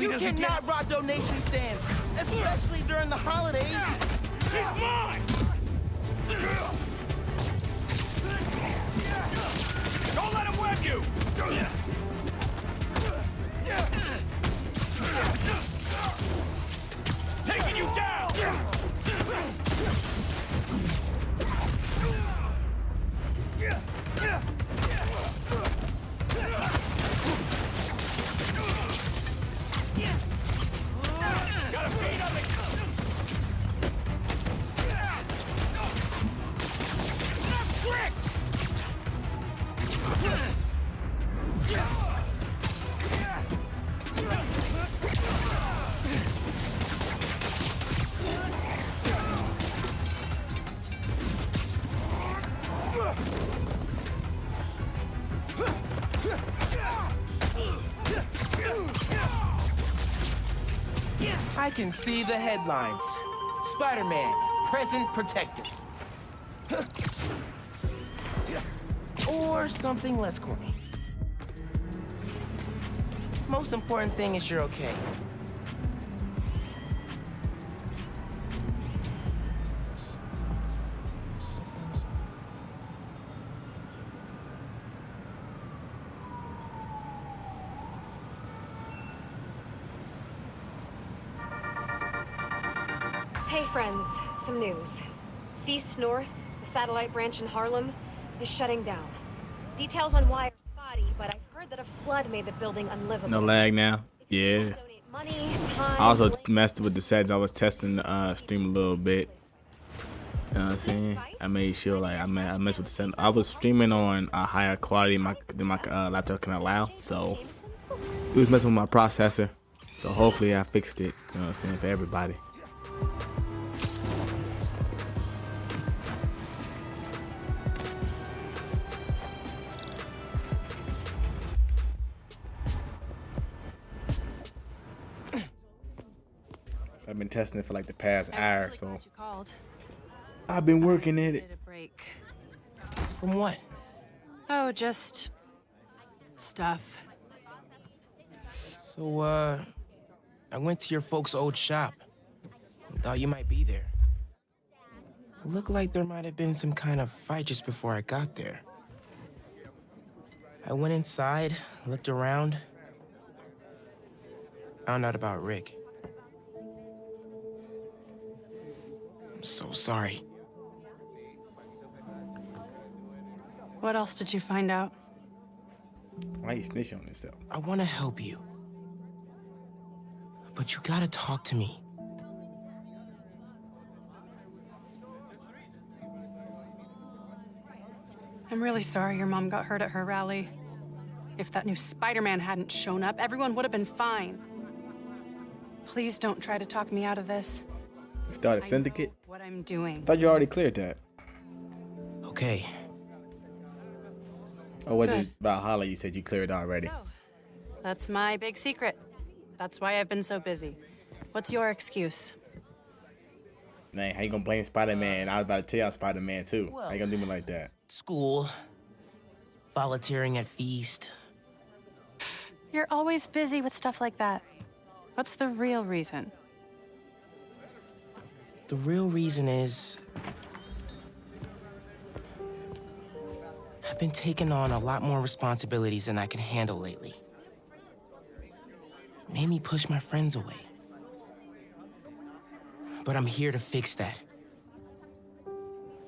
really You doesn't cannot rob donation stands, especially during the holidays. He's mine! Don't let him web you! Taking you down! Got a beat on the... Trick! I can see the headlines. Spider-Man, present protective. Or something less corny. Most important thing is you're okay. Hey friends, some news. Feast North, the satellite branch in Harlem, is shutting down. Details on why are spotty, but I've heard that a flood made the building unlivable. No lag now. Yeah. Donate money, time, I also messed with the settings. I was testing the stream a little bit. You know what I'm saying? I made sure like I messed with the settings. I was streaming on a higher quality than my laptop can allow, so it was messing with my processor. So hopefully I fixed it. You know what I'm saying, for everybody. I've been testing it for like the past hour, so I've been working at it. A break. From what? Oh, just stuff. So, I went to your folks' old shop. Thought you might be there. Looked like there might have been some kind of fight just before I got there. I went inside, looked around. Found out about Rick. I'm so sorry. What else did you find out? Why you snitching on yourself? I want to help you. But you gotta talk to me. I'm really sorry your mom got hurt at her rally. If that new Spider-Man hadn't shown up, everyone would have been fine. Please don't try to talk me out of this. You started Syndicate? What I'm doing. Thought you already cleared that. Okay. Or was Good. it about Holly you said you cleared already? So, that's my big secret. That's why I've been so busy. What's your excuse? Man, how you gonna blame Spider-Man? I was about to tell y'all Spider-Man too. Well, how you gonna do me like that? School. Volunteering at Feast. You're always busy with stuff like that. What's the real reason? The real reason is... I've been taking on a lot more responsibilities than I can handle lately. Made me push my friends away. But I'm here to fix that.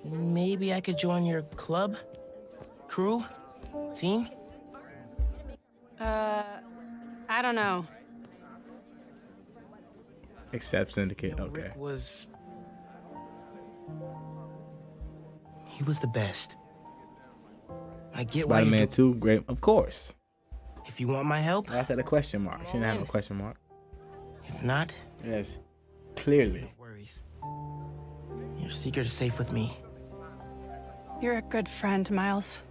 Maybe I could join your club? Crew? Team? I don't know. Except Syndicate, okay. Rick was... He was the best. I get why you Spider-Man do... 2, great, of course. If you want my help, I had a question mark. Shouldn't have a question mark. if not, Yes, clearly. no worries. Your secret is safe with me. You're a good friend, Miles.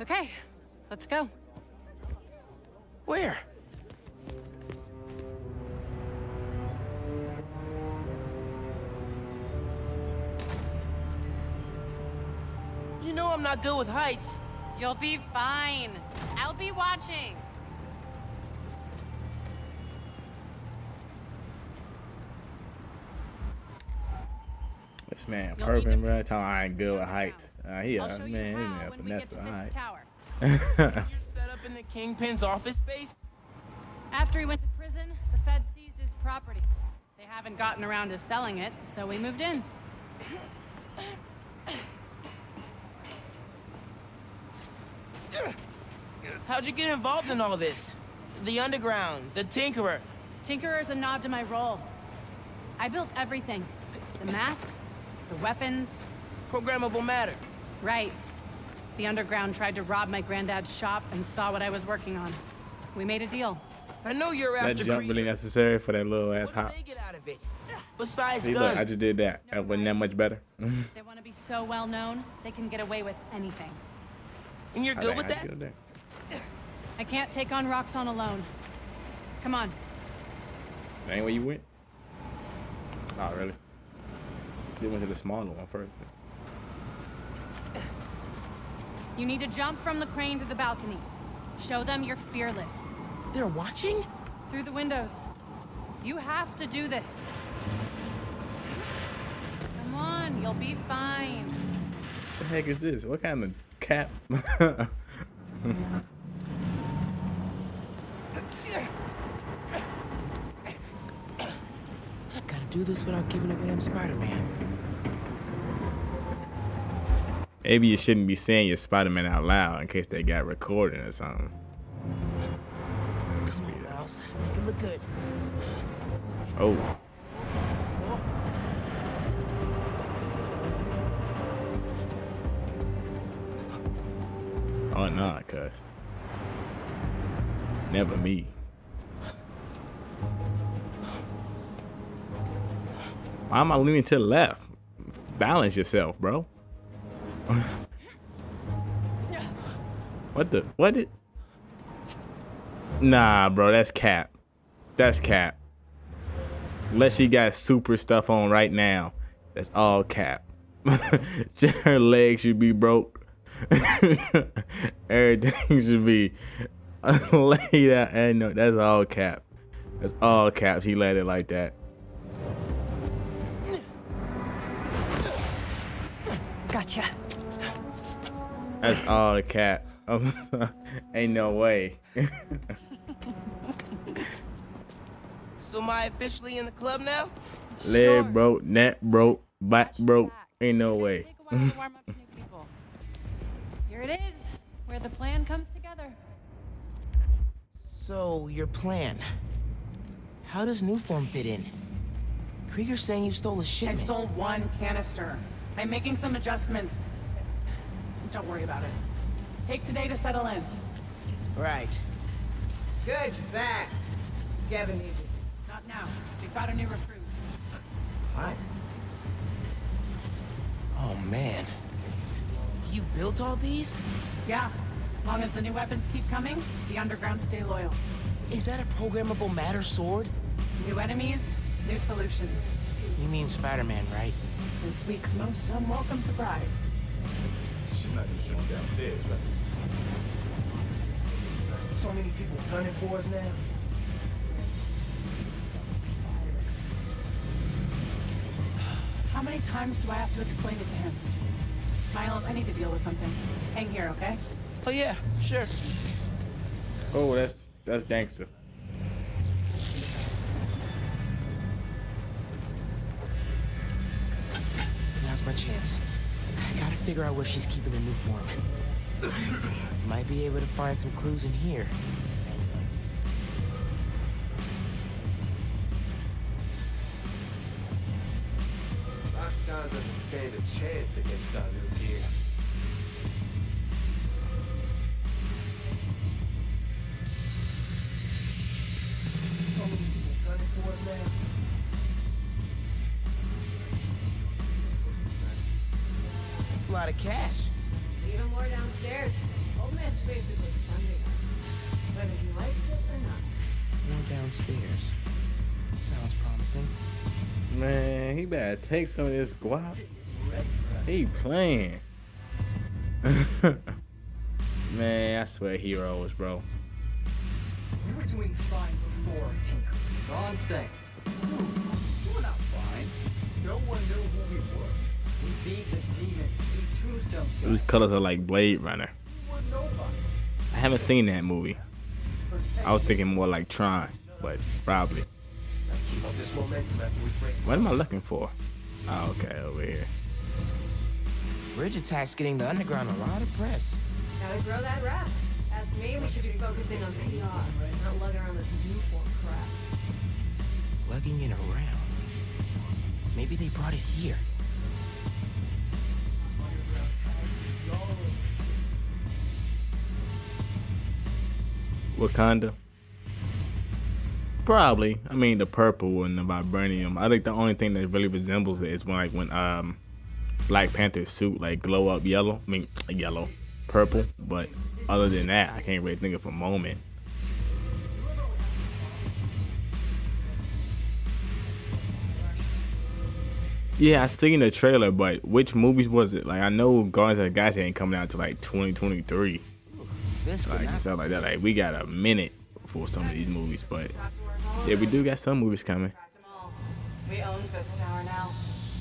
Okay, let's go. Where? You know I'm not good with heights. You'll be fine. I'll be watching. This man, You'll need to perfect, bro. breathe. Tell him I ain't good with heights. He I'll a show you man, he how man, when we get finesse. to All visit right. the tower. You're set up in the Kingpin's office space? After he went to prison, the feds seized his property. They haven't gotten around to selling it, so we moved in. How'd you get involved in all this? The underground, the Tinkerer. Tinkerer's a nod to my role. I built everything. The masks, the weapons. Programmable matter. Right. The underground tried to rob my granddad's shop and saw what I was working on. We made a deal. I know you're That after jump Krieger. really necessary for that little ass What hop. did they get out of it? Besides See, guns. look, I just did that. That wasn't that much better. They want to be so well known, they can get away with anything. And you're good with that? I can't take on Roxxon alone. Come on. That ain't where you went? Not really. You went to the smaller one first. You need to jump from the crane to the balcony. Show them you're fearless. They're watching? Through the windows. You have to do this. Come on, you'll be fine. What the heck is this? What kind of cap? Gotta do this without giving a damn Spider-Man. Maybe you shouldn't be saying your Spider-Man out loud in case they got recording or something. Come on, Miles. Make it look good. Oh. Oh, nah, cuz. Never me. Why am I leaning to the left? Balance yourself, bro. What the? What did? Nah, bro, that's cap. That's cap. Unless she got super stuff on right now, that's all cap. Her legs should be broke. Everything should be laid out. And no, that's all cap. That's all cap. She let it like that. Gotcha. That's all cap. Ain't no way. So am I officially in the club now? Leg broke, neck broke, back broke. Ain't no It's gonna way. take a while to warm up to new people. Here it is, where the plan comes together. So, your plan. How does Newform fit in? Krieger's saying you stole a I shipment. stole one canister. I'm making some adjustments. Don't worry about it. Take today to settle in. Right. Good, you're back. Gavin needs you. Not now. We've got a new recruit. Fine. Oh, man. You built all these? Yeah. Long as the new weapons keep coming, the underground stay loyal. Is that a programmable matter sword? New enemies, new solutions. You mean Spider-Man, right? This week's most unwelcome surprise. She's not gonna show him downstairs, right? So many people gunning for us now. How many times do I have to explain it to him? Miles, I need to deal with something. Hang here, okay? Oh, yeah, sure. Oh, that's gangster. Now's my chance. I gotta figure out where she's keeping the new form. Might be able to find some clues in here. Roxxon doesn't stand a chance against our new gear. So many people gunning for us now. That's a lot of cash. Even more downstairs. Old man's basically funding us. Whether he likes it or not. More downstairs. Sounds promising. Man, he better take some of this guap. He playing. Man, I swear heroes, bro. We were doing fine before, Tinker. That's all I'm saying. We were not fine. No one knew who we were. We beat the demons in Tombstone style. Those colors are like Blade Runner. You want nobody. I haven't seen that movie. I was thinking more like Tron, but probably. Now keep up this momentum after we break. What am I looking for? Oh, okay, over here. Bridge attack's getting the underground a lot of press. Gotta grow that rap. Ask me, we should be focusing on PR, not lugging around this new form crap. Lugging it around. Maybe they brought it here. Wakanda? Probably. I mean, the purple and the vibranium. I think the only thing that really resembles it is when Black Panther's suit like glow up yellow. I mean, yellow, purple. But other than that, I can't really think of a moment. Yeah, I seen the trailer, but which movies was it? Like, I know Guardians of the Galaxy ain't coming out to like 2023. This Like and stuff like that. Like, we got a minute for some of these movies, but yeah, we do got some movies coming. We own Fizzle Tower now.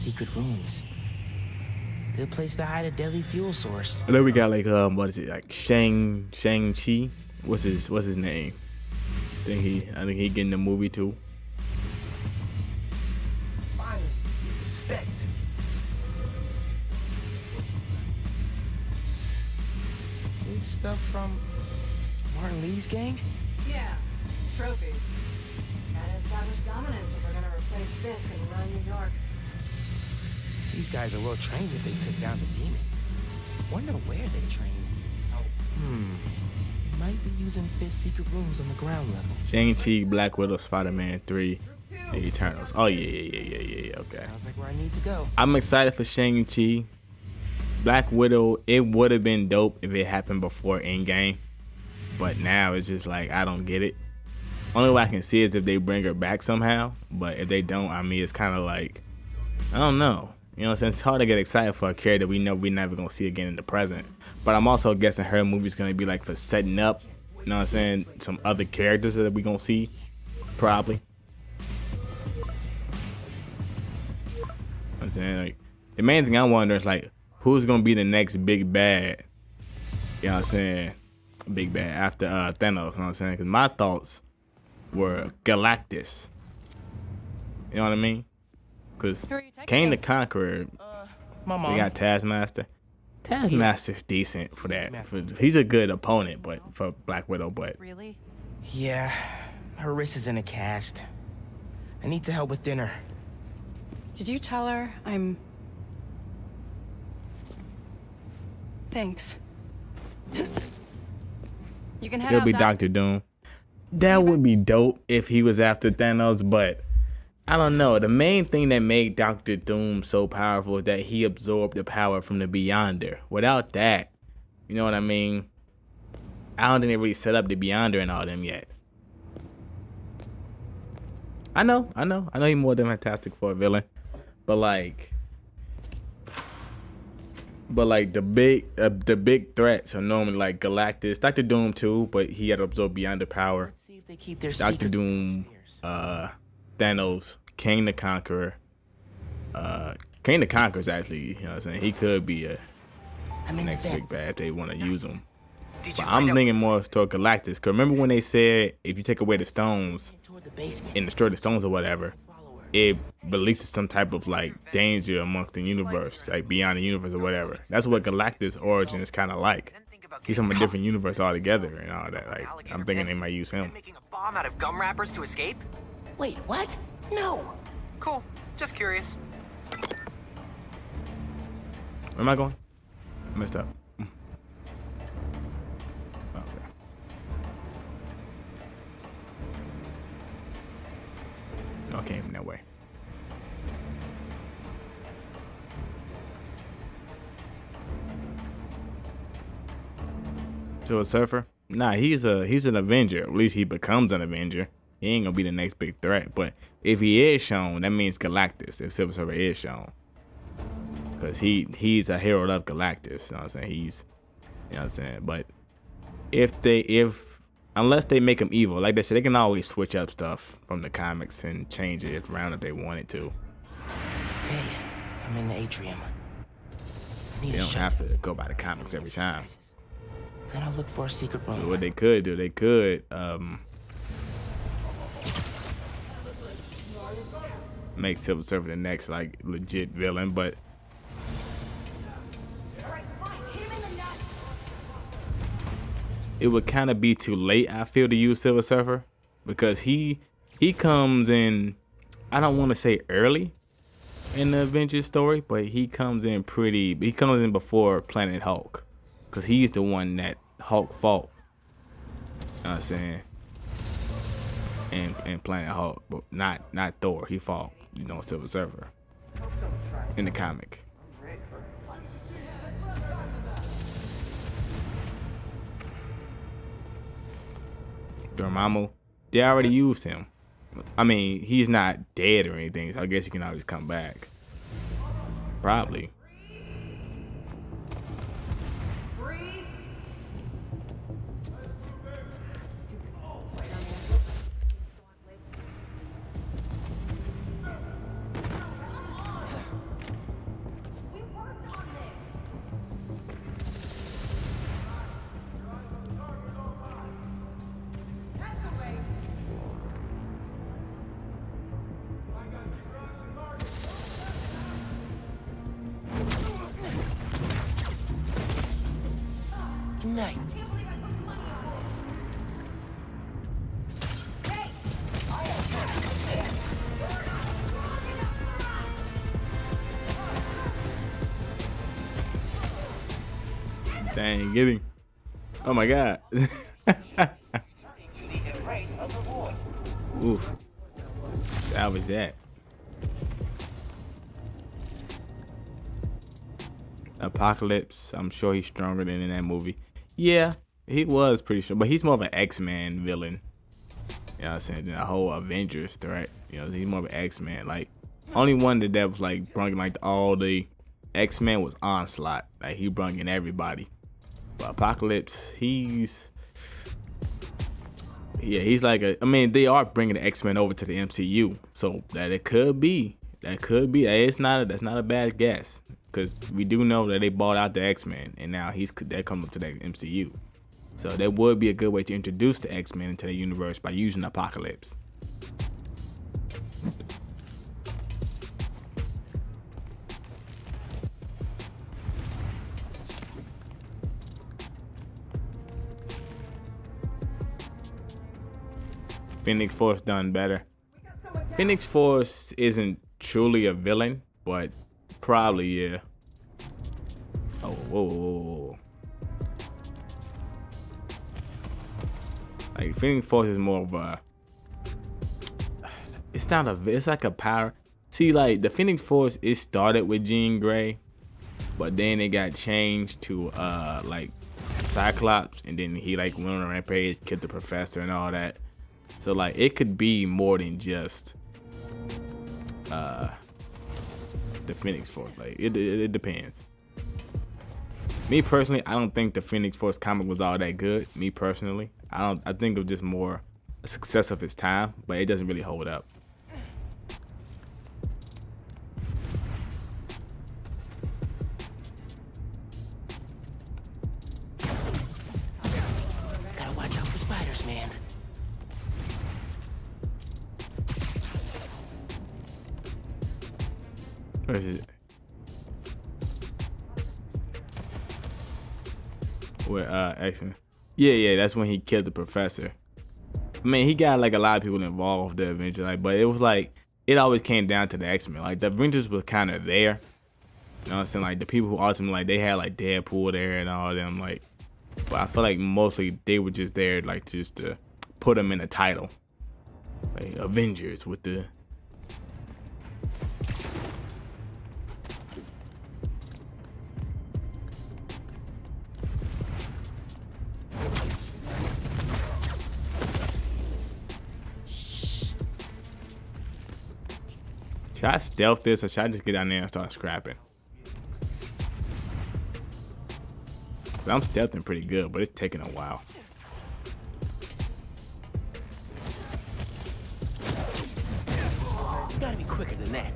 secret rooms. Good place to hide a deadly fuel source. And then we got like what is it, like Shang-Chi? What's his name? I think he getting the movie too. Finally, respect. This stuff from Martin Lee's gang? Yeah, trophies. Gotta establish dominance if we're gonna replace Fisk and run New York. These guys are well trained if they took down the demons. Wonder where they trained. Might be using Fisk's secret rooms on the ground level. Shang-Chi, Black Widow, Spider-Man 3, The Eternals. Oh yeah, okay. Sounds like where I need to go. I'm excited for Shang-Chi. Black Widow, it would have been dope if it happened before Endgame. But now it's just like, I don't get it. Only way I can see is if they bring her back somehow. But if they don't, I mean, it's kind of like, I don't know. You know what I'm saying? It's hard to get excited for a character we know we're never going to see again in the present. But I'm also guessing her movie's going to be like for setting up, you know what I'm saying, some other characters that we're going to see, probably. You know what I'm saying? Like, the main thing I wonder is like, who's going to be the next big bad? You know what I'm saying? Big bad after Thanos, you know what I'm saying? Because my thoughts were Galactus. You know what I mean? Because Who are you texting? Kang the Conqueror, My we mom. got Taskmaster. Taskmaster's decent for that. He's a good opponent, but for Black Widow, but Really? Yeah, her wrist is in a cast. I need to help with dinner. Did you tell her I'm... Thanks. You can head he'll out be that... Dr. Doom. That would be dope if he was after Thanos, but I don't know. The main thing that made Dr. Doom so powerful is that he absorbed the power from the Beyonder. Without that, you know what I mean? I don't think they really set up the Beyonder and all them yet. I know he's more than Fantastic Four villain, but like the big threats are normally like Galactus, Dr. Doom too, but he had to absorb Beyonder power. Let's see if they keep their Dr. secrets Doom, upstairs. Thanos, Kang the Conqueror. Kang the Conqueror's actually, you know what I'm saying, he could be a I'm in next the big vents. bad if they want to use him. Did But you I'm find out? thinking more toward Galactus. Cause remember when they said if you take away the stones Toward the basement. and destroy the stones or whatever, it releases some type of like danger amongst the universe, like beyond the universe or whatever. That's what Galactus' origin is kind of like. He's from a different universe altogether and all that. Like, I'm thinking they might use him. Making a bomb out of gum wrappers to escape? Wait, what? No. Cool. Just curious. Where am I going? I messed up. Okay. No, I came from that way. So a surfer? Nah, he's an Avenger. At least he becomes an Avenger. He ain't gonna be the next big threat. But if he is shown, that means Galactus. If Silver Surfer is shown, because he's a hero of Galactus. You know what I'm saying? He's, you know what I'm saying. But unless they make him evil, like they said, they can always switch up stuff from the comics and change it around if they wanted to. Okay, I'm in the atrium. Need They a don't shot. have to go by the comics every time. Then I'll look for a secret room. So what they could do, they could make Silver Surfer the next like legit villain, but it would kind of be too late, I feel, to use Silver Surfer, because he comes in, I don't want to say early in the Avengers story, but he comes in before Planet Hulk, because he's the one that Hulk fought. You know what I'm saying? And Planet Hulk, but not Thor. He fought, you know, Silver Surfer in the comic. Dormammu, they already used him. I mean, he's not dead or anything, so I guess he can always come back. Probably. Good night. Dang, get him. Oh my god. Oof. That was that. Apocalypse, I'm sure he's stronger than in that movie. Yeah, he was pretty strong, but he's more of an X-Men villain. You know what I'm saying? Than a whole Avengers threat. You know, he's more of an X-Men. Like, only one that was like bringing like all the X-Men was Onslaught. Like, he brought in everybody. But Apocalypse, he's like I mean, they are bringing the X-Men over to the MCU, so that it could be. That's not a bad guess, because we do know that they bought out the X-Men, and now they're coming up to the MCU. So that would be a good way to introduce the X-Men into the universe by using Apocalypse. Phoenix Force done better. Phoenix Force isn't truly a villain, but probably, yeah. Oh, whoa. Like, Phoenix Force is more of a, it's like a power. See, like, the Phoenix Force, it started with Jean Grey, but then it got changed to like Cyclops, and then he like went on a rampage, killed the professor and all that. So like, it could be more than just the Phoenix Force. Like, it depends. Me personally, I don't think the Phoenix Force comic was all that good. Me personally, I think it was just more a success of its time, but it doesn't really hold up. Gotta watch out for spiders, man. Where is it? Where X-Men? Yeah, that's when he killed the professor. I mean, he got like a lot of people involved eventually, like, but it was like it always came down to the X-Men. Like, the Avengers was kind of there. You know what I'm saying? Like, the people who ultimately, like, they had like Deadpool there and all them, like, but I feel like mostly they were just there like just to put them in a title, like Avengers with the. Should I stealth this, or should I just get down there and start scrapping? I'm stealthing pretty good, but it's taking a while. You gotta be quicker than that.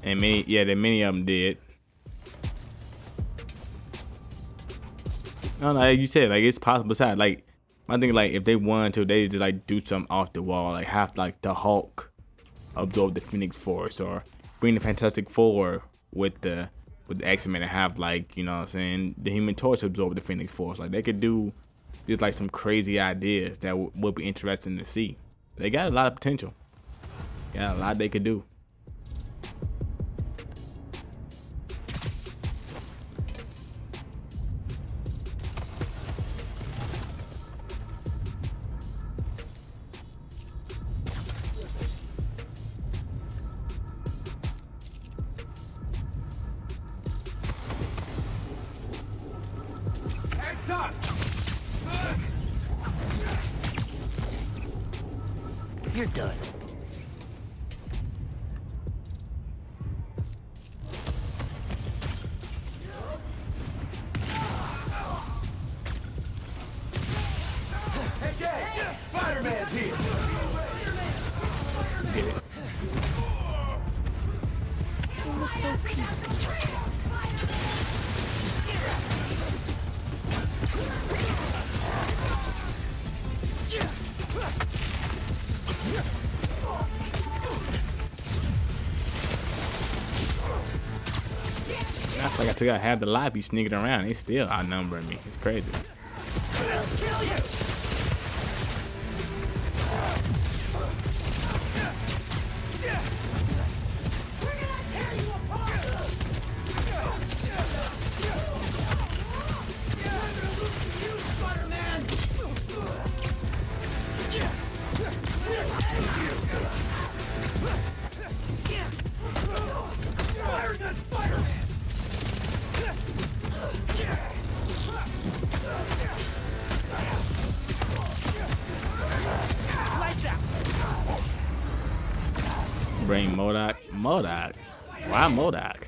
And many of them did. No, like you said, like it's possible. Besides, like I think, like if they wanted to, they just like do something off the wall, like have like the Hulk absorb the Phoenix Force, or bring the Fantastic Four with the X-Men and have, like, you know what I'm saying, the Human Torch absorb the Phoenix Force. Like they could do just like some crazy ideas that would be interesting to see. They got a lot of potential. Got a lot they could do. You're done. Hey, Dad! Spider-Man's here! Get it. You look so peaceful. I feel like I took out half the lobby sneaking around. They still outnumbering me. It's crazy. Bring MODOK. MODOK? Why MODOK?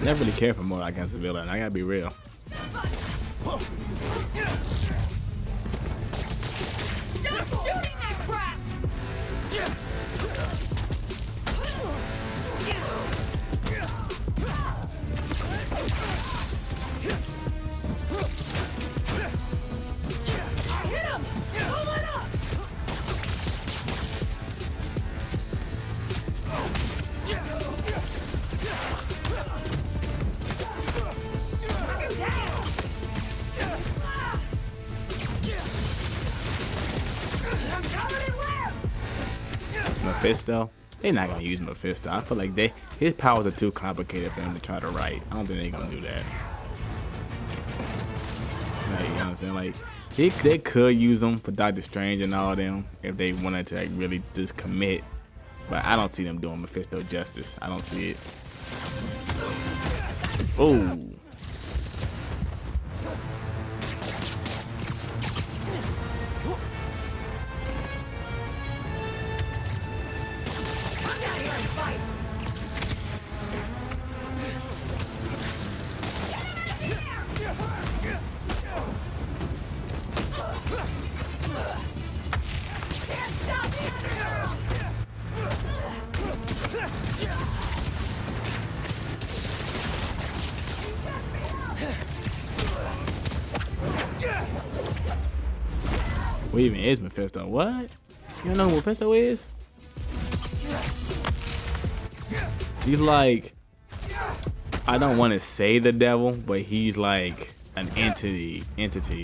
Never really care for MODOK against a villain. I gotta be real. Mephisto? They're not gonna use Mephisto. I feel like his powers are too complicated for him to try to write. I don't think they're gonna do that. Like, you know what I'm saying? Like they could use them for Doctor Strange and all them if they wanted to like really just commit. But I don't see them doing Mephisto justice. I don't see it. Oh. What even is Mephisto? What? You don't know who Mephisto is? He's like, I don't want to say the devil, but he's like an entity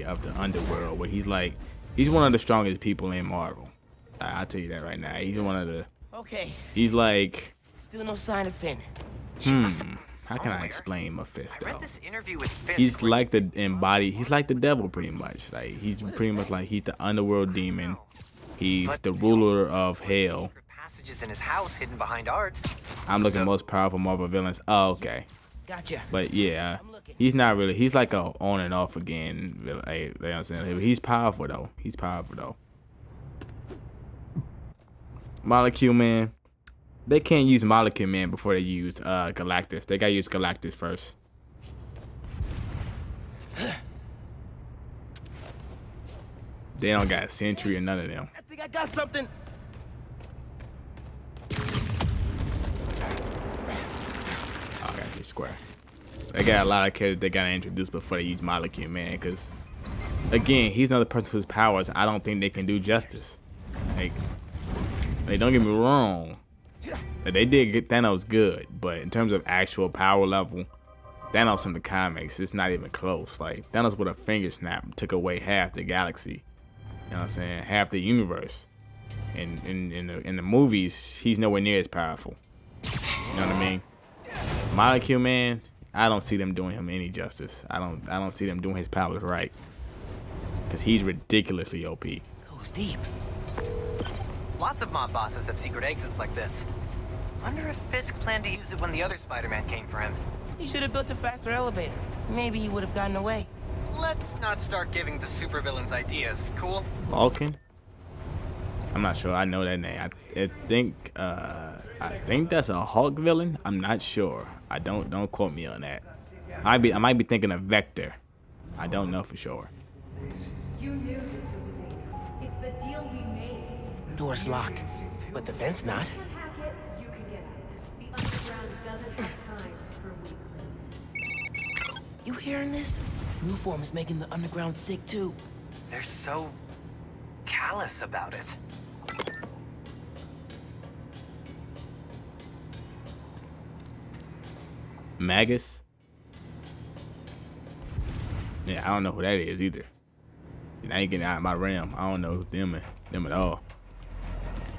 of the underworld, where he's one of the strongest people in Marvel. I'll tell you that right now. He's one of the. Okay. He's like. Still no sign of Finn. How can I explain Mephisto? I read this interview with Fisk. He's like the embodied. He's like the devil, pretty much. Like he's pretty much like he's the underworld demon. He's the ruler of hell. Passages in his house hidden behind art. I'm looking at most powerful Marvel villains. Oh, okay. Gotcha. But yeah, he's not really. He's like a on and off again villain. You know what I'm saying? He's powerful though. He's powerful though. Molecule Man. They can't use Molecule Man before they use Galactus. They gotta use Galactus first. They don't got Sentry or none of them. I think I got something. Oh, I gotta get square. They got a lot of characters they gotta introduce before they use Molecule Man, because again, he's another person whose powers I don't think they can do justice. Like don't get me wrong. They did get Thanos good, but in terms of actual power level, Thanos in the comics, it's not even close. Like Thanos with a finger snap took away half the galaxy. You know what I'm saying? Half the universe. And in the movies, he's nowhere near as powerful. You know what I mean? Molecule Man, I don't see them doing him any justice. I don't see them doing his powers right. Cause he's ridiculously OP. Goes deep. Lots of mob bosses have secret exits like this. Wonder if Fisk planned to use it when the other Spider-Man came for him. He should have built a faster elevator. Maybe he would have gotten away. Let's not start giving the supervillains ideas, cool? Vulcan? I'm not sure. I know that name. I think that's a Hulk villain. I'm not sure. Don't quote me on that. I might be thinking of Vector. I don't know for sure. You knew this would be dangerous. It's the deal we made. Door's locked, but the vent's not. Hack it, you can get out. The underground doesn't have time for weaklings. You hearing this? New form is making the underground sick too. They're so callous about it. Magus? Yeah, I don't know who that is either. I ain't getting out of my realm. I don't know them at all.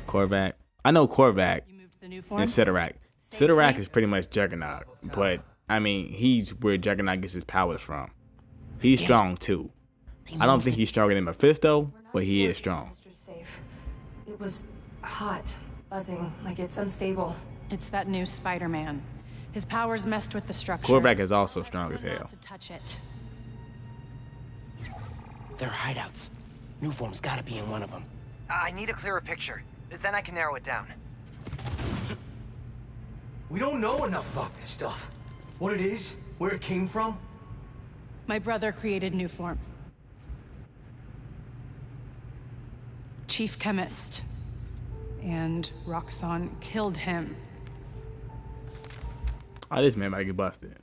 Korvac. I know Korvac You moved to the new form? and Sidorak. Sidorak is pretty much Juggernaut, but I mean, he's where Juggernaut gets his powers from. He's strong too. I don't think he's stronger than Mephisto, but he is strong. Safe. It was hot, buzzing, like it's unstable. It's that new Spider-Man. His powers messed with the structure. Korvac is also strong as We're not hell. to touch it. They're hideouts. New form's gotta be in one of them. I need a clearer picture. Then I can narrow it down. We don't know enough about this stuff. What it is, where it came from. My brother created new form. Chief chemist. And Roxxon killed him. Oh, this man might get busted.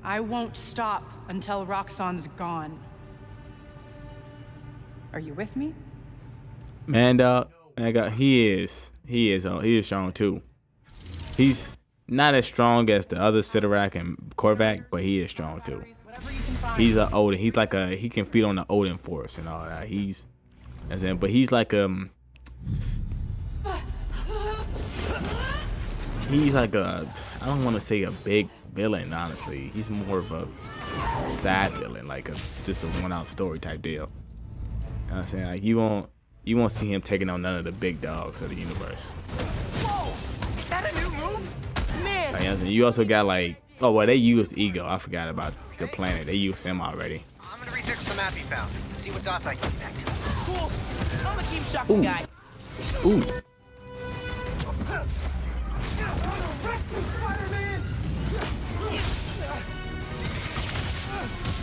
I won't stop until Roxxon's gone. Are you with me? Man, dog, he is strong too. He's not as strong as the other Sidorak and Korvac, but he is strong too. He's an Odin. He can feed on the Odin force and all that. But he's like I don't want to say a big villain, honestly. He's more of a side villain, like just a one-off story type deal. You know what I'm saying? Like you won't see him taking on none of the big dogs of the universe. Whoa! Is that a new move? Man! Like, you also got they used Ego. I forgot about the planet. They used him already. I'm gonna research the map you found. See what dots I can connect. Cool. I'm gonna keep shocking guys. Ooh.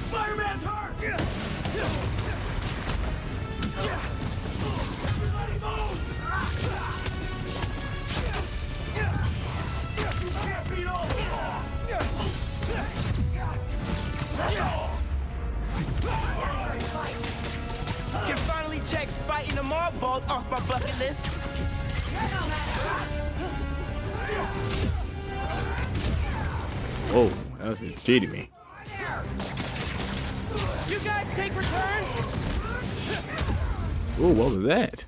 Spider-Man's hurt! Can finally check fighting the mob vault off my bucket list. Whoa, it's cheating me. You guys take return? Ooh, what was that?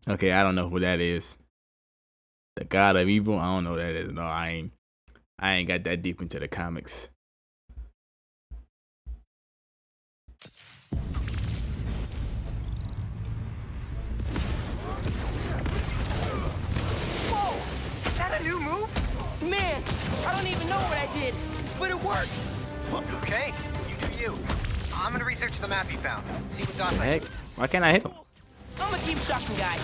Okay, I don't know who that is. The God of Evil? I don't know who that is. No, I ain't got that deep into the comics. Whoa! Is that a new move? Man, I don't even know what I did, but it worked. Okay, you do you. I'm gonna research the map you found. See what dots I Heck, why can't I hit him? I'm gonna keep shocking guys.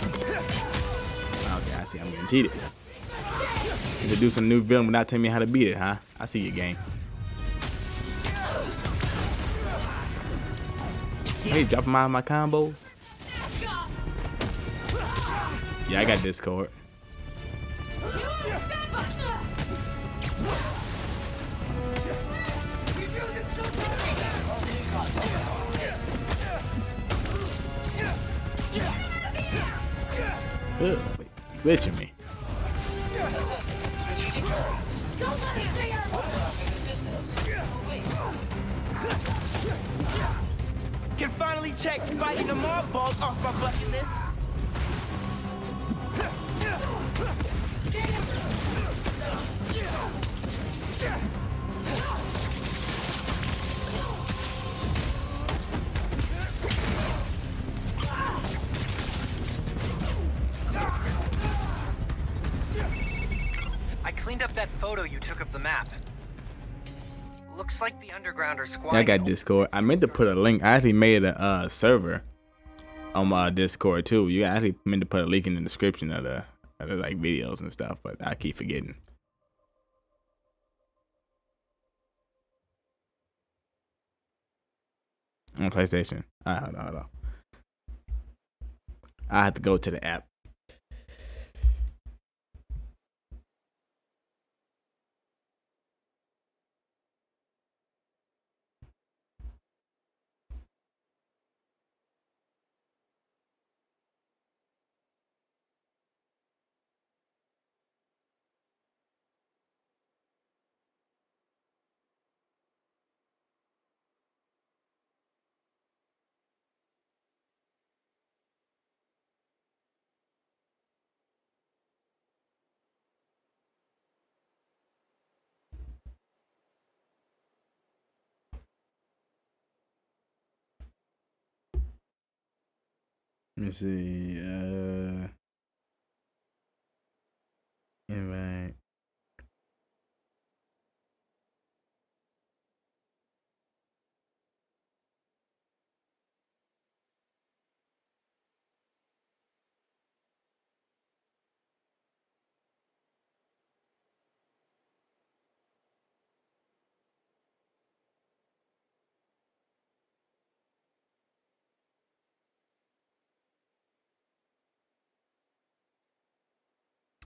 Okay, I see. I'm getting cheated. Introduce a new villain without telling me how to beat it, huh? I see your game. Hey, dropping my combo. Yeah, I got Discord. Ugh, glitching me. Can finally check fighting the mob balls off my bucket list. I cleaned up that photo you took of the map. Looks like the underground are Yeah, squatting. I got Discord. I meant to put a link. I actually made a server on my Discord too. You actually meant to put a link in the description of the like videos and stuff, but I keep forgetting. On PlayStation. Alright, hold on. I have to go to the app. Let me see. Invite.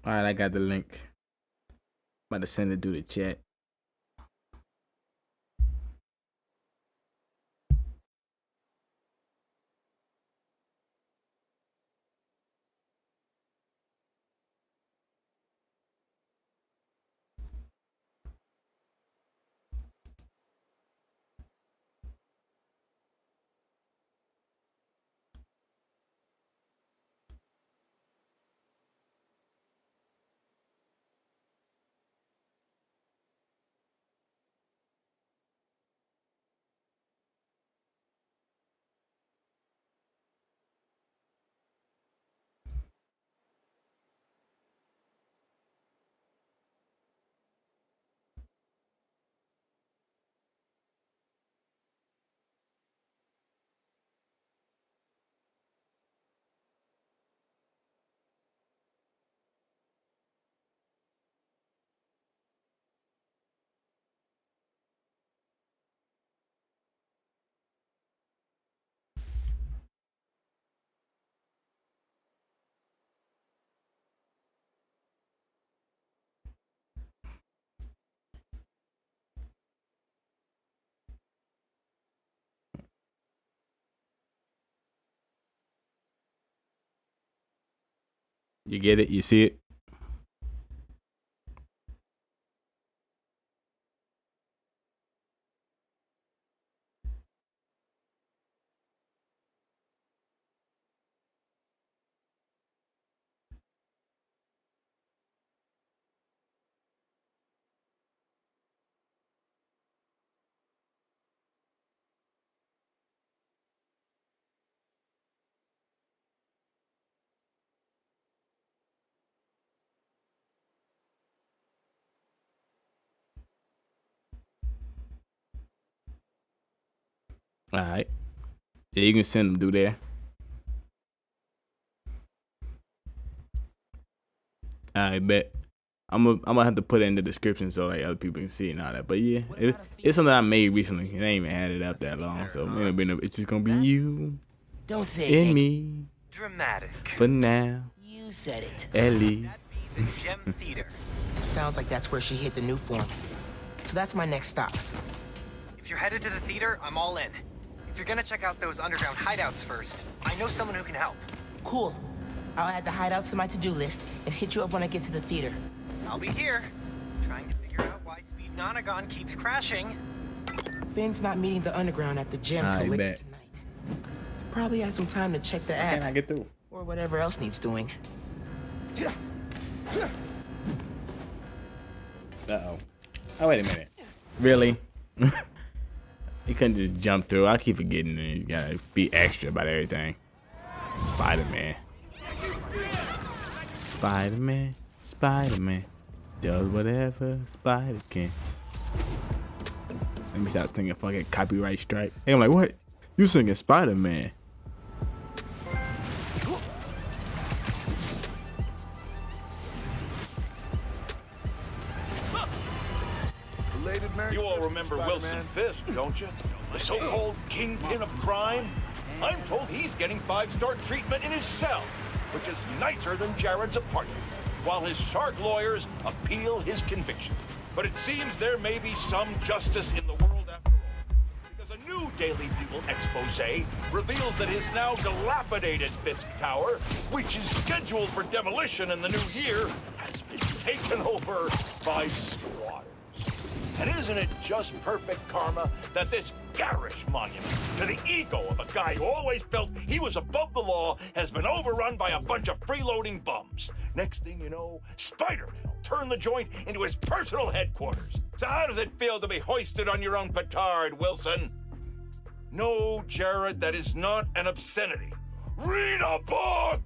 Alright, I got the link. About to send it through the chat. You get it? You see it? All right. Yeah, you can send them through there. I bet. I'm gonna have to put it in the description so like other people can see it and all that. But yeah, it's something I made recently. It ain't even had it up that long, so it's just gonna be you Don't say it, and Nick. me Dramatic. for now. You said it. Ellie. That'd be the Gem Theater. Sounds like that's where she hit the new form. So that's my next stop. If you're headed to the theater, I'm all in. If you're gonna check out those underground hideouts first, I know someone who can help. Cool. I'll add the hideouts to my to-do list and hit you up when I get to the theater. I'll be here, trying to figure out why Speed Nonagon keeps crashing. Finn's not meeting the underground at the gym till I later bet. tonight. Probably has some time to check the Can I app get through? or whatever else needs doing. Uh-oh. Oh, wait a minute. Really? You couldn't just jump through. I keep forgetting that you gotta be extra about everything. Spider-Man. Spider-Man. Spider-Man. Does whatever Spider can. Let me start singing fucking copyright strike. Hey, I'm like, what? You singing Spider-Man? You all remember Wilson Fisk, don't you? The so-called kingpin of crime? I'm told he's getting 5-star treatment in his cell, which is nicer than Jared's apartment, while his shark lawyers appeal his conviction. But it seems there may be some justice in the world after all, because a new Daily Bugle expose reveals that his now dilapidated Fisk Tower, which is scheduled for demolition in the new year, has been taken over by squatters. And isn't it just perfect karma that this garish monument to the ego of a guy who always felt he was above the law has been overrun by a bunch of freeloading bums? Next thing you know, Spider-Man will turn the joint into his personal headquarters. So how does it feel to be hoisted on your own petard, Wilson? No, Jared, that is not an obscenity. Read a book!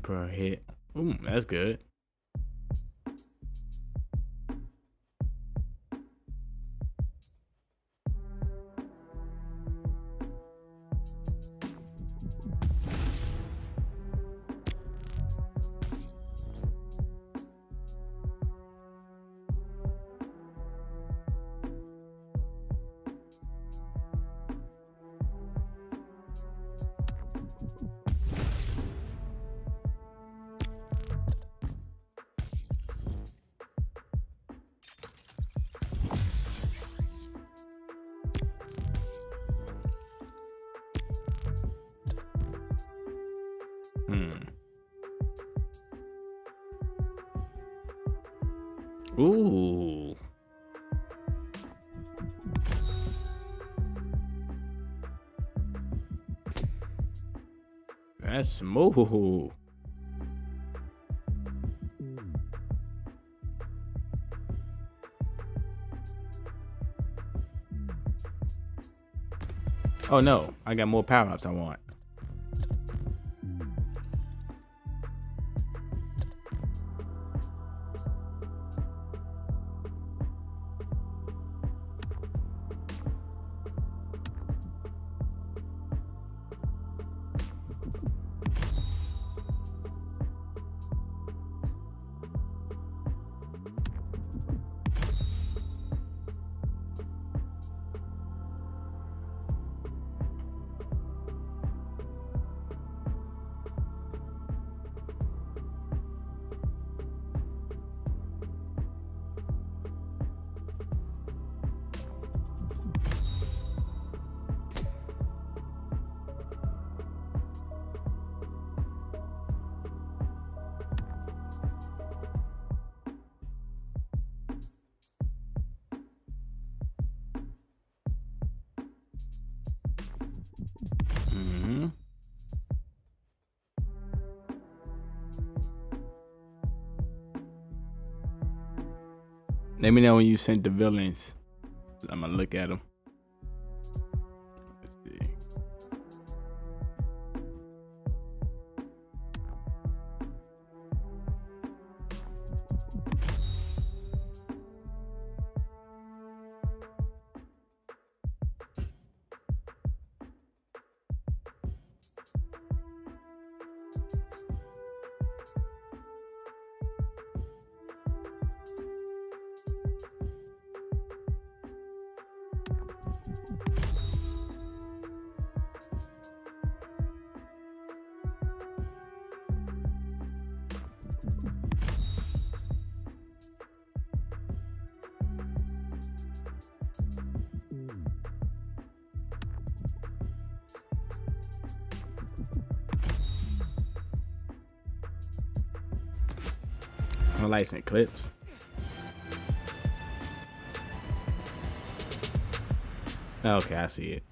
Per hit. Ooh, that's good. Ooh. That's smooth. Oh no, I got more power-ups I want. Let me know when you sent the villains. I'm gonna look at them. Let's see. Highlights and clips. Okay, I see it.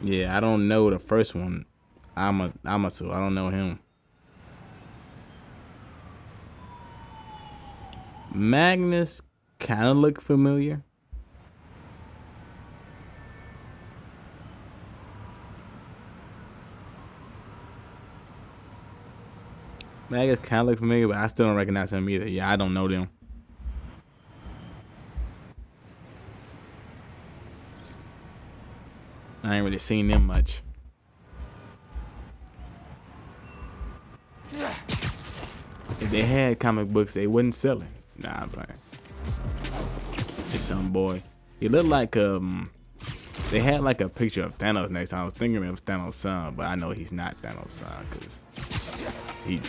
Yeah, I don't know the first one. Amasu. I don't know him. Magnus kind of look familiar. Magnus kind of look familiar, but I still don't recognize him either. Yeah, I don't know them. I ain't really seen them much. If they had comic books, they wouldn't sell it. Nah, I'm playing. It's some boy. He looked like they had like a picture of Thanos next time. I was thinking it was Thanos' son, but I know he's not Thanos' son because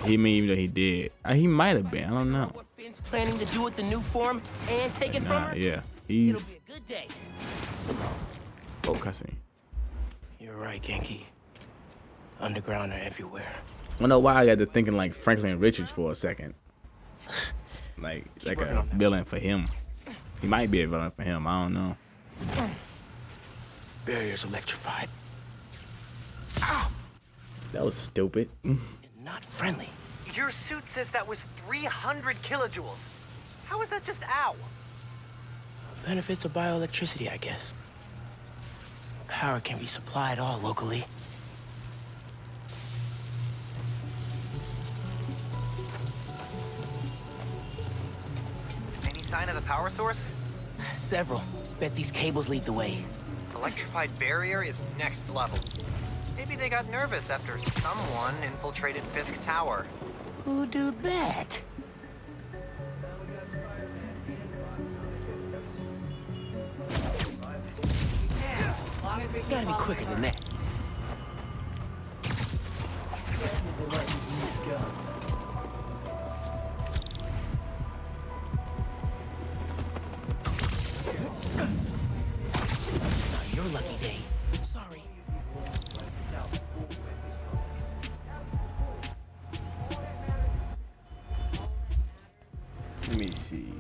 he may even though he did. He might have been. I don't know. What Finn's planning to do with the new form and take it from her? Yeah, It'll be a good day. Oh, cussing. You're right, Genki. Underground are everywhere. I don't know why I got to thinking like Franklin Richards for a second. Like a villain for him. He might be a villain for him. I don't know. Barrier's electrified. That was stupid. Not friendly. Your suit says that was 300 kilojoules. How is that just ow? Benefits of bioelectricity, I guess. Power can be supplied all locally. Any sign of the power source? Several. Bet these cables lead the way. Electrified barrier is next level. Maybe they got nervous after someone infiltrated Fisk Tower. Who do that? Gotta be quicker than that. Your lucky day. Sorry. Let me see.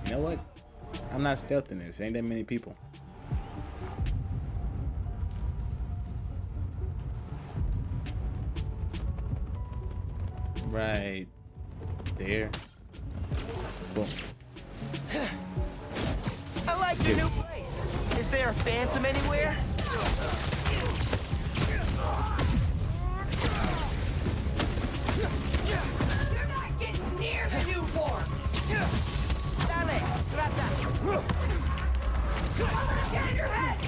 You know what? I'm not stealthing this. Ain't that many people. Right there. Boom. I like your new place. Is there a phantom anywhere? You're not getting near the new form! Dale, trata. I'm gonna get in your head!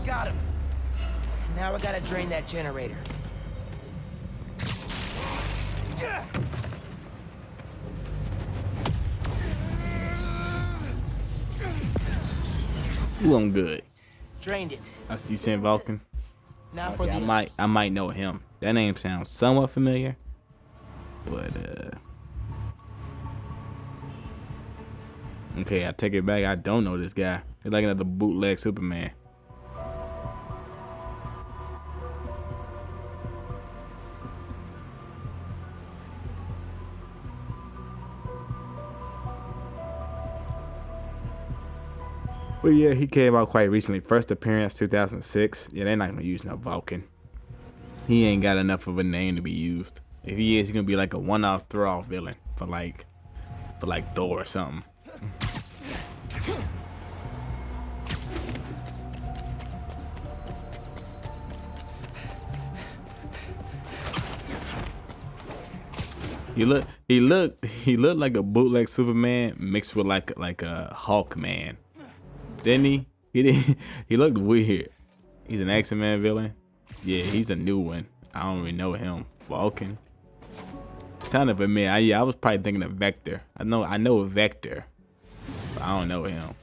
Got him. Now I gotta drain that generator. Ooh, I'm good. Drained it. I see you saying Vulcan. Now for Okay, the I might know him. That name sounds somewhat familiar, but okay, I take it back. I don't know this guy. He's like another bootleg Superman. But yeah, he came out quite recently. First appearance 2006. Yeah, they're not gonna use no Vulcan. He ain't got enough of a name to be used. If he is, he's gonna be like a one-off throw-off villain for like Thor or something. He looked like a bootleg Superman mixed with like a Hulk man. Didn't he? He looked weird. He's an X-Men villain. Yeah, he's a new one. I don't really know him. Vulcan. Sounded familiar. Yeah, I was probably thinking of Vector. I know Vector, but I don't know him.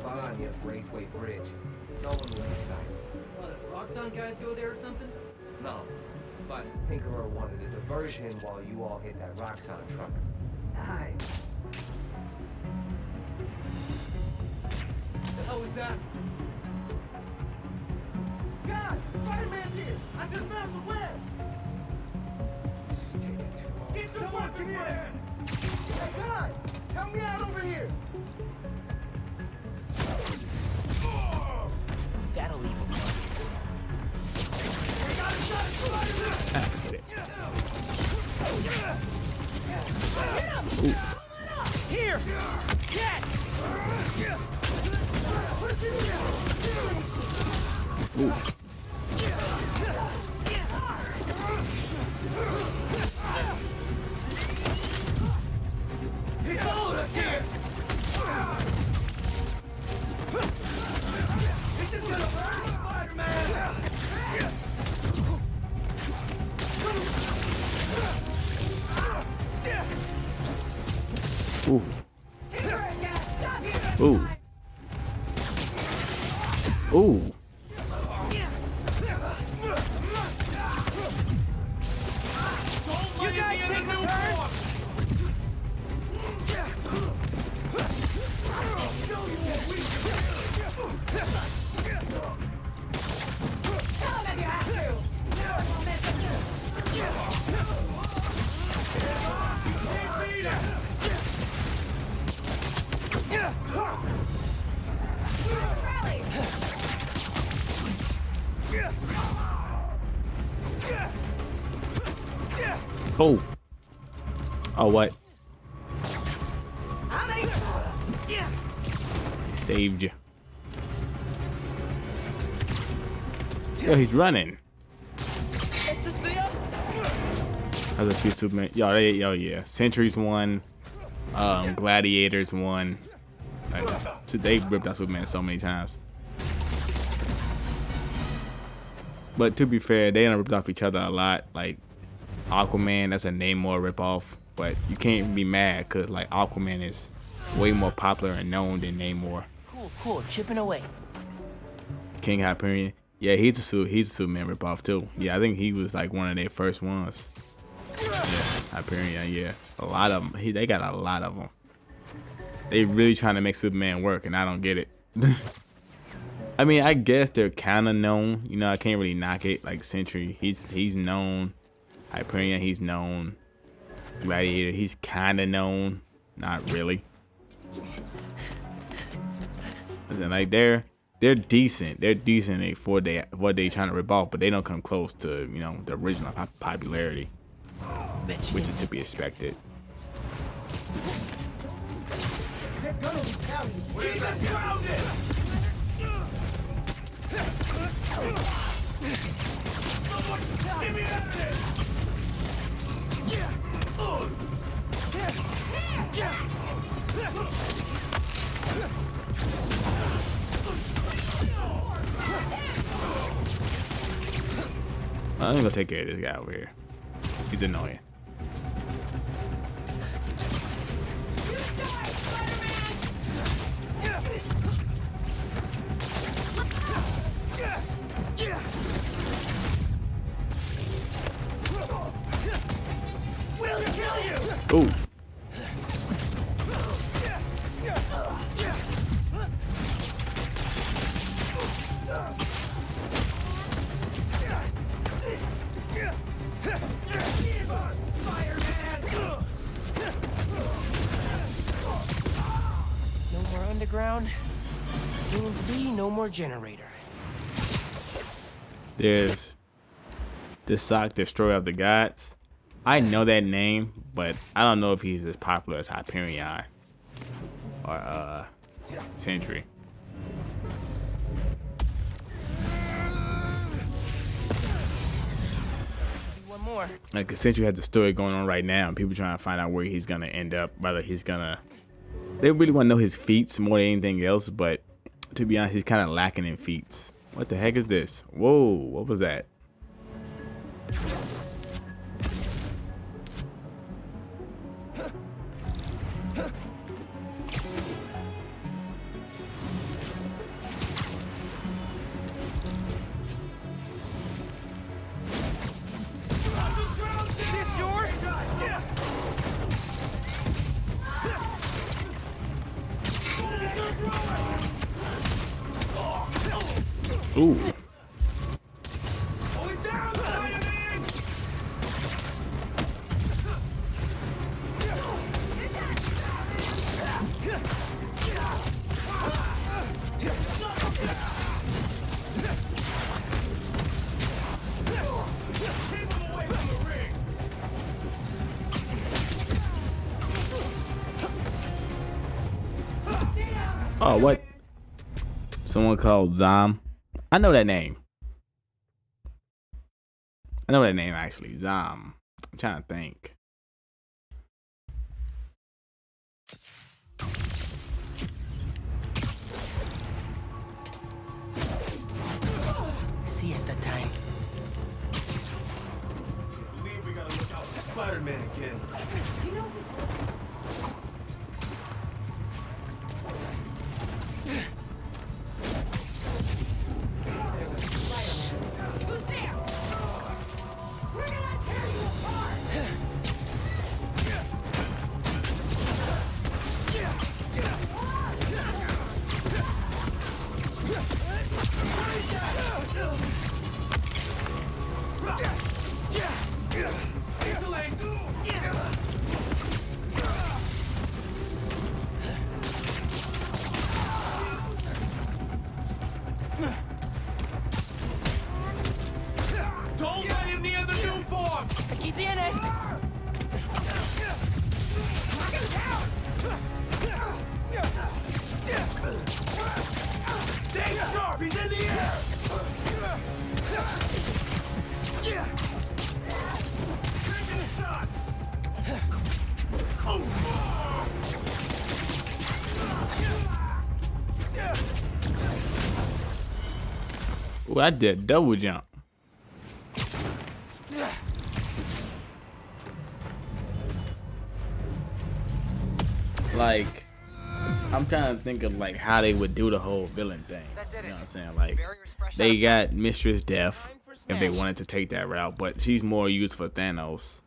Bar near Braithwaite Bridge. No one was inside. What, Roxxon guys go there or something? No, but Tinkerer wanted a diversion while you all hit that Roxxon truck. Nice. The hell was that? God, Spider-Man's here! I just found some web! This is taking too long. Get the fucking web! Hey, God! Help me out over here! That'll leave him. Get it. Here! Get! Ooh. He followed us here! He's just gonna burn Spider-Man! Ooh. Ooh. Ooh. You guys take the turn! Oh. Oh, what? Saved you. Yo, he's running. That's a few Superman. Yo, yeah. Sentries won. Gladiators won. Like, they ripped out Superman so many times. But to be fair, they done ripped off each other a lot. Like Aquaman, that's a Namor ripoff. But you can't be mad because like Aquaman is way more popular and known than Namor. Cool, chipping away. King Hyperion, yeah, he's a Superman ripoff too. Yeah, I think he was like one of their first ones. Yeah, Hyperion, yeah, a lot of them. They got a lot of them. They really trying to make Superman work, and I don't get it. I mean, I guess they're kind of known. You know, I can't really knock it. Like Sentry, he's known. Hyperion, he's known. Gladiator, he's kind of known. Not really. And like they're decent. They're decent for what they trying to rip off, but they don't come close to, you know, the original popularity, which is to be expected. I'm gonna take care of this guy over here. He's annoying. Ooh. underground. Soon to be no more generator. There's the Sock Destroyer of the Gods. I know that name, but I don't know if he's as popular as Hyperion or Sentry. One more. Like Sentry has a story going on right now, and people trying to find out where he's gonna end up. Whether he's gonna, they really want to know his feats more than anything else. But to be honest, he's kind of lacking in feats. What the heck is this? Whoa, what was that? Ooh. Oh, what? Someone called Zom. I know that name. I know that name actually. Zom. I'm trying to think. Siesta time. I believe we gotta look out for Spider-Man again. Who's there? We're gonna tear you apart! Don't let him near the new form! Aquí tienes. Stay sharp! He's in the air! Taking a shot! Ooh, I did a double jump. Like, I'm trying to think of like how they would do the whole villain thing. You know what I'm saying? Like, they got Mistress Death if they wanted to take that route, but she's more used for Thanos.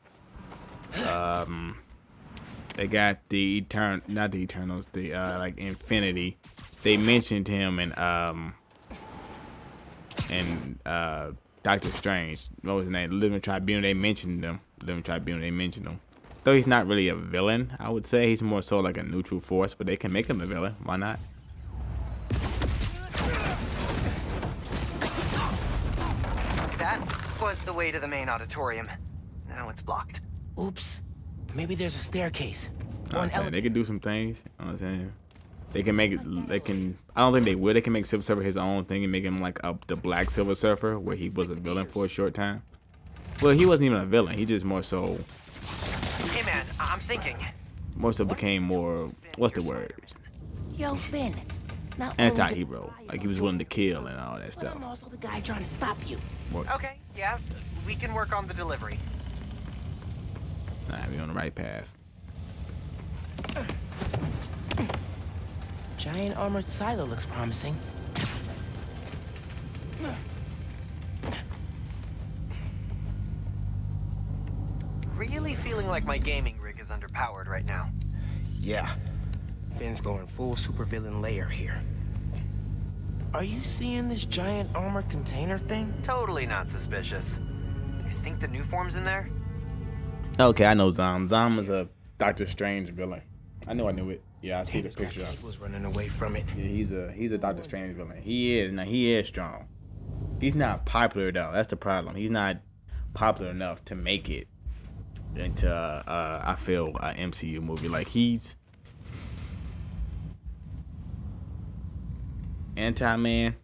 They got the not the Eternals, the like Infinity. They mentioned him in Doctor Strange. What was his name? Living Tribunal. They mentioned him. Living Tribunal. They mentioned him. Though he's not really a villain, I would say he's more so like a neutral force, but they can make him a villain. Why not? That was the way to the main auditorium. Now it's blocked. Oops. Maybe there's a staircase. I'm saying they can do some things. You know what I'm saying? They can make it. They can. I don't think they will. They can make Silver Surfer his own thing and make him like the Black Silver Surfer, where he was a villain for a short time. Well, he wasn't even a villain. He just more so. Hey man, I'm thinking. More so became more. What's the word? Yo, Finn. Anti-hero. Like he was willing to kill and all that stuff. I'm also the guy trying to stop you. More, Okay, yeah, we can work on the delivery. nah, we on the right path. Giant armored silo looks promising. Really feeling like my gaming rig is underpowered right now. Yeah. Finn's going full supervillain layer here. Are you seeing this giant armored container thing? Totally not suspicious. You think the new form's in there? Okay, I know Zom. Zom is a Doctor Strange villain. I knew it. Yeah, I see the picture. Was running away from it. Yeah, he's a Doctor Strange villain. He is. Now he is strong. He's not popular though. That's the problem. He's not popular enough to make it into I feel a MCU movie. Like he's Anti-Man.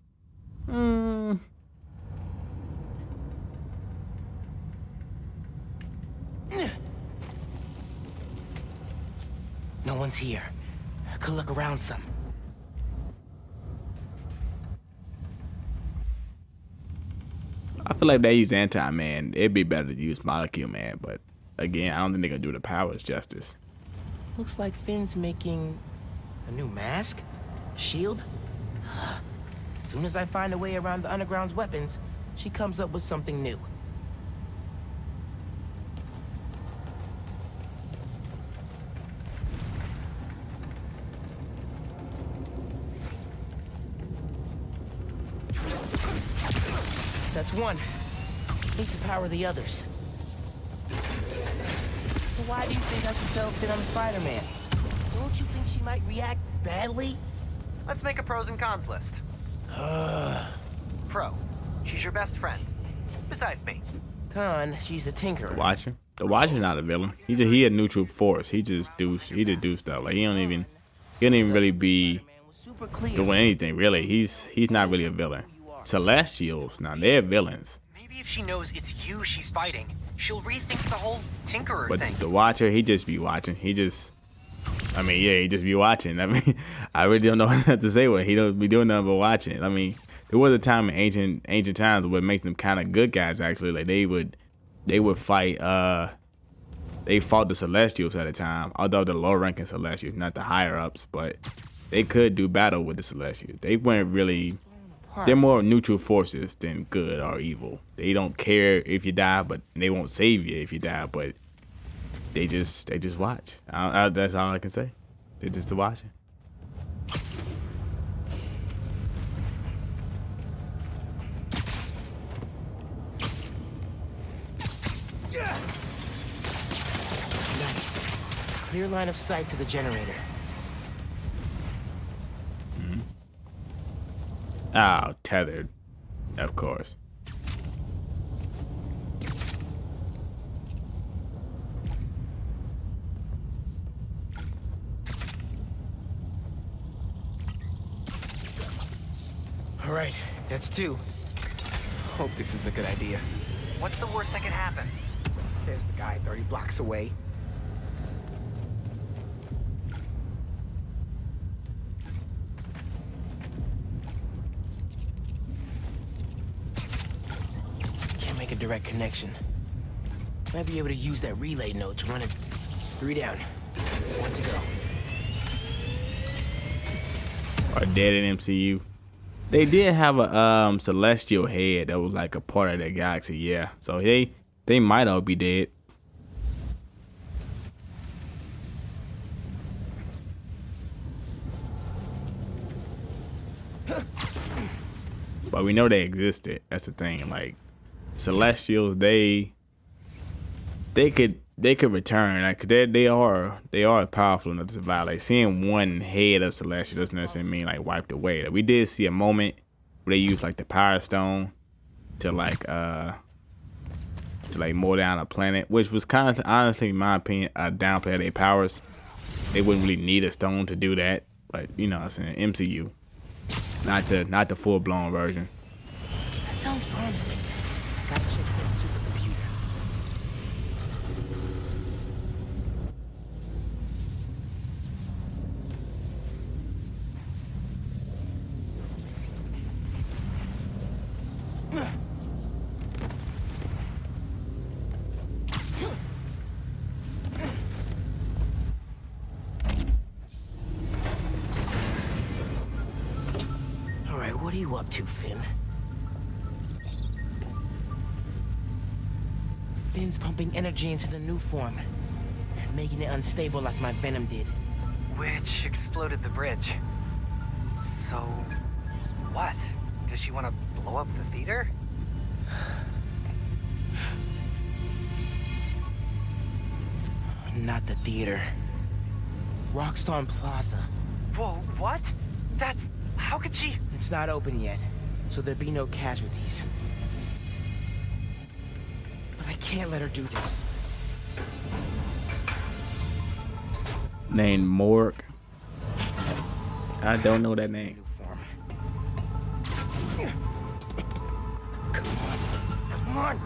No one's here. I could look around some. I feel like if they use Anti-Man, it'd be better to use Molecule Man, but again, I don't think they're gonna do the powers justice. Looks like Finn's making a new mask? Shield? As soon as I find a way around the Underground's weapons, she comes up with something new. That's one. Need to power the others. So why do you think I should tell Finn I'm Spider-Man? Don't you think she might react badly? Let's make a pros and cons list. Pro. She's your best friend. Besides me. Con, she's a tinkerer. The Watcher's not a villain. He a neutral force. He just do stuff. Like he don't even really be doing anything really. He's not really a villain. Celestials, now they're villains. Maybe if she knows it's you she's fighting, she'll rethink the whole Tinkerer thing. But the Watcher, he just be watching. He just be watching. I mean, I really don't know what to say. What he don't be doing nothing but watching. I mean, there was a time in ancient times where it makes them kind of good guys actually. Like they would fight. They fought the Celestials at a time, although the lower ranking Celestials, not the higher ups, but they could do battle with the Celestials. They weren't really. They're more neutral forces than good or evil. They don't care if you die, but they won't save you if you die. But they just watch. That's all I can say. They're just watching. Nice. Clear line of sight to the generator. Oh, tethered. Of course. All right, that's two. Hope this is a good idea. What's the worst that could happen? Says the guy 30 blocks away. Make a direct connection. Might be able to use that relay node to run it. 3 down. 1 to go. Are dead in MCU. They did have a celestial head that was like a part of that galaxy, yeah. So they might all be dead. But we know they existed. That's the thing. Like Celestials, they could return. Like they are powerful enough to survive. Like seeing one head of Celestial doesn't necessarily mean like wiped away. Like, we did see a moment where they used like the Power Stone to mow down a planet, which was kind of honestly, in my opinion, a downplay of their powers. They wouldn't really need a stone to do that. But you know what I'm saying, MCU. Not the full-blown version. That sounds promising. Gotta check that supercomputer. All right, what are you up to, Finn? Finn's pumping energy into the new form, making it unstable like my venom did. Which exploded the bridge. So, what? Does she want to blow up the theater? Not the theater. Roxxon Plaza. Whoa, what? That's... How could she... It's not open yet, so there'll be no casualties. But I can't let her do this. Named Morg. I don't know that name. Come on.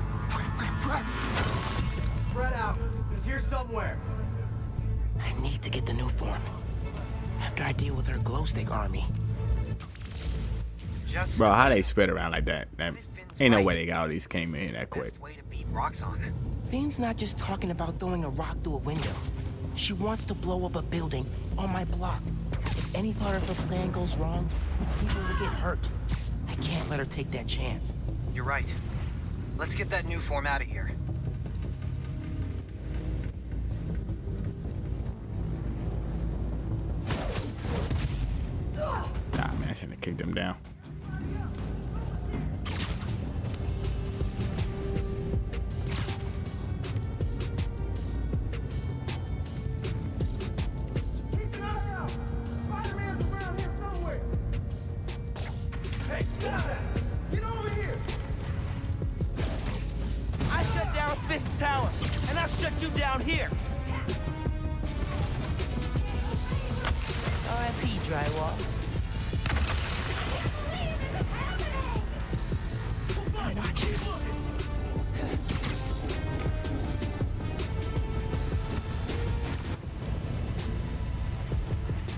Spread out. It's here somewhere. I need to get the new form. After I deal with her glow stick army. Just... Bro, how they spread around like that? Ain't no way they got all these came in that quick. Best way to beat Roxxon. Finn's not just talking about throwing a rock through a window. She wants to blow up a building on my block. If any part of her plan goes wrong, people will get hurt. I can't let her take that chance. You're right. Let's get that new form out of here. Nah, man, I shouldn't have kicked them down. Keep an eye out. Spider-Man's around here somewhere. Hey, what's that? Get over here. I shut down Fisk's tower, and I'll shut you down here. R.I.P. drywall.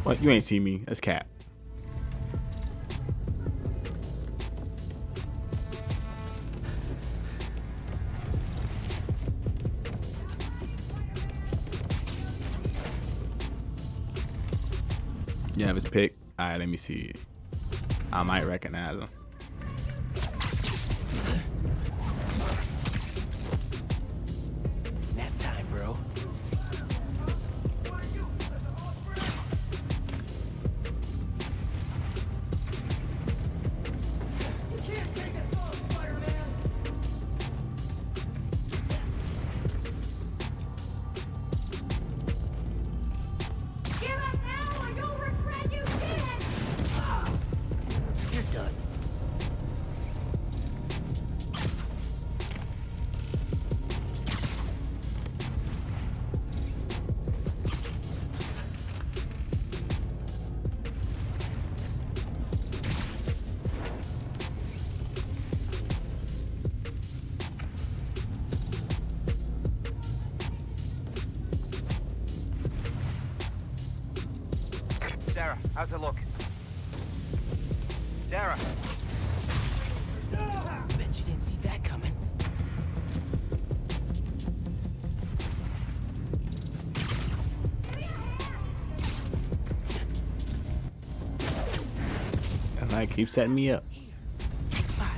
What? You ain't see me. That's cap. You have his pick. All right, let me see. I might recognize him. Nap time, bro. You can't take us on, Spider-Man. Give up now or you'll regret you did! You're done. Sarah, how's it look? Sarah! Bet you didn't see that coming. And like, keep setting me up. Take 5.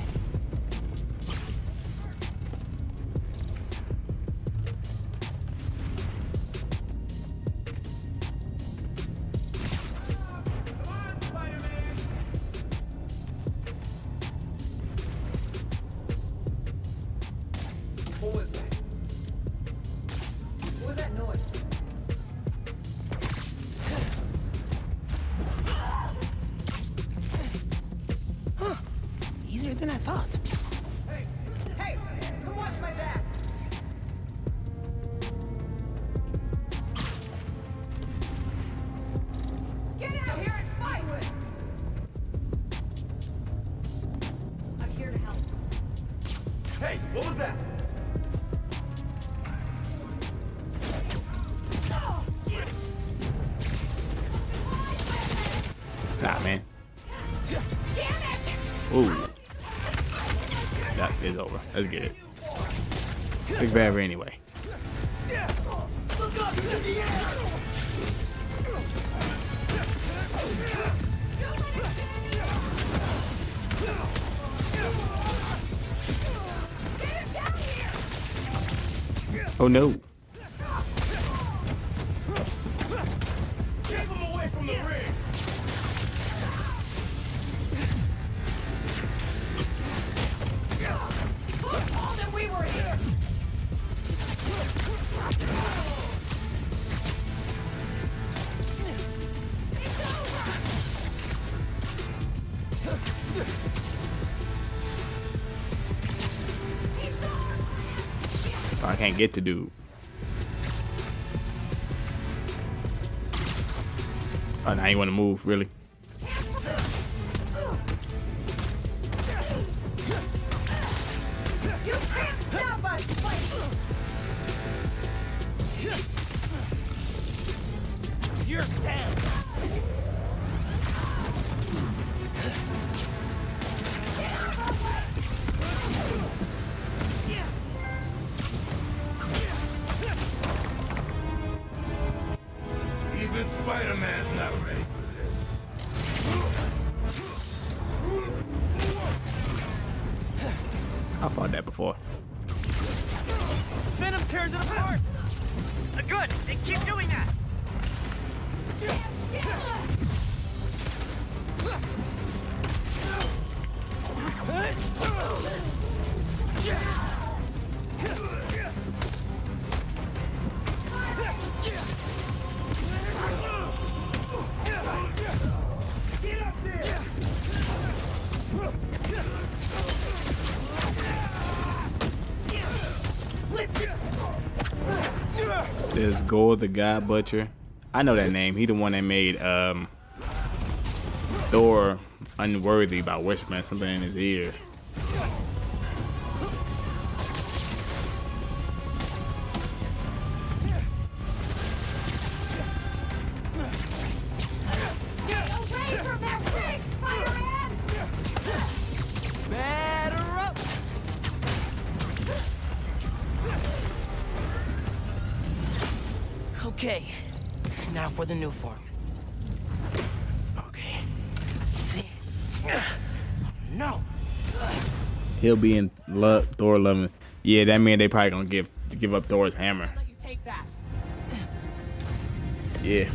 Come on, Spider-Man. What was that? What was that noise? Easier than I thought. Hey! Come watch my back! Get out here and fight! I'm here to help. Hey, what was that? Nah, man. Ooh. That is over. Let's get it. Big Barrier anyway. Look up into the air! Oh no. Keep him away from the ring! All that we were here! I can't get to dude. Oh, now you want to move, really? You're down. Even Spider-Man's not ready for this. I fought that before. Venom tears it apart. Good. They keep doing that. There's Gore the God Butcher. I know that name. He the one that made Thor unworthy by whispering something in his ear. Get away from that rig, Spider-Man! Batter up! Okay, now for the new form. Okay, see? No. He'll be in Thor loving. Yeah, that means they probably gonna give up Thor's hammer. Let you take that. Yeah.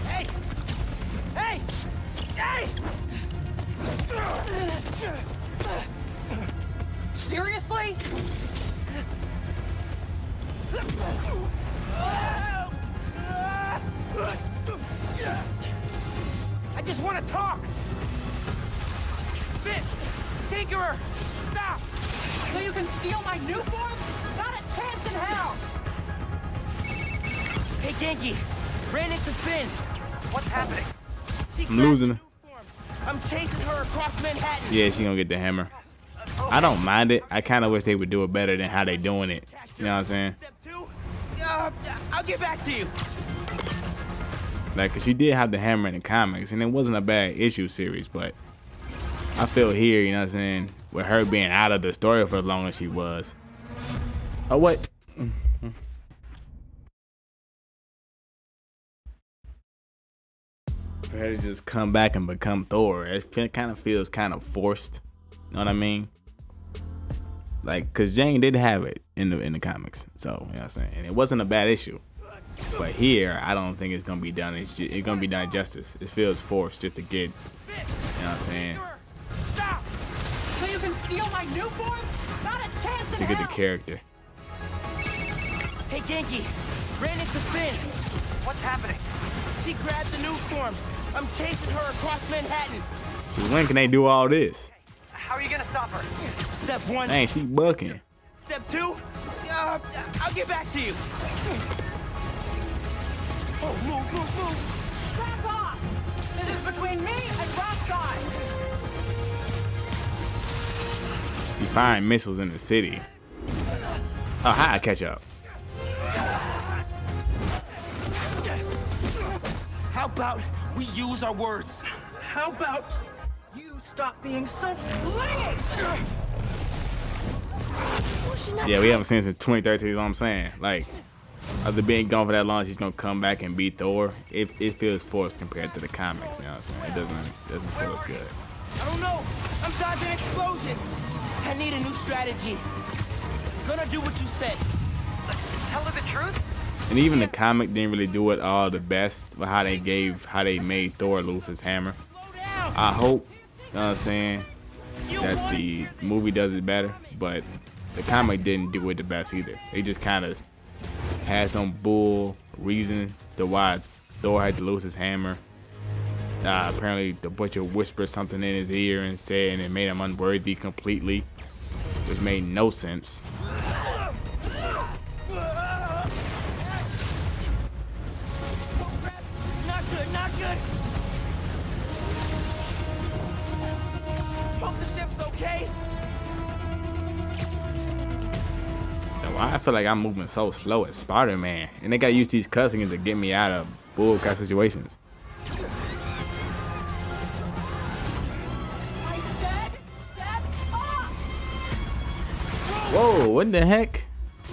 Hey! Hey! Hey! Seriously? I just want to talk! Fist! Tinkerer! Stop! So you can steal my new form? Not a chance in hell! Hey, Genki, ran into Finn. What's happening? She I'm grabbed losing the her. new form. I'm chasing her across Manhattan. Yeah, she gonna get the hammer. I don't mind it. I kind of wish they would do it better than how they doing it. You know what I'm saying? Step 2? I'll get back to you. Like, cause she did have the hammer in the comics, and it wasn't a bad issue series, but I feel here, you know what I'm saying, with her being out of the story for as long as she was. Oh, what? For her to just come back and become Thor, it kind of feels kind of forced. You know what I mean? Like, cause Jane did have it in the comics, so you know what I'm saying, and it wasn't a bad issue. But here, I don't think it's gonna be done. It's gonna be done justice. It feels forced just to get, you know what I'm saying, Stop! So you can steal my new form? Not a chance in to get the hell! character. Hey, Genki, ran into Finn. What's happening? She grabbed the new form. I'm chasing her across Manhattan. So when can they do all this? How are you gonna stop her? Step 1. Dang, she bucking. Step 2? I'll get back to you. Oh, move! Back off! This is between me and Rock God! You find missiles in the city. Oh, hi, I catch up. How about we use our words? How about you stop being so flingy? Yeah, we haven't seen since 2013. Is what I'm saying. Like, after being gone for that long, she's gonna come back and beat Thor. It feels forced compared to the comics. You know what I'm saying? It doesn't feel as good. I don't know. I'm dodging explosions. I need a new strategy. Gonna do what you said. Tell her the truth? And even the comic didn't really do it all the best with how they made Thor lose his hammer. I hope, you know what I'm saying, that the movie does it better, but the comic didn't do it the best either. They just kind of had some bull reason to why Thor had to lose his hammer. apparently the butcher whispered something in his ear and said, and it made him unworthy completely, which made no sense. Not good, not good. Hope the ship's okay. And why I feel like I'm moving so slow as Spider-Man, and they gotta use these cutscenes to get me out of bullcrap situations. I said, step off! Whoa, what the heck?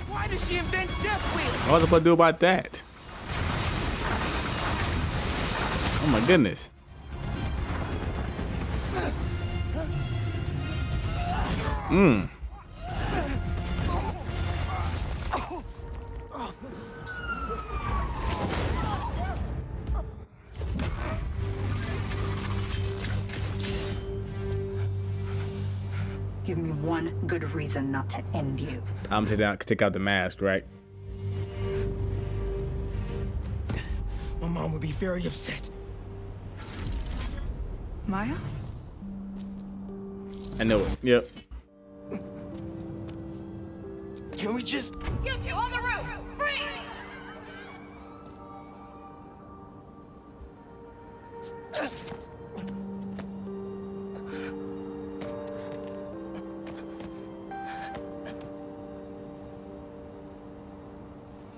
Why did she invent death wheels? What was I supposed to do about that? Oh my goodness. Give me one good reason not to end you. I'm gonna take out the mask, right? My mom would be very upset. Miles? I know it. Yep. Can we just... You two on the roof! Freeze!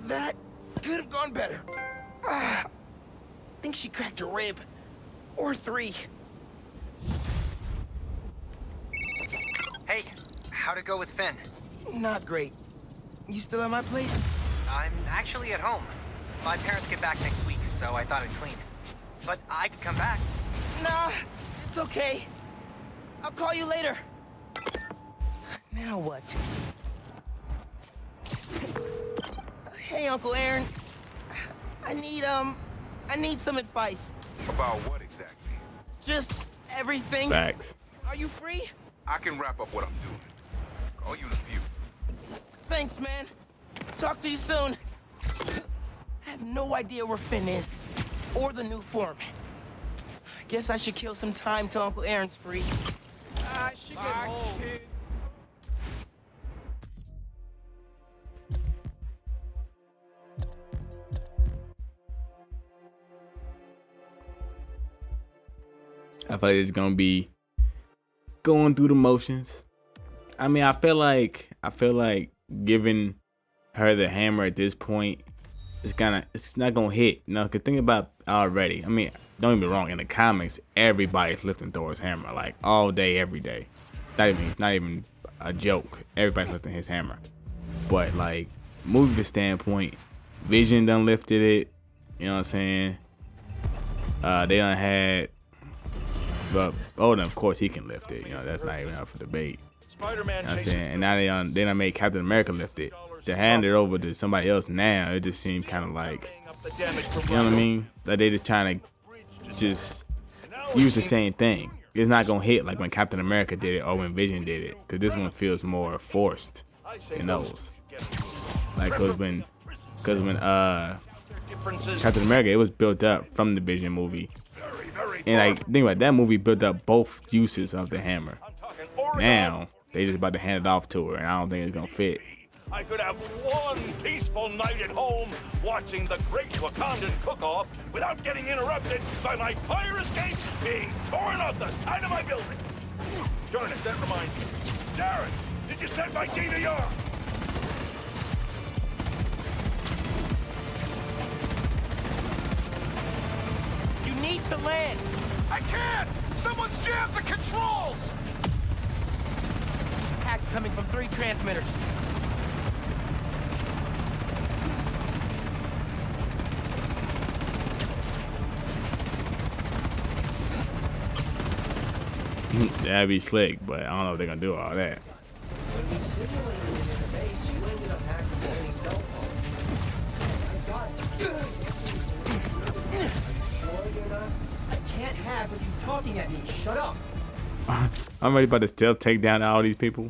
That could have gone better. I think she cracked a rib. Or 3. Hey, how'd it go with Finn? Not great. You still at my place? I'm actually at home. My parents get back next week, so I thought I'd clean. But I could come back. Nah, it's okay. I'll call you later. Now what? Hey, Uncle Aaron. I need some advice. About what exactly? Just everything. Facts. Are you free? I can wrap up what I'm doing. Call you in a few. Thanks, man. Talk to you soon. I have no idea where Finn is. Or the new foreman. I guess I should kill some time till Uncle Aaron's free. I should get home. I feel like it's gonna be going through the motions. I mean, I feel like giving her the hammer at this point it's not gonna hit. You know, cause think about already. I mean, don't get me wrong. In the comics, everybody's lifting Thor's hammer like all day, every day. Not even a joke. Everybody's lifting his hammer. But like, movie standpoint, Vision done lifted it. You know what I'm saying? They done had. But Odin, of course, he can lift it. You know, that's not even up for debate. Spider-Man, You know what I'm saying? And now they done made Captain America lift it. To hand it over to somebody else now, it just seemed kind of like, you know what I mean? Like they just trying to just use the same thing. It's not gonna hit like when Captain America did it or when Vision did it, because this one feels more forced than those. Like, cause when Captain America, it was built up from the Vision movie. And like, think about it, that movie built up both uses of the hammer. Now they just about to hand it off to her, and I don't think it's gonna fit. I could have one peaceful night at home watching the great Wakandan cook-off without getting interrupted by my fire escape being torn off the side of my building. Darn it, that reminds me. Darren, did you send my DVR? You need to land. I can't! Someone's jammed the controls! Attack's coming from 3 transmitters. That'd be slick, but I don't know if they're gonna do all that. When we simulated it in the base, you ended up hacking Danny's cell phone. Are you sure you're not? I can't hack with you talking at me. Shut up. I'm ready about to still take down all these people.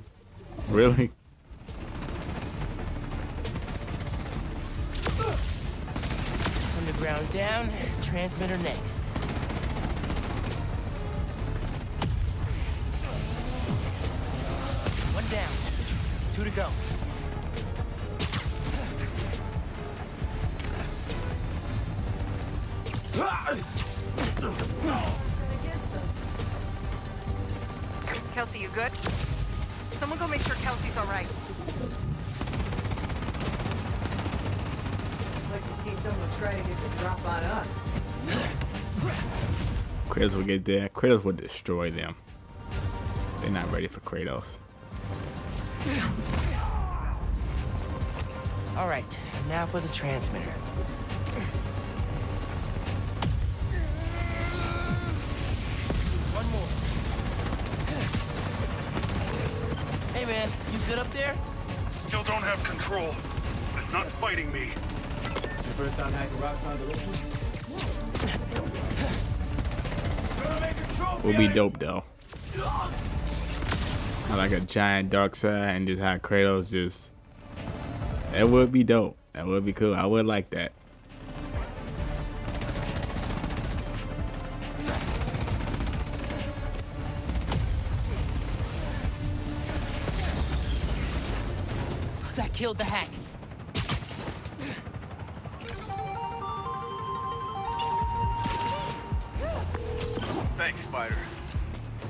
Really? Underground down, transmitter next. to go. Kelsey, you good? Someone go make sure Kelsey's all right. I'd like to see someone try to get the drop on us. Kratos will get there. Kratos will destroy them. They're not ready for Kratos. All right, now for the transmitter. One more. Hey man, you good up there? Still don't have control. It's not fighting me. It's your first time hacking Roxxon deliveries? Would be dope though. Like a giant dark side and just have Kratos just. That would be dope. That would be cool. I would like that. That killed the hack. Thanks, Spider.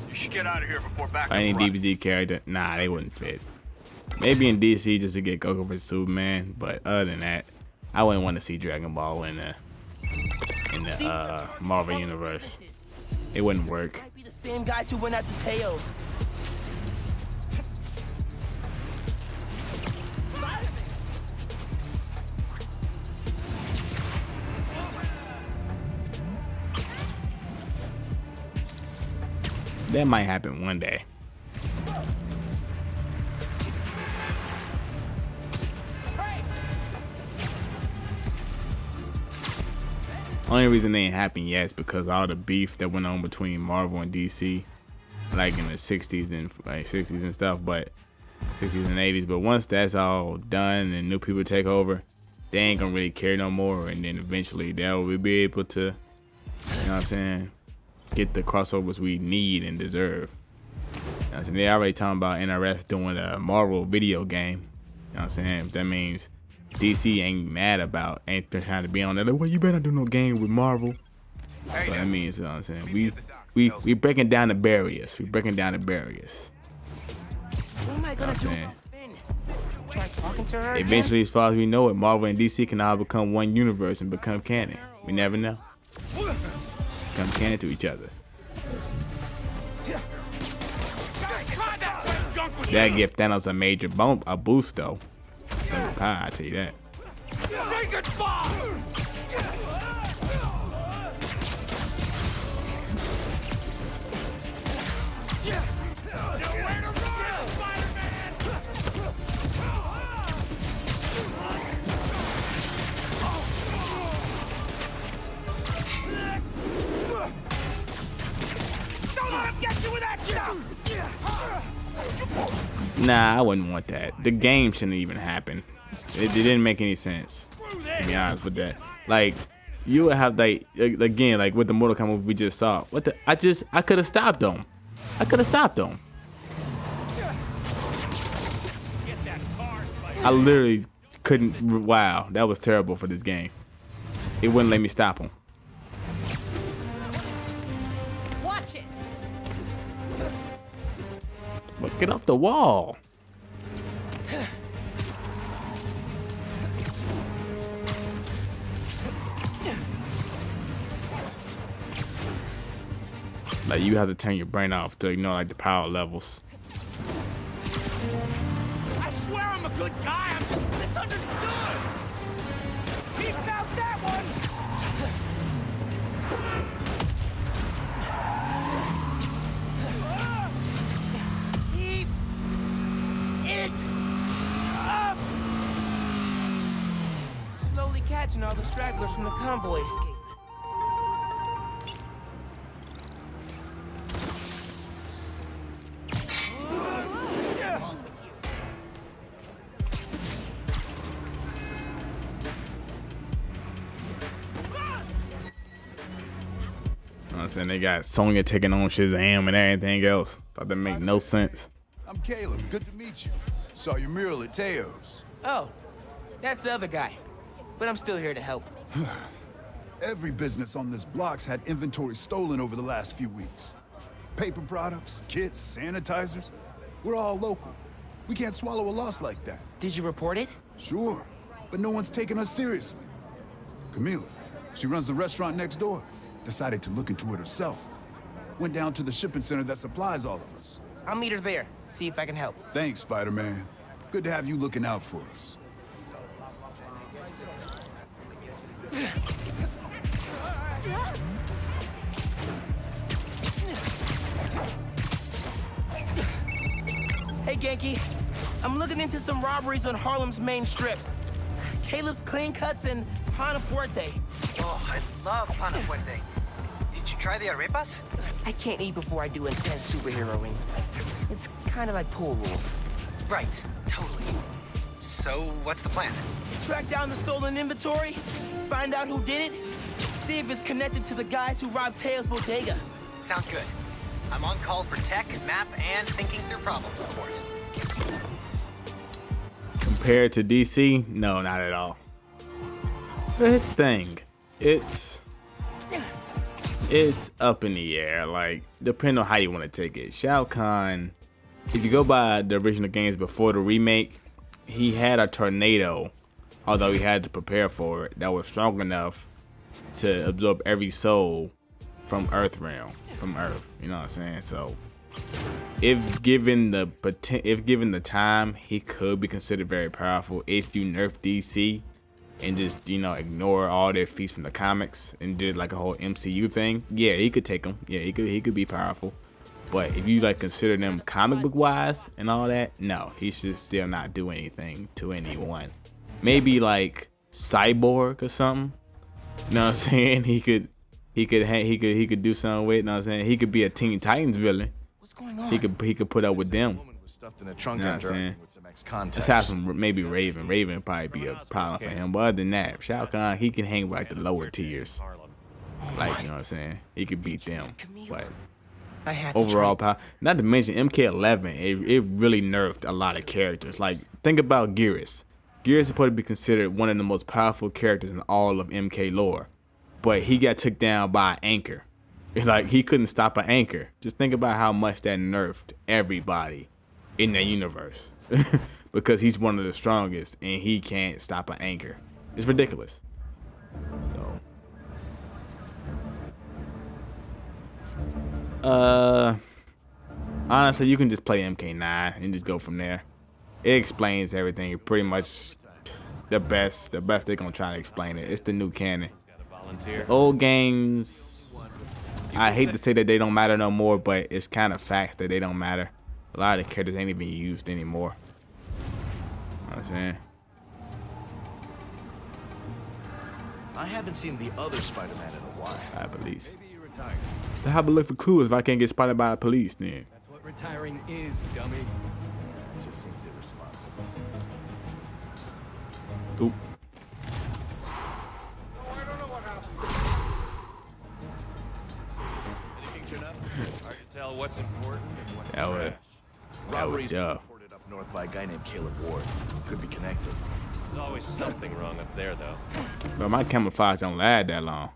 You should get out of here before back. Any DVD character, nah, they wouldn't fit. Maybe in DC just to get Goku vs Superman, but other than that, I wouldn't want to see Dragon Ball in the Marvel universe. It wouldn't work. Might be the same guys who went after Tails. That might happen one day. Only reason they ain't happened yet is because all the beef that went on between Marvel and DC, like in the 60s and stuff, but 60s and 80s. But once that's all done and new people take over, they ain't gonna really care no more. And then eventually they'll be able to, you know what I'm saying, get the crossovers we need and deserve. You know what I'm saying? They already talking about NRS doing a Marvel video game. You know what I'm saying? That means DC ain't mad about, ain't trying to be on there like, well, you better do no game with Marvel. So that means, you know what I'm saying, we breaking down the barriers. We breaking down the barriers. What am I gonna do about Finn? Try talking to her again? Eventually, as far as we know it, Marvel and DC can all become one universe and become canon. We never know. Become canon to each other. That give Thanos a major boost though. I tell you that. Take it far! Nowhere to run, Spider-Man! Don't let him get you with that stuff! Nah, I wouldn't want that. The game shouldn't even happen. It didn't make any sense, to be honest with that. Like, you would have, like, again, like with the Mortal Kombat movie we just saw. I could have stopped them. I could have stopped them. I literally couldn't. Wow, that was terrible for this game. It wouldn't let me stop them. Watch it. But get off the wall. Like, you have to turn your brain off to ignore like the power levels. I swear I'm a good guy, I'm just misunderstood! Keep out that one! Keep it up! Slowly catching all the stragglers from the convoy escape. And they got Sonya taking on Shazam and everything else. Thought that make no sense. I'm Caleb. Good to meet you. Saw your mural at Teo's. Oh, that's the other guy. But I'm still here to help. Every business on this block's had inventory stolen over the last few weeks. Paper products, kits, sanitizers. We're all local. We can't swallow a loss like that. Did you report it? Sure, but no one's taking us seriously. Camila, she runs the restaurant next door. Decided to look into it herself. Went down to the shipping center that supplies all of us. I'll meet her there. See if I can help. Thanks, Spider-Man. Good to have you looking out for us. Hey, Genki. I'm looking into some robberies on Harlem's main strip. Caleb's Clean Cuts and Pana Fuerte. Oh, I love Pana Fuerte. Did you try the arepas? I can't eat before I do intense superheroing. It's kind of like pool rules. Right, totally. So, what's the plan? Track down the stolen inventory, find out who did it, see if it's connected to the guys who robbed Teo's bodega. Sounds good. I'm on call for tech, map, and thinking through problem support. Compared to DC, no, not at all. But it's the thing. It's up in the air. Like, depending on how you want to take it. Shao Kahn, if you go by the original games before the remake, he had a tornado, although he had to prepare for it, that was strong enough to absorb every soul from Earth realm, from Earth. You know what I'm saying? So, if given the time, he could be considered very powerful. If you nerf DC and just, you know, ignore all their feats from the comics and did like a whole MCU thing, yeah, he could take them. Yeah, he could be powerful. But if you like consider them comic book wise and all that, no, he should still not do anything to anyone. Maybe like Cyborg or something. You know what I'm saying? He could do something with. You know what I'm saying? He could be a Teen Titans villain. What's going on? He could put up with them. Stuffed in a trunk You know what I'm saying? with some ex-contacts. Let's have some, maybe Raven. Raven would probably be a problem for him. But other than that, Shao Kahn, he can hang with like the lower tiers. Like, you know what I'm saying? He could beat them. But overall power, not to mention MK11, it really nerfed a lot of characters. Like, think about Geras. Geras is supposed to be considered one of the most powerful characters in all of MK lore. But he got took down by an anchor. Like, he couldn't stop an anchor. Just think about how much that nerfed everybody in the universe. Because he's one of the strongest and he can't stop an anchor. It's ridiculous. So honestly, you can just play MK9 and just go from there. It explains everything. Pretty much the best they're gonna try to explain it. It's the new canon. The old games, I hate to say that they don't matter no more, but it's kind of facts that they don't matter. A lot of the characters ain't even used anymore. You know what I'm saying? I haven't seen the other Spider-Man in a while. I police. Then how about look for clues if I can't get spotted by the police then? That's what retiring is, dummy. It just seems irresponsible. Oop. Anything turn up? Hard to tell what's important and what's That was Robberies tough. reported up north by a guy named Caleb Ward. Could be connected. There's always something wrong up there, though. But my camouflage don't last that long.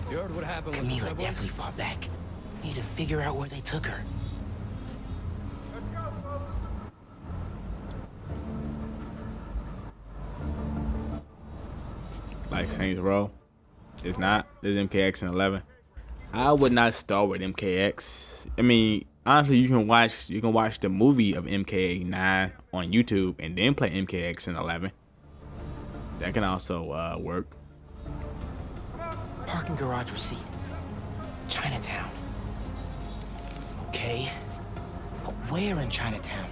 You heard what happened with the Camila subways? definitely fought back. Need to figure out where they took her. Like Saints Row. It's not. It's MKX and 11. I would not start with MKX. I mean, honestly, you can watch the movie of MK9 on YouTube and then play MKX and 11. That can also work. Parking garage receipt. Chinatown. Okay. But where in Chinatown?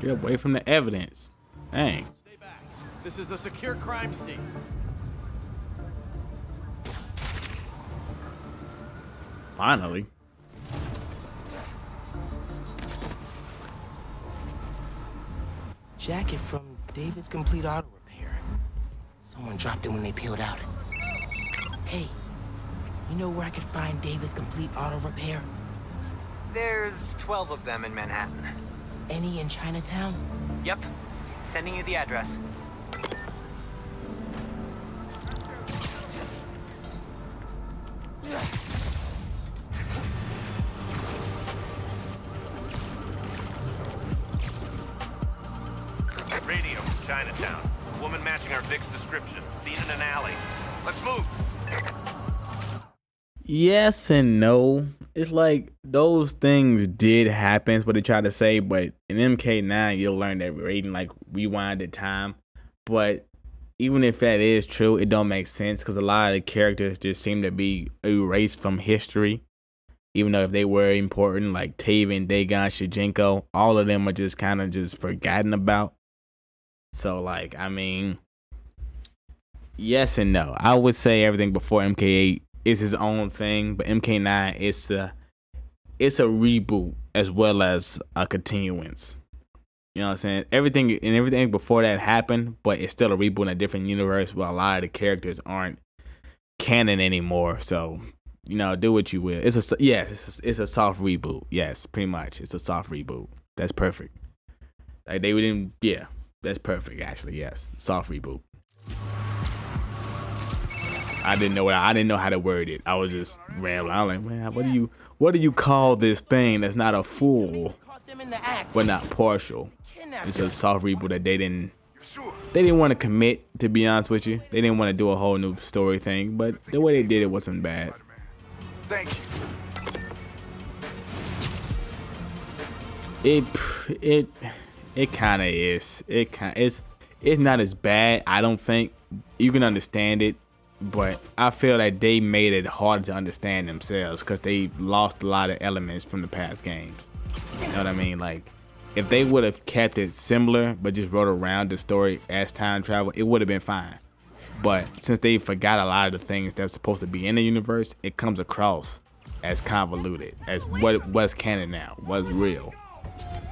Get away from the evidence. Dang. Stay back. This is a secure crime scene. Finally. Jacket from David's Complete Auto Repair. Someone dropped it when they peeled out. Hey, you know where I could find David's Complete Auto Repair? There's 12 of them in Manhattan. Any in Chinatown? Yep. Sending you the address. Radio from Chinatown. Woman matching our Vic's description. Seen in an alley. Let's move. Yes and no. It's like those things did happen, is what they try to say, but in MK9 you'll learn that rating like rewinded time. But even if that is true, it don't make sense because a lot of the characters just seem to be erased from history. Even though if they were important, like Taven, Dagon, Shijinko, all of them are just kind of just forgotten about. So like, I mean, yes and no. I would say everything before MK8 is his own thing, but MK9 it's a reboot as well as a continuance. You know what I'm saying? Everything before that happened, but it's still a reboot in a different universe where a lot of the characters aren't canon anymore. So, you know, do what you will. It's a soft reboot. Yes, pretty much. It's a soft reboot. That's perfect. Like they didn't. Yeah, that's perfect. Actually, yes, soft reboot. I didn't know how to word it. I was just rambling. I was like, man, what do you call this thing that's not a full, but not partial? It's a soft reboot that they didn't want to commit. To be honest with you, they didn't want to do a whole new story thing. But the way they did it wasn't bad. Thank you. It kind of is. It's not as bad. I don't think you can understand it. But I feel that they made it hard to understand themselves because they lost a lot of elements from the past games. You know what I mean? Like, if they would have kept it similar but just wrote around the story as time travel, it would have been fine. But since they forgot a lot of the things that's supposed to be in the universe, it comes across as convoluted, as what's canon now, what's real.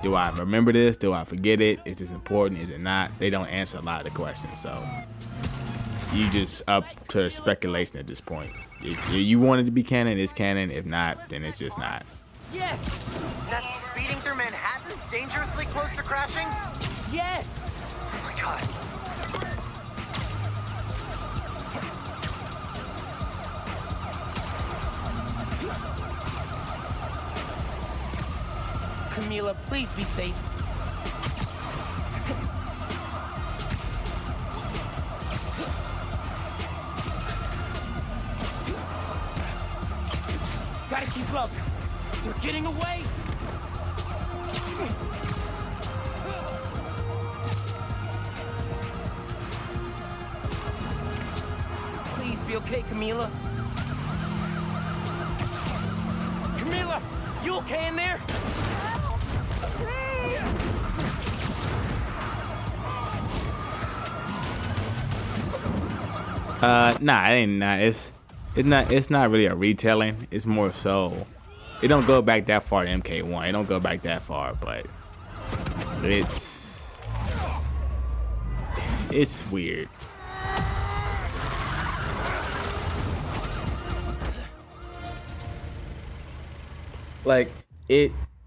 Do I remember this? Do I forget it? Is this important? Is it not? They don't answer a lot of the questions, so you just up to speculation at this point. If you want it to be canon, it's canon. If not, then it's just not. Yes! That's speeding through Manhattan? Dangerously close to crashing? Yes! Oh my god. Camila, please be safe. Gotta keep up. They're getting away. Please be okay, Camila. Camila, you okay in there? Nah, it ain't not. It's not really a retelling. It's more so, it don't go back that far to MK1. It don't go back that far, but it's weird. Like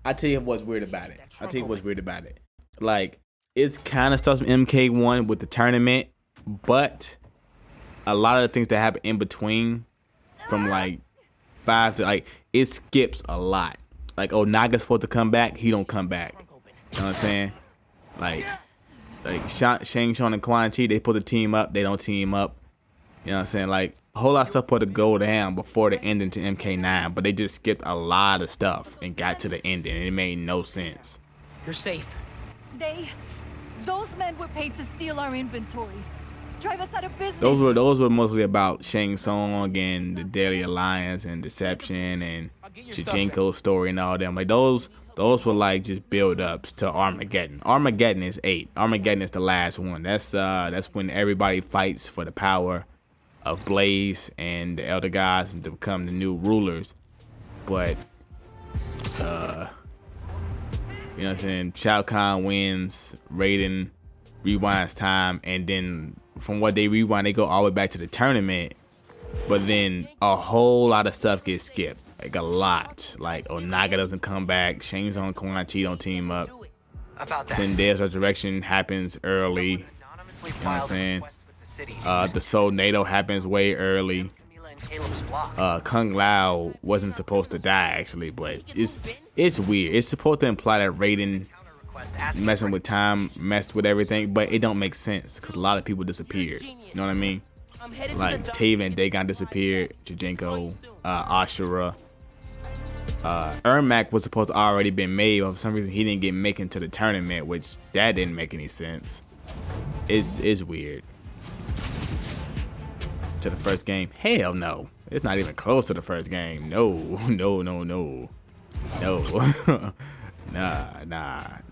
I tell you what's weird about it. Like, it's kind of stuff from MK1 with the tournament, but a lot of the things that happen in between, from like 5 to like, it skips a lot. Like, oh, Naga's supposed to come back, he don't come back. You know what I'm saying? Like Shang Tsung and Quan Chi, they put the team up, they don't team up. You know what I'm saying? Like, a whole lot of stuff supposed to go down before the ending to MK9, but they just skipped a lot of stuff and got to the ending, and it made no sense. You're safe. Those men were paid to steal our inventory. Drive us out of business. Those were mostly about Shang Tsung and the Daily Alliance and Deception and Shijinko's story and all them. Like, those Those were like just build-ups to Armageddon. Armageddon is 8. Armageddon is the last one. That's when everybody fights for the power of Blaze and the Elder Gods and to become the new rulers. But you know what I'm saying? Shao Kahn wins, Raiden rewinds time, and then from what they rewind, they go all the way back to the tournament. But then a whole lot of stuff gets skipped. Like a lot. Like Onaga doesn't come back. Shang Tsung and Quan Chi don't team up. Zendaya's resurrection happens early. You know what I'm saying? The Soul NATO happens way early. Kung Lao wasn't supposed to die actually, but it's weird. It's supposed to imply that Raiden messing with time messed with everything, but it don't make sense because a lot of people disappeared. You know what I mean? Like Taven and Dagon disappeared. Chijinko, Ashura. Ermac was supposed to already been made, but for some reason he didn't get made into the tournament, which that didn't make any sense. It's weird. To the first game? Hell no. It's not even close to the first game. No.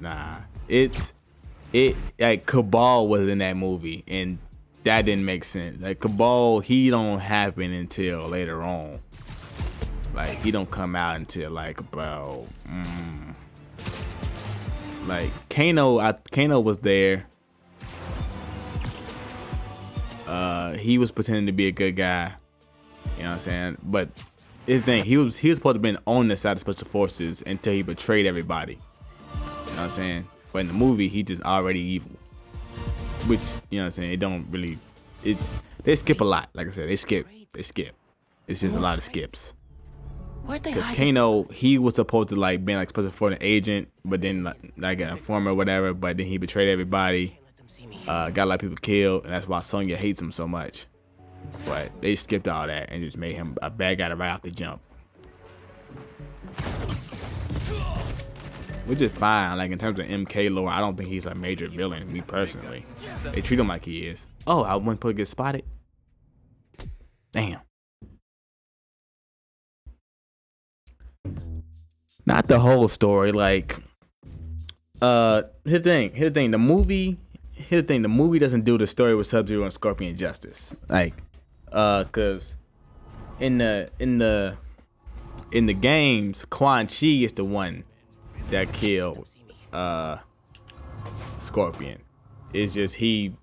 Nah. It like Cabal was in that movie and that didn't make sense. Like Cabal, he don't happen until later on. Like he don't come out until like about like Kano was there. He was pretending to be a good guy. You know what I'm saying? But the thing, he was supposed to have been on the side of Special Forces until he betrayed everybody. You know what I'm saying? But in the movie, he just already evil. Which, you know what I'm saying, it don't really, they skip a lot. Like I said, they skip. It's just a lot of skips. Because Kano, he was supposed to like be like Special Forces agent, but then like an informer or whatever, but then he betrayed everybody. Got a lot of people killed, and that's why Sonya hates him so much. But they skipped all that and just made him a bad guy right off the jump. Which is fine. Like in terms of MK lore, I don't think he's a major villain, me personally. They treat him like he is. Oh, I went to get spotted. Damn. Not the whole story. Like, here's the thing. The movie doesn't do the story with Sub-Zero and Scorpion justice. Like, cause in the games, Quan Chi is the one that killed Scorpion. It's just he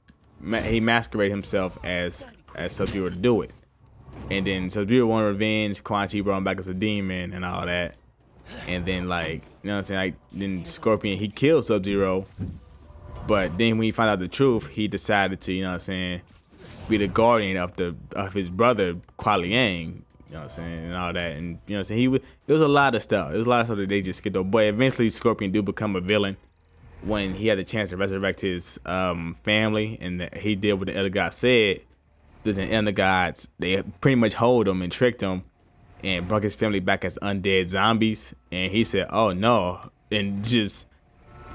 masqueraded himself as Sub-Zero to do it, and then Sub-Zero wanted revenge. Quan Chi brought him back as a demon and all that, and then like, you know what I'm saying, like then Scorpion, he killed Sub-Zero, but then when he found out the truth, he decided to, you know what I'm saying, be the guardian of his brother Kuai Liang. You know what I'm saying, and all that, and you know what I'm saying, it was a lot of stuff. It was a lot of stuff that they just skipped over. But eventually, Scorpion do become a villain when he had the chance to resurrect his family, and he did what the Elder Gods said. The Elder Gods, they pretty much hold him and tricked him, and brought his family back as undead zombies. And he said, "Oh no!" And just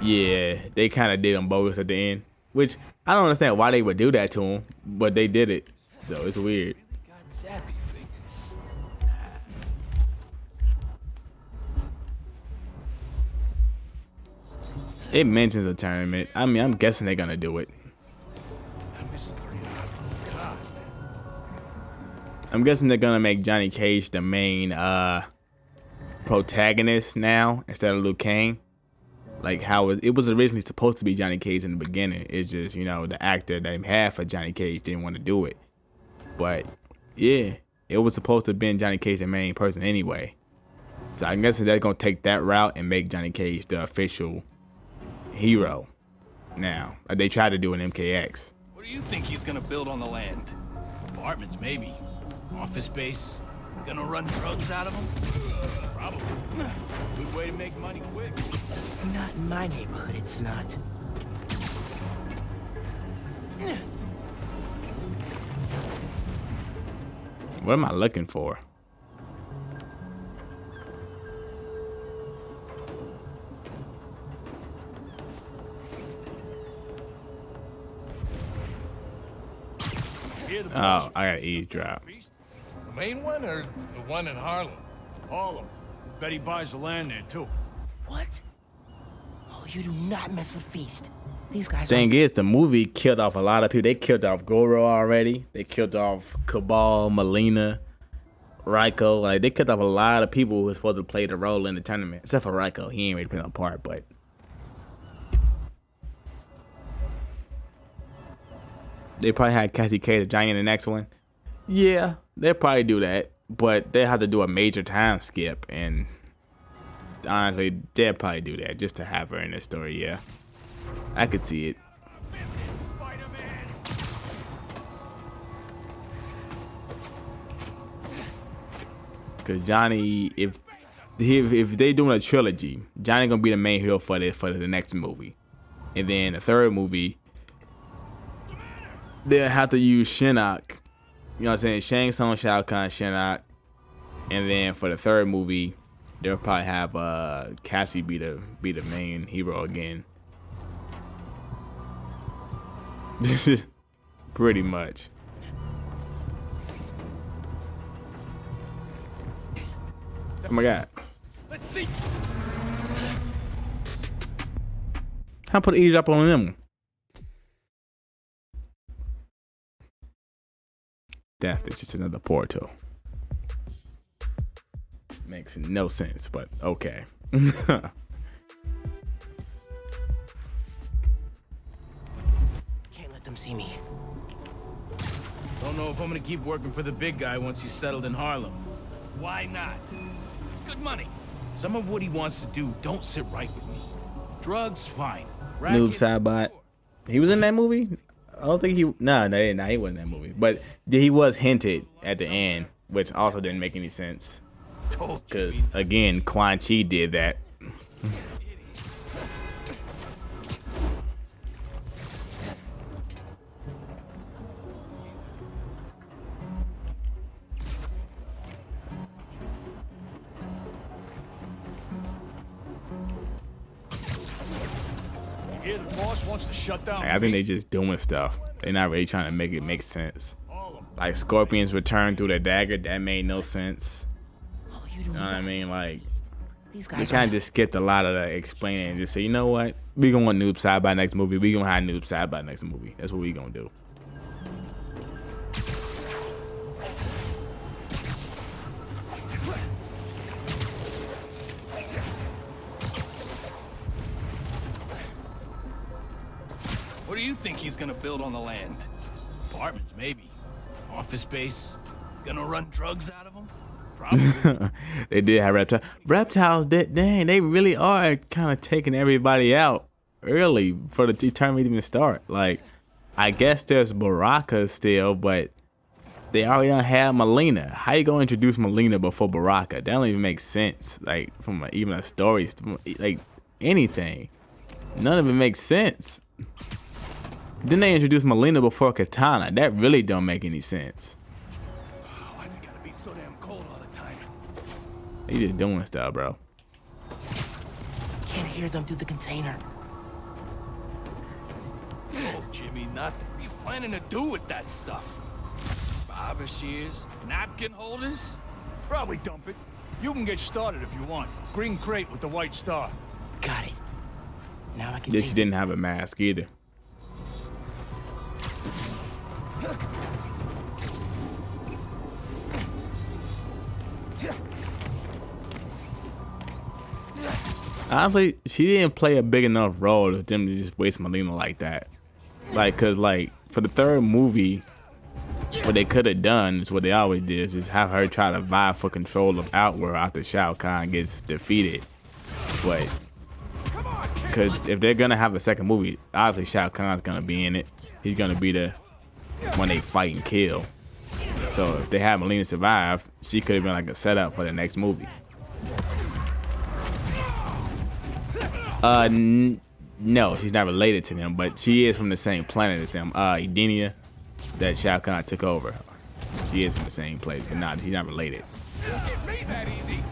they kind of did him bogus at the end, which I don't understand why they would do that to him, but they did it. So it's weird. It mentions a tournament. I mean, I'm guessing they're gonna do it. I'm guessing they're gonna make Johnny Cage the main protagonist now instead of Liu Kang. Like how it was originally supposed to be Johnny Cage in the beginning. It's just, you know, the actor they had for Johnny Cage didn't want to do it. But yeah, it was supposed to have been Johnny Cage the main person anyway. So I'm guessing they're gonna take that route and make Johnny Cage the official hero now. Like they tried to do an MKX. What do you think he's gonna build on the land? Apartments, maybe. Office space? Gonna run drugs out of them? Probably. Good way to make money quick. Not in my neighborhood, it's not. What am I looking for? Oh, I gotta eavesdrop. The main one or the one in Harlem? Harlem. Bet he buys the land there too. What? Oh, you do not mess with Feast. These guys Thing is, the movie killed off a lot of people. They killed off Goro already. They killed off Cabal, Melina, Raiko. Like, they killed off a lot of people who were supposed to play the role in the tournament. Except for Raiko. He ain't really playing a part, but... They probably had Cassie K the Giant in the next one. Yeah, they'll probably do that. But they have to do a major time skip. And honestly, they'll probably do that just to have her in the story, yeah. I could see it. Cause Johnny, if they doing a trilogy, Johnny gonna be the main hero for the next movie, and then the third movie, they'll have to use Shinnok. You know what I'm saying? Shang Tsung, Shao Kahn, Shinnok, and then for the third movie, they'll probably have Cassie be the main hero again. Pretty much. Oh my god. Let's see. How put eavesdrop on them? Death is just another portal. Makes no sense, but okay. Them see me. Don't know if I'm gonna keep working for the big guy once he's settled in Harlem. Why not? It's good money. Some of what he wants to do don't sit right with me. Drugs, fine. Noob Saibot. He was in that movie? I don't think he... No, he wasn't in that movie. But he was hinted at the end, which also didn't make any sense. Because, again, Quan Chi did that. Here, the boss wants to shut down. I think they just doing stuff. They're not really trying to make it make sense. Like Scorpion's return through the dagger, that made no sense. You know what I mean? Like, they kind of just skipped a lot of the explaining and just say, you know what? We gonna want Noob Saibot next movie. We gonna have Noob Saibot next movie. That's what we gonna do. What do you think he's gonna build on the land? Apartments, maybe. Office space. Gonna run drugs out of them? Probably. They did have reptiles. Reptiles, dang, they really are kind of taking everybody out early for the tournament to even start. Like, I guess there's Baraka still, but they already done had Melina. How you gonna introduce Melina before Baraka? That don't even make sense. Like, from even a story, like anything. None of it makes sense. Then they introduced Melina before Katana. That really don't make any sense. Why's it gotta be so damn cold all the time? They just doing stuff, bro. Can't hear them through the container. Oh, Jimmy, nothing. What are you planning to do with that stuff? Barber shears? Napkin holders? Probably dump it. You can get started if you want. Green crate with the white star. Got it. Now I can She didn't have a mask either. Honestly, she didn't play a big enough role of them to just waste Melina like that. Like, cause like for the third movie, what they could have done is what they always did, is just have her try to vie for control of Outworld after Shao Kahn gets defeated. But cause if they're gonna have a second movie, obviously Shao Kahn's gonna be in it. He's gonna be the one they fight and kill. So if they have Melina survive, she could have been like a setup for the next movie. No, she's not related to them, but she is from the same planet as them. Edenia, that Shao Kahn took over. She is from the same place, but nah, she's not related. Get me that easy.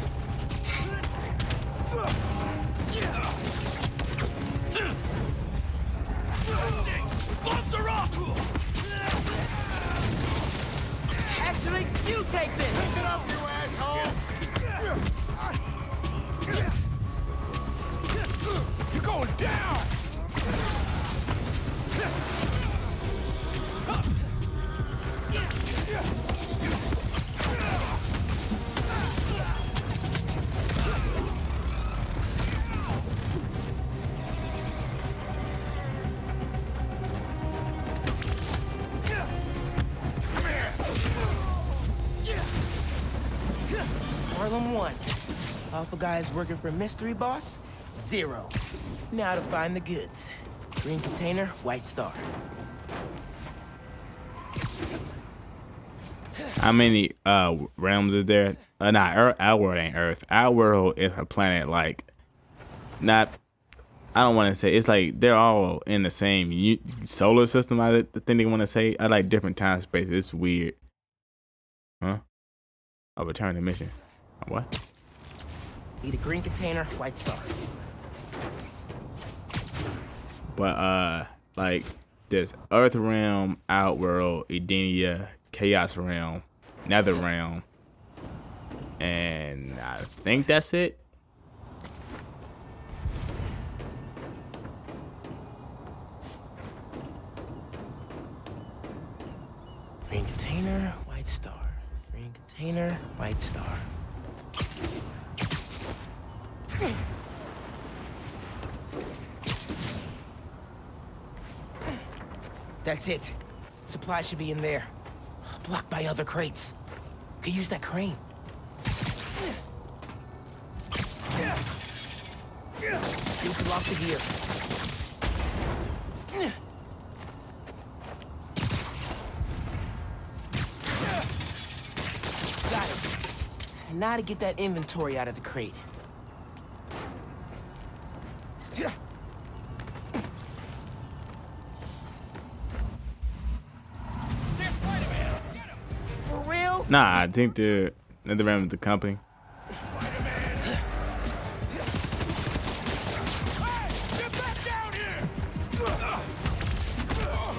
Actually, you take this. Pick it up, you asshole. Harlem 1. Alpha guys working for mystery boss, 0. Now to find the goods. Green container, white star. How many realms is there? Nah, our world ain't Earth. Our world is a planet like not. I don't want to say it's like they're all in the same solar system. I think they want to say. I like different time spaces. It's weird. Huh? I'll return the mission. What? Need a green container, white star. But like there's Earth realm, Outworld, Edenia, Chaos realm, Nether realm, and I think that's it. Green container, white star. Green container, white star. That's it. Supply should be in there. Blocked by other crates. Could use that crane. Need to lock the gear. Got it. Now to get that inventory out of the crate. For real? Nah, I think the Nether realm is the company.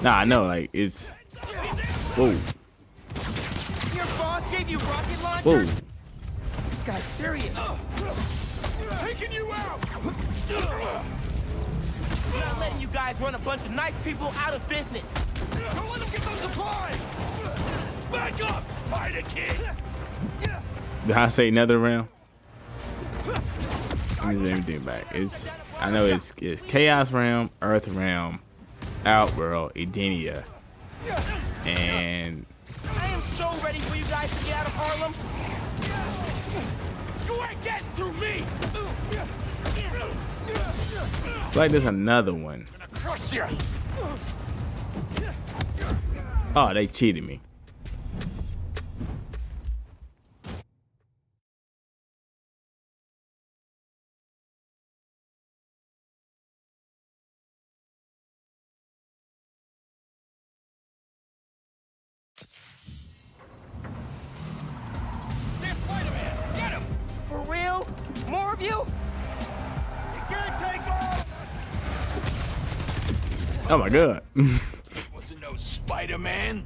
Nah, I know, like it's. Whoa. Your boss gave you rocket launcher? Whoa. This guy's serious. Taking you out! Not letting you guys run a bunch of nice people out of business. Don't let them get those supplies! Back up! Fight a kid! Did I say Nether realm? Let me think back. It's. I know it's Chaos realm, Earth realm, Outworld, Edenia, and I am so ready for you guys to get out of Harlem. You ain't getting through me! like there's another one. Crush you! Oh, they cheated me. For real? More of you? Oh my god. Wasn't no Spider-Man.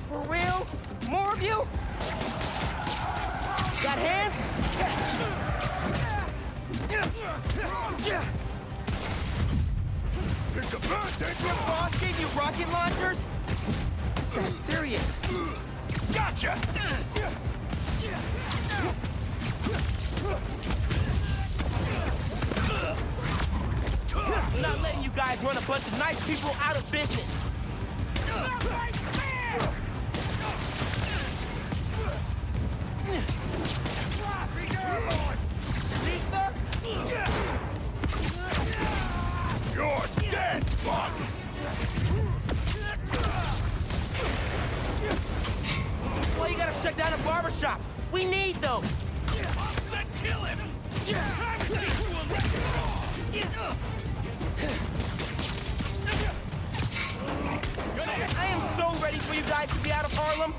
For real? More of you? Got hands? Your boss gave you rocket launchers? This guy's serious. Gotcha! Not letting you guys run a bunch of nice people out of business. You're dead, fuck! Well, you gotta shut down a barbershop. We need those. Then kill him! I am so ready for you guys to be out of Harlem.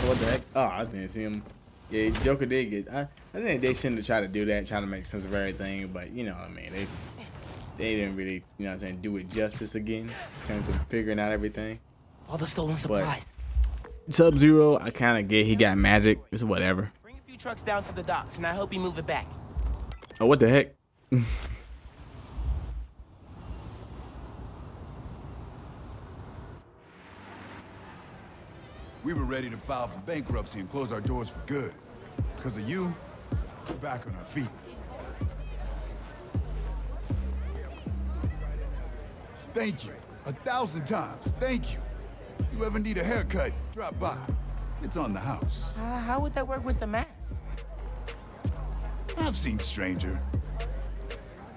What the heck? Oh, I didn't see him. Yeah, Joker did get. I think they shouldn't have tried to do that, trying to make sense of everything. But you know what I mean. They didn't really, you know what I'm saying, do it justice again in terms of figuring out everything. All the stolen supplies. Sub-Zero, I kind of get he got magic. It's whatever. few trucks down to the docks, and I hope you move it back. Oh, what the heck? We were ready to file for bankruptcy and close our doors for good. Because of you, we're back on our feet. Thank you. 1,000 times. Thank you. You ever need a haircut, drop by. It's on the house. How would that work with the mask? I've seen stranger.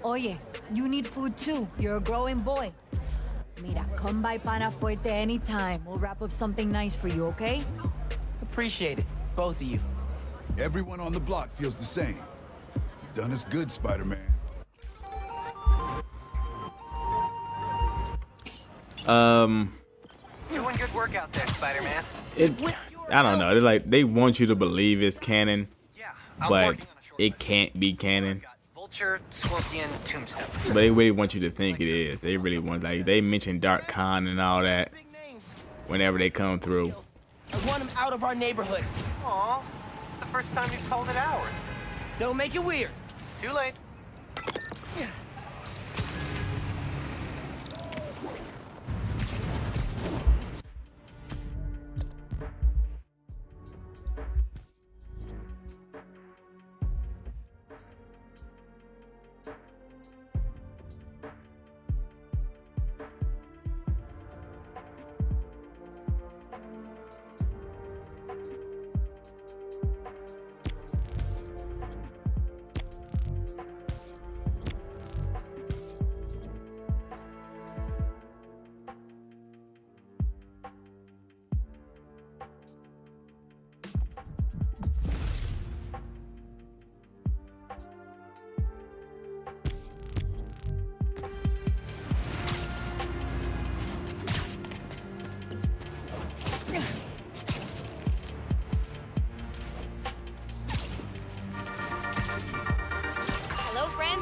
Oye, you need food too. You're a growing boy. Mira, come by Pana Fuerte anytime. We'll wrap up something nice for you, okay? Appreciate it, both of you. Everyone on the block feels the same. You've done us good, Spider-Man. Doing good work out there, Spider-Man. I don't know. They're like, they want you to believe it's canon, I'm but working on a short it can't be canon. Vulture, Scorpion, Tombstone. But they really want you to think it is. They really want, like, they mention Dark Khan and all that whenever they come through. I want him out of our neighborhood. Aw, it's the first time you've called it ours. Don't make it weird. Too late.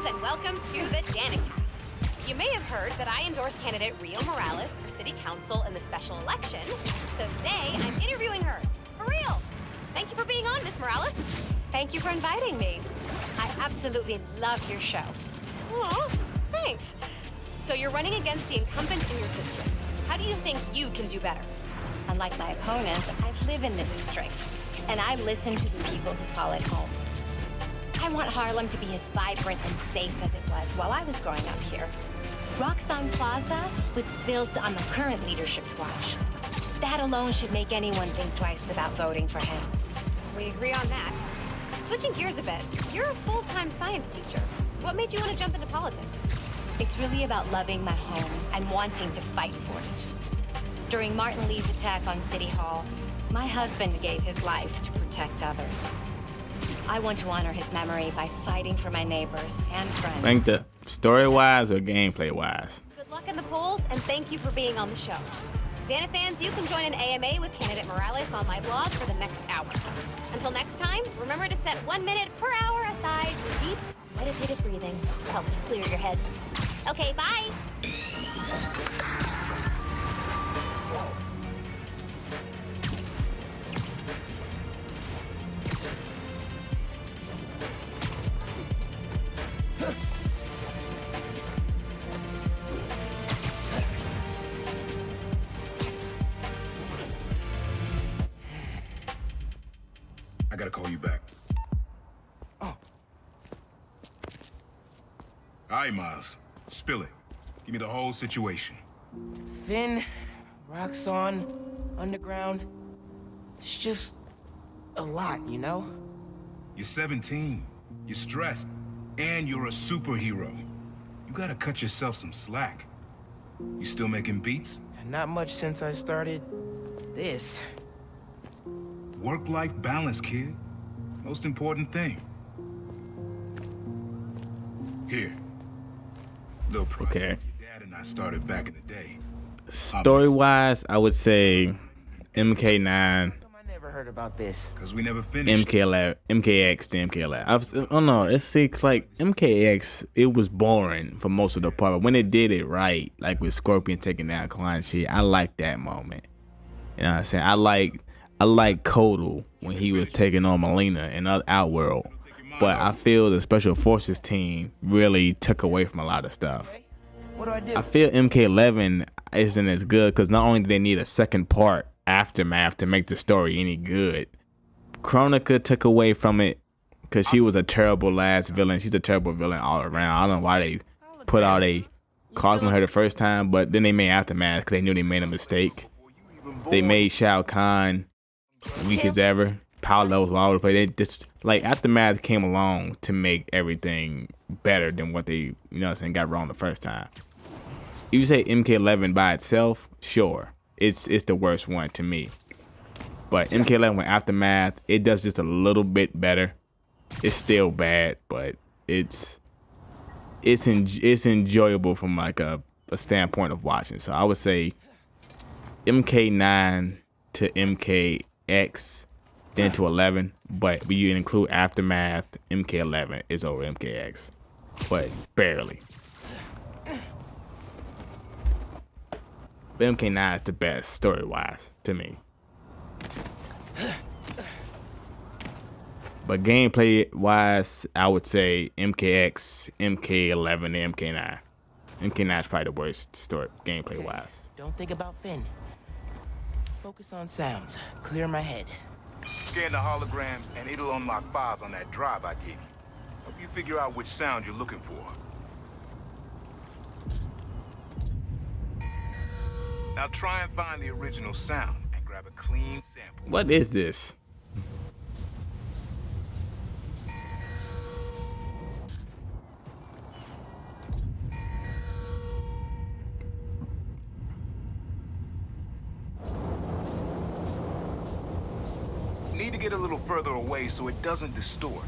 And welcome to the Danicast. You may have heard that I endorsed candidate Rio Morales for city council in the special election. So today, I'm interviewing her. For real. Thank you for being on, Miss Morales. Thank you for inviting me. I absolutely love your show. Aw, thanks. So you're running against the incumbent in your district. How do you think you can do better? Unlike my opponents, I live in the district, and I listen to the people who call it home. I want Harlem to be as vibrant and safe as it was while I was growing up here. Roxanne Plaza was built on the current leadership's watch. That alone should make anyone think twice about voting for him. We agree on that. Switching gears a bit, you're a full-time science teacher. What made you want to jump into politics? It's really about loving my home and wanting to fight for it. During Martin Lee's attack on City Hall, my husband gave his life to protect others. I want to honor his memory by fighting for my neighbors and friends. Think the story-wise or gameplay-wise? Good luck in the polls, and thank you for being on the show. Dana fans, you can join an AMA with candidate Morales on my blog for the next hour. Until next time, remember to set 1 minute per hour aside for deep, meditative breathing to help to clear your head. Okay, bye! I gotta call you back. Oh. All right, Miles. Spill it. Give me the whole situation. Finn, Roxanne, Underground. It's just a lot, you know? You're 17. You're stressed. And you're a superhero. You gotta cut yourself some slack. You still making beats? Not much since I started this. Work-life balance, kid. Most important thing. Here. Little project Okay. your dad and I started back in the day. Story-wise, I would say MK9, I never heard about this. Because we never finished. MKX, the MKLab. I don't know. It's like MKX. It was boring for most of the part, but when it did it right, like with Scorpion taking down Klein shit, I like that moment. You know what I'm saying? I like Kodal when he was taking on Melina in Outworld, but I feel the Special Forces team really took away from a lot of stuff. What do I do? I feel MK11 isn't as good because not only do they need a second part, Aftermath, to make the story any good, Chronica took away from it because she was a terrible last villain. She's a terrible villain all around. I don't know why they put out a causing her the first time, but then they made Aftermath because they knew they made a mistake. They made Shao Kahn weak as ever. Power levels were all over the place. They just, like, Aftermath came along to make everything better than what they, you know what I'm saying, got wrong the first time. If you say MK11 by itself, sure, it's the worst one to me. But MK11 with Aftermath, it does just a little bit better. It's still bad, but it's enjoyable from like a standpoint of watching. So I would say MK9 to MKX, then to 11. But when you include Aftermath, MK11 is over MKX, but barely. But MK9 is the best story-wise to me. But gameplay-wise, I would say MKX, MK11, and MK9. MK9 is probably the worst story gameplay-wise. Don't think about Finn. Focus on sounds. Clear my head. Scan the holograms and it'll unlock files on that drive I gave you. Help you figure out which sound you're looking for. Now try and find the original sound and grab a clean sample. What is this? Need to get a little further away so it doesn't distort.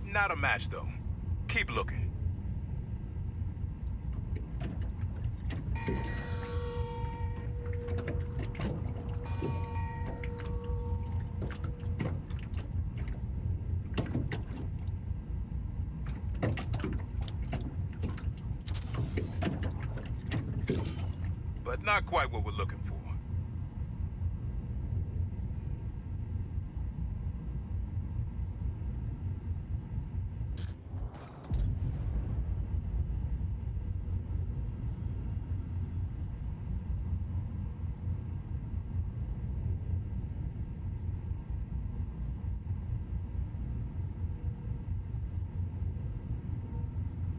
Not a match though. Keep looking. But not quite what we're looking for.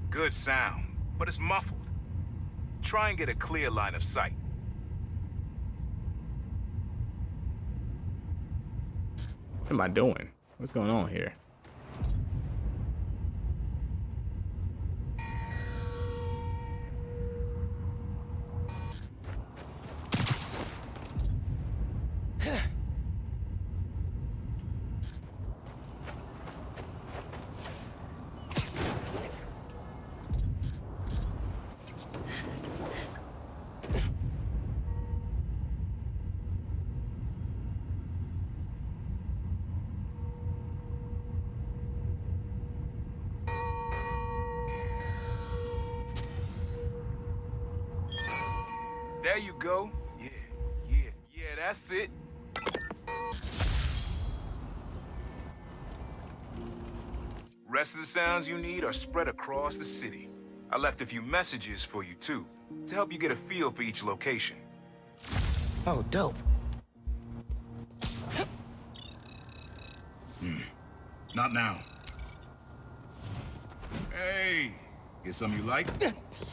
Good sound, but it's muffled. Try and get a clear line of sight. What am I doing? What's going on here? There you go. Yeah, that's it. Rest of the sounds you need are spread across the city. I left a few messages for you too, to help you get a feel for each location. Oh, dope. Not now. Hey, get something you like?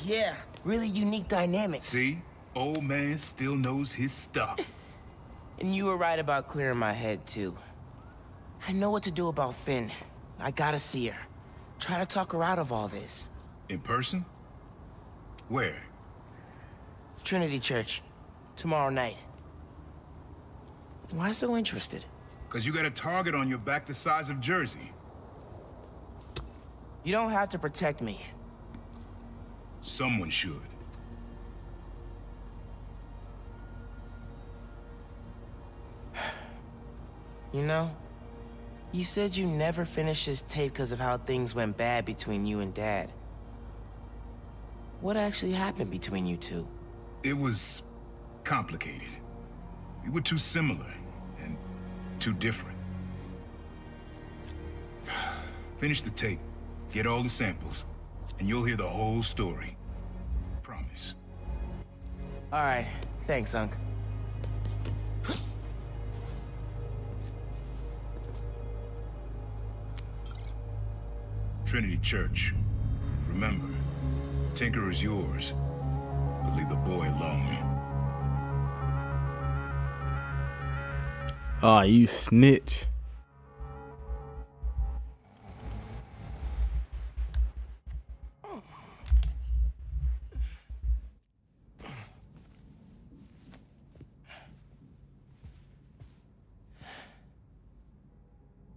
Yeah, really unique dynamics. See? Old man still knows his stuff. And you were right about clearing my head, too. I know what to do about Finn. I gotta see her. Try to talk her out of all this. In person? Where? Trinity Church. Tomorrow night. Why so interested? Because you got a target on your back the size of Jersey. You don't have to protect me. Someone should. You know, you said you never finished this tape because of how things went bad between you and Dad. What actually happened between you two? It was complicated. We were too similar and too different. Finish the tape, get all the samples, and you'll hear the whole story. Promise. All right, thanks, Unc. Trinity Church. Remember, Tinker is yours, but leave the boy alone. Oh, you snitch.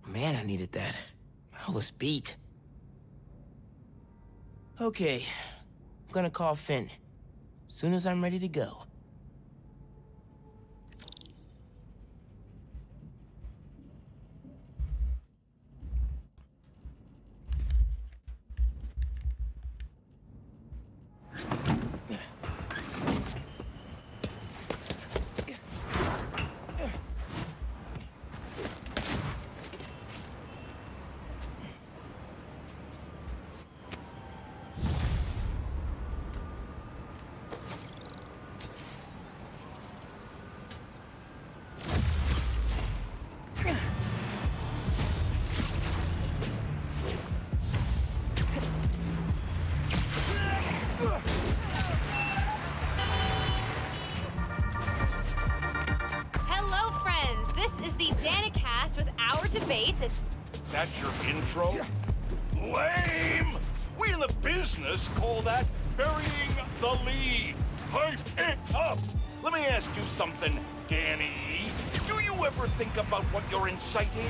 Man, I needed that. I was beat. Okay, I'm gonna call Finn. Soon as I'm ready to go. Hello, friends. This is the Danicast with our debates. That's your intro? Lame! We in the business call that burying the lead. Hype it up! Let me ask you something, Danny. Do you ever think about what you're inciting?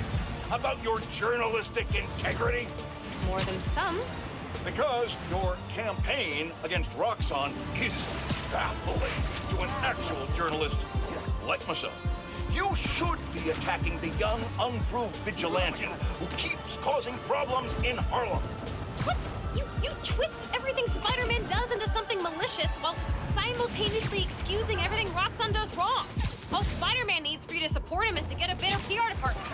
About your journalistic integrity? More than some. Because your campaign against Roxxon is baffling to an actual journalist like myself. You should be attacking the young, unproved vigilante who keeps causing problems in Harlem. What? You twist everything Spider-Man does into something malicious while simultaneously excusing everything Roxxon does wrong. All Spider-Man needs for you to support him is to get a better PR department.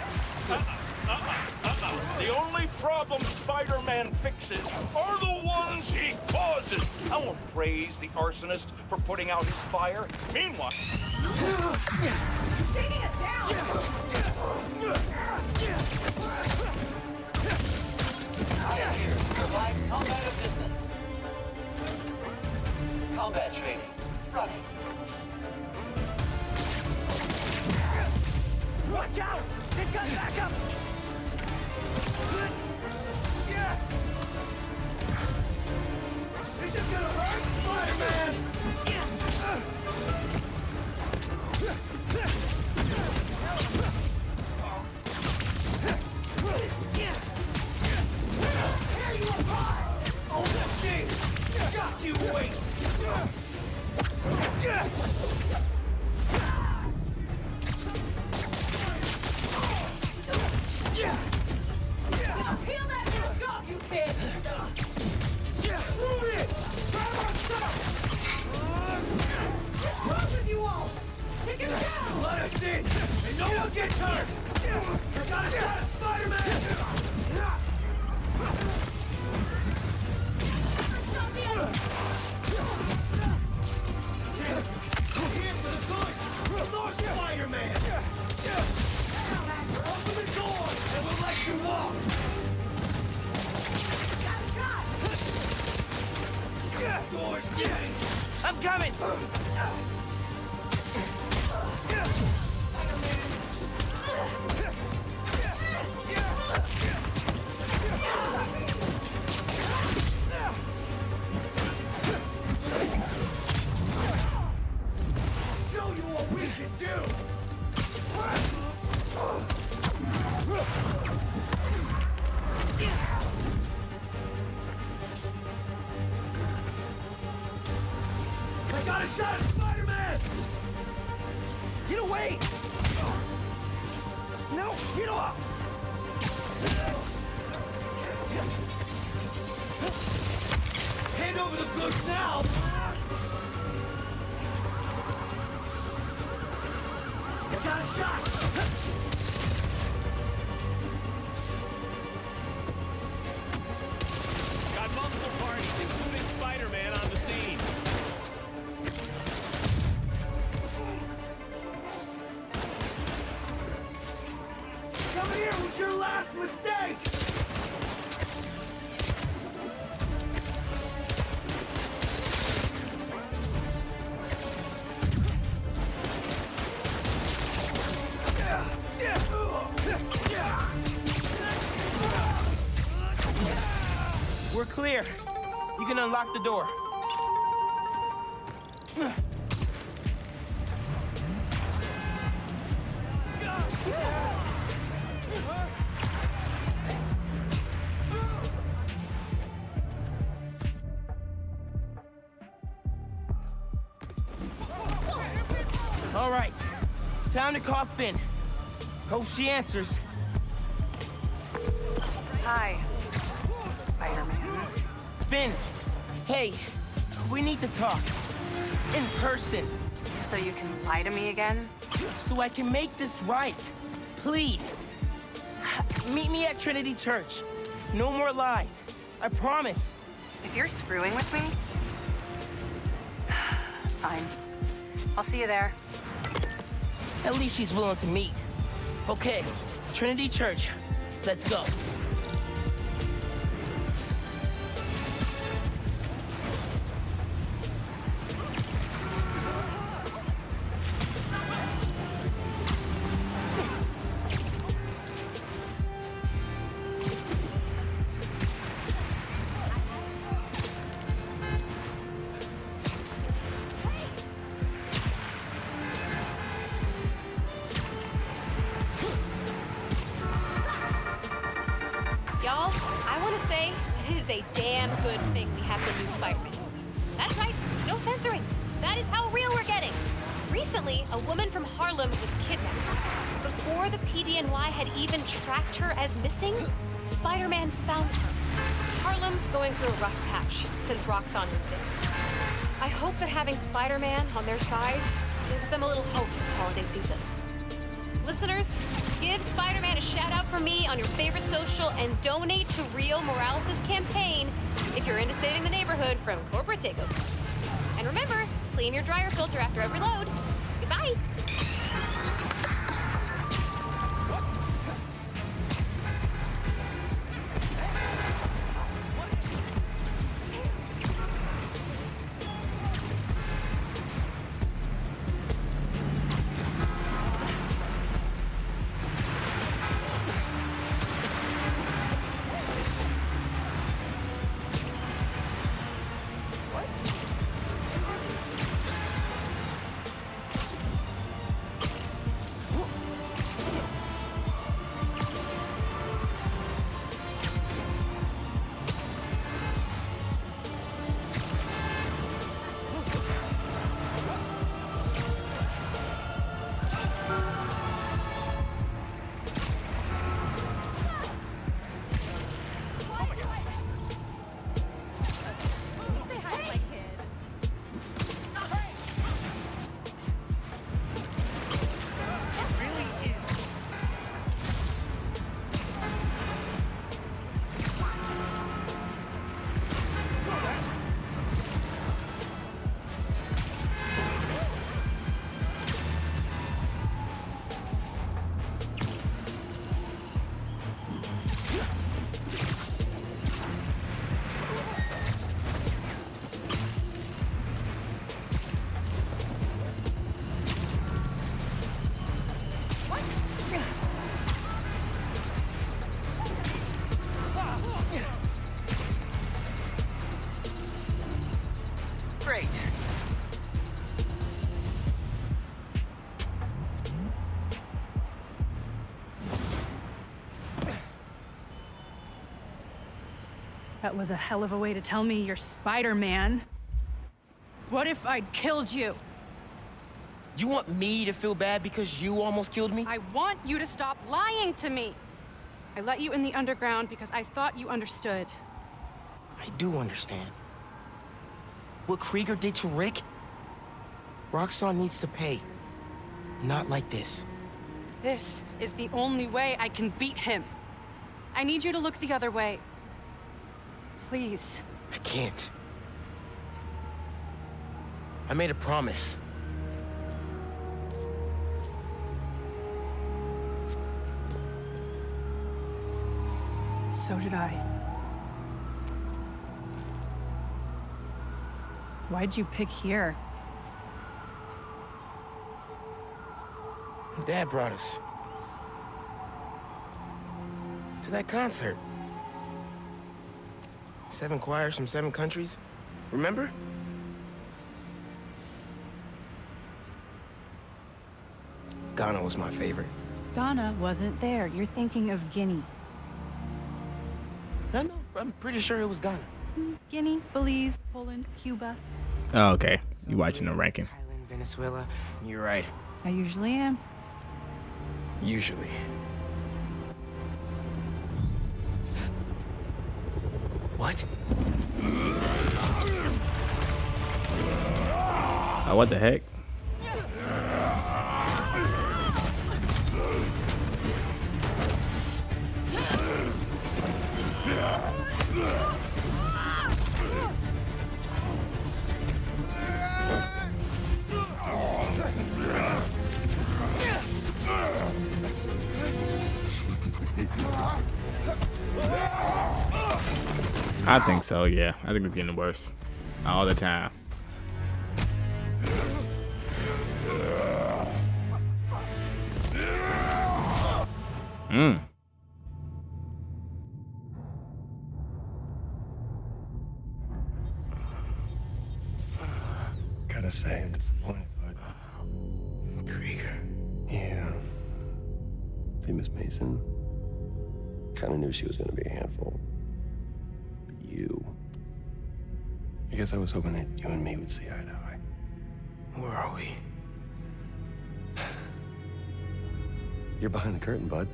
The only problem Spider-Man fixes are the ones he causes. I won't praise the arsonist for putting out his fire. Meanwhile... Taking it down! Combat training. Running. Watch out! They've got backup! Is this gonna hurt, Spider-Man? Tear you apart! Oh, that thing! Just you wait! Peel that mask off, you kid! Move it! What's wrong with you all? Take him down! Let us in, and no one gets hurt! You got a shot at Spider-Man! Stop the other! Here for the good! Lord Spider-Man! Open the door, and we'll let you walk! Door's getting! I'm coming! Show you what we can do! I got a shot at Spider-Man! Get away! No, get off! Hand over the goods now! I got a shot! Got multiple parties, including Spider-Man, on the scene. Coming here was your last mistake! We're clear. You can unlock the door. All right, time to call Finn. Hope she answers. Hi, Spider-Man. Finn, hey, we need to talk. In person. So you can lie to me again? So I can make this right. Please. Meet me at Trinity Church. No more lies. I promise. If you're screwing with me... Fine. I'll see you there. At least she's willing to meet. Okay, Trinity Church. Let's go. Y'all, I want to say it is a damn good thing we have the new Spider-Man. That's right, no censoring. That is how real we're getting. Recently, a woman from Harlem was kidnapped. Before the PDNY had even tracked her as missing, Spider-Man found her. Harlem's going through a rough patch since Roxxon moved in. I hope that having Spider-Man on their side gives them a little hope this holiday season. Listeners, give Spider-Man a shout out for me on your favorite social and donate to Rio Morales' campaign if you're into saving the neighborhood from corporate takeover. And remember, clean your dryer filter after every load. Goodbye. Great. That was a hell of a way to tell me you're Spider-Man. What if I'd killed you? You want me to feel bad because you almost killed me? I want you to stop lying to me. I let you in the underground because I thought you understood. I do understand. What Krieger did to Rick? Roxxon needs to pay. Not like this. This is the only way I can beat him. I need you to look the other way. Please. I can't. I made a promise. So did I. Why'd you pick here? Dad brought us to that concert. 7 choirs from 7 countries. Remember? Ghana was my favorite. Ghana wasn't there. You're thinking of Guinea. No, I'm pretty sure it was Ghana. Guinea, Belize, Poland, Cuba. Oh, okay. You watching the ranking. Thailand, Venezuela. You're right. I usually am. Usually. What? Oh, what the heck? I think so, yeah. I think it's getting worse all the time. Gotta say, I'm disappointed, bud. Krieger. Yeah. See, Miss Mason? Kinda knew she was gonna be a handful. But you. I guess I was hoping that you and me would see eye to eye. Where are we? You're behind the curtain, bud.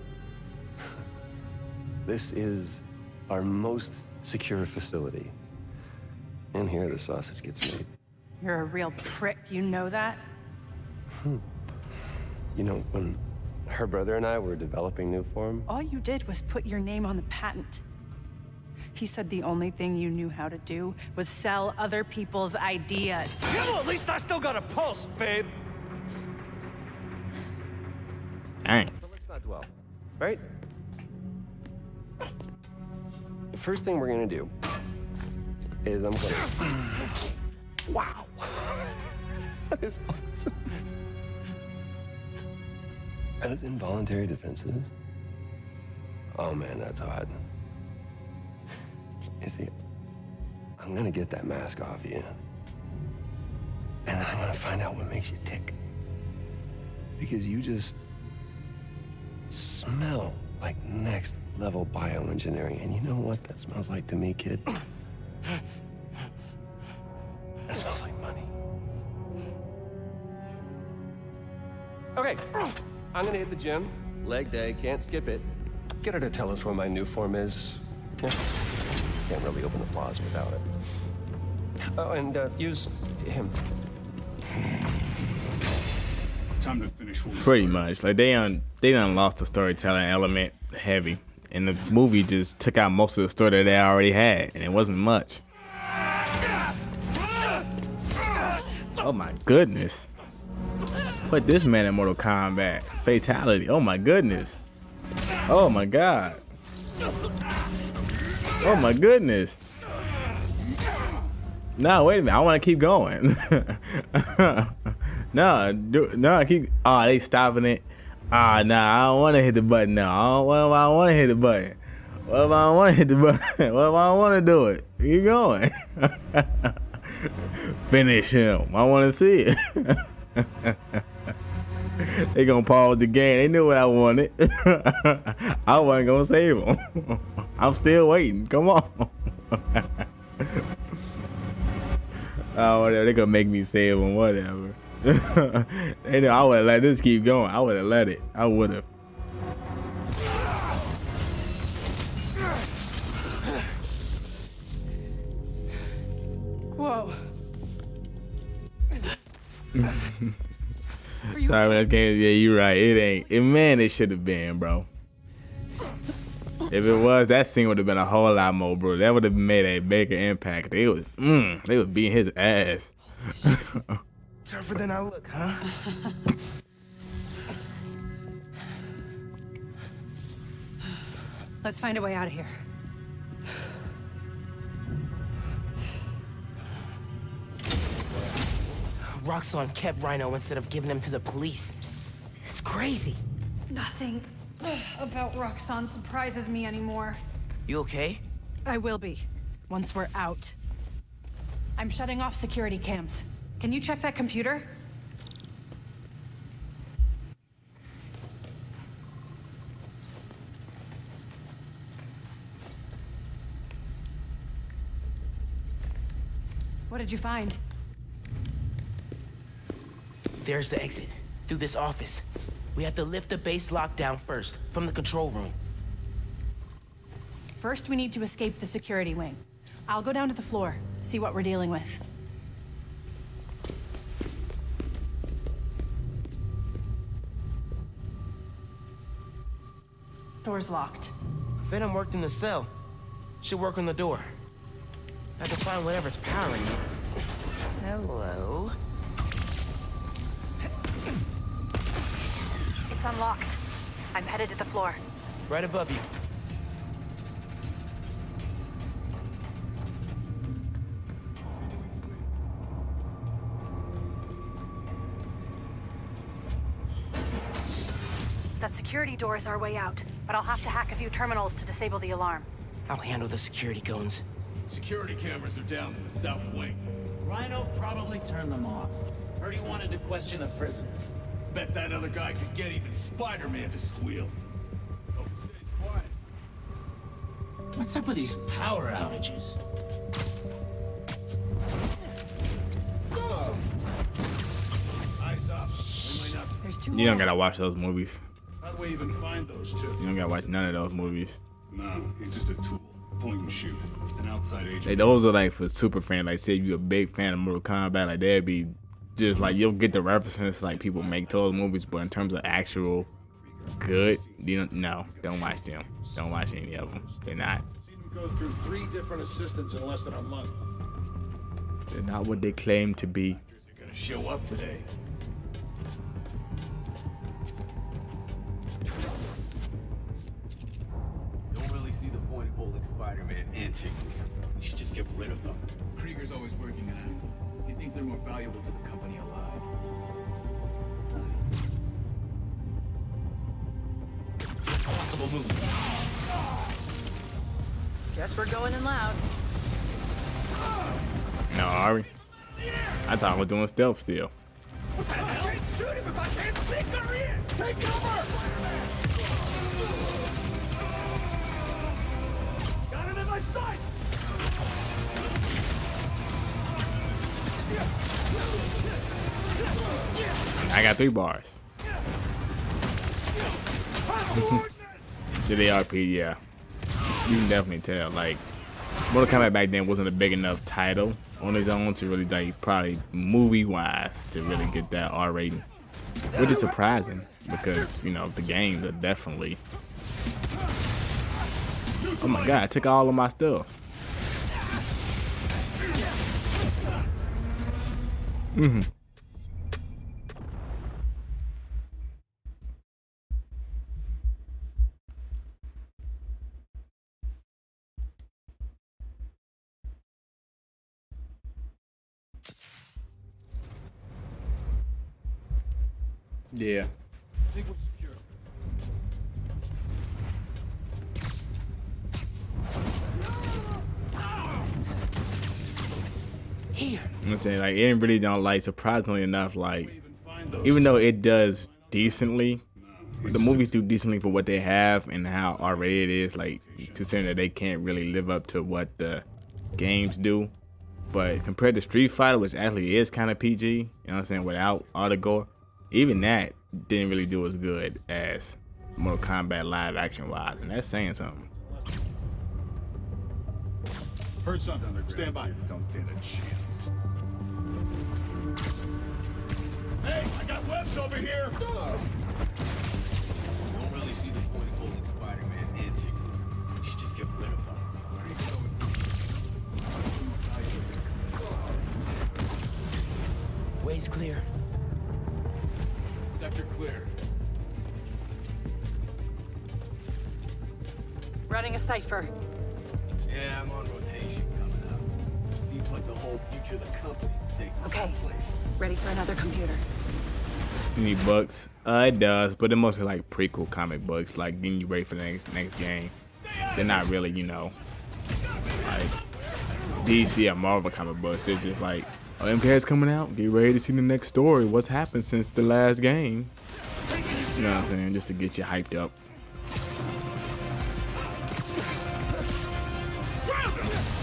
This is our most secure facility. And here the sausage gets made. You're a real prick, you know that? You know, when her brother and I were developing new form, All you did was put your name on the patent. He said the only thing you knew how to do was sell other people's ideas. Yeah, well, at least I still got a pulse, babe. Dang. but let's not dwell, right? The first thing we're gonna do is I'm gonna... Wow. That is awesome. Are those involuntary defenses? Oh man, that's hot. You see, I'm gonna get that mask off you. And then I'm gonna find out what makes you tick. Because you just smell like next level bioengineering. And you know what that smells like to me, kid? It smells like money. Okay, I'm gonna hit the gym. Leg day, can't skip it. Get her to tell us where my new form is. Yeah. Can't really open the plaza without it. Oh, and use him. Time to finish what we Pretty started. much. Like they done lost the storytelling element heavy. And the movie just took out most of the story that they already had, and it wasn't much. Oh my goodness. Put this man in Mortal Kombat. Fatality. Oh my goodness. Oh my god. Oh my goodness. No, wait a minute. I want to keep going. No, keep. Oh, they stopping it. Ah, nah, I don't want to hit the button now. What if I want to hit the button? What if I don't want to hit the button? What if I don't want to do it? Keep going. Finish him. I want to see it. They gonna pause the game. They knew what I wanted. I wasn't gonna save him. I'm still waiting. Come on. Oh, whatever. They gonna make me save him. Whatever. They know I would have let this keep going. I would have let it. I would have. Whoa. Sorry, that game. Yeah, you're right. It ain't. Man, it should have been, bro. If it was, that scene would have been a whole lot more, bro. That would have made a bigger impact. They was beating his ass. Tougher than I look, huh? Let's find a way out of here. Roxxon kept Rhino instead of giving him to the police. It's crazy. Nothing about Roxxon surprises me anymore. You okay? I will be, once we're out. I'm shutting off security cams. Can you check that computer? What did you find? There's the exit, through this office. We have to lift the base lockdown first, from the control room. First, we need to escape the security wing. I'll go down to the floor, see what we're dealing with. Door's locked. Venom worked in the cell. Should work on the door. I have to find whatever's powering it. Hello? It's unlocked. I'm headed to the floor. Right above you. That security door is our way out, but I'll have to hack a few terminals to disable the alarm. I'll handle the security goons. Security cameras are down in the south wing. Rhino probably turned them off. Heard he wanted to question the prisoners. Bet that other guy could get even Spider-Man to squeal. Hope it stays quiet. What's up with these power outages? Eyes up. There's two You don't gotta watch those movies. How do we even find those two? You don't gotta watch none of those movies. No, he's just a tool. Point and shoot. An outside agent. Like, those are like for super fans. Like, say if you're a big fan of Mortal Kombat, like that'd be just like you'll get the references like people make to those movies, but in terms of actual good, don't watch them. Don't watch any of them. They're not. Seen him go through 3 different assistants in less than a month. They're not what they claim to be. They're gonna show up today. Don't really see the point of holding Spider-Man and Chick. We should just get rid of them. Krieger's always working an angle. He thinks they're more valuable to the company alive. Possible movement. Guess we're going in loud. No, Ari. I thought I was doing stealth still. I can't shoot him if I can't see they're in! Take cover! Got him in my sight! I got 3 bars. To the RP, yeah. You can definitely tell. Like, Mortal Kombat back then wasn't a big enough title on its own to really, like, probably movie-wise to really get that R rating. Which is surprising because, you know, the games are definitely. Oh my god, I took all of my stuff. Yeah. Here. I'm saying, like, it really don't, like, surprisingly enough, like, even though it does decently, the movies do decently for what they have and how R-rated it is, like, considering that they can't really live up to what the games do. But compared to Street Fighter, which actually is kind of PG, you know what I'm saying, without all the gore, even that didn't really do as good as Mortal Kombat live action wise, and that's saying something. Heard something. Stand by. Don't stand a chance. Hey, I got webs over here! I don't really see the point of holding Spider-Man and Tinker. You should just get rid of them. Way's clear. Sector clear. Running a cipher. Yeah, I'm on rotation coming up. Seems like the whole future of the company's taking Okay. place. Ready for another computer. You need books? It does, but they're mostly like prequel comic books, like getting you ready for the next game. They're not really, you know, like DC or Marvel comic books. They're just like, oh, MK's coming out. Get ready to see the next story. What's happened since the last game? You know what I'm saying? Just to get you hyped up.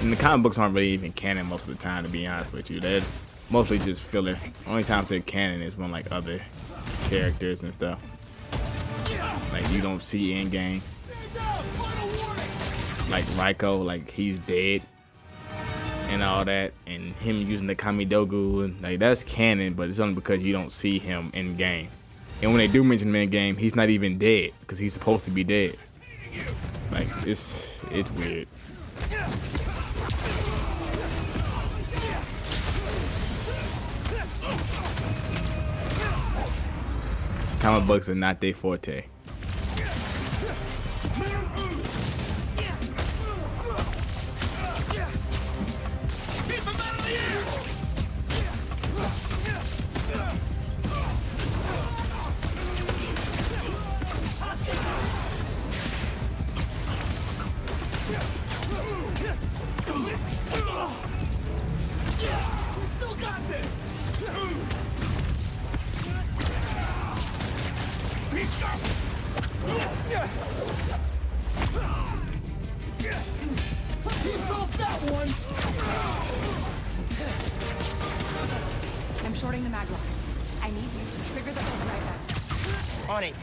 And the comic books aren't really even canon most of the time, to be honest with you. They're mostly just filler. Only time they're canon is when like other characters and stuff. Like you don't see in game. Like Raiko, like he's dead and all that, and him using the Kamidogu, and like that's canon, but it's only because you don't see him in game. And when they do mention him in game, he's not even dead because he's supposed to be dead. Like it's weird. Comic books are not their forte. I'm shorting the mag lock. I need you to trigger the override back. On it.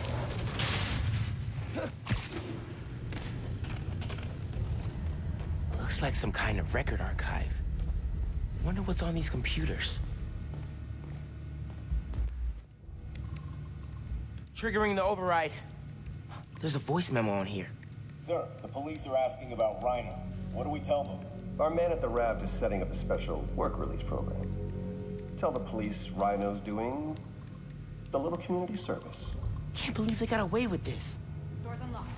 Looks like some kind of record archive. Wonder what's on these computers. Triggering the override. There's a voice memo on here. Sir, the police are asking about Rhino. What do we tell them? Our man at the Raft is setting up a special work release program. Tell the police Rhino's doing a little community service. Can't believe they got away with this. Door's unlocked,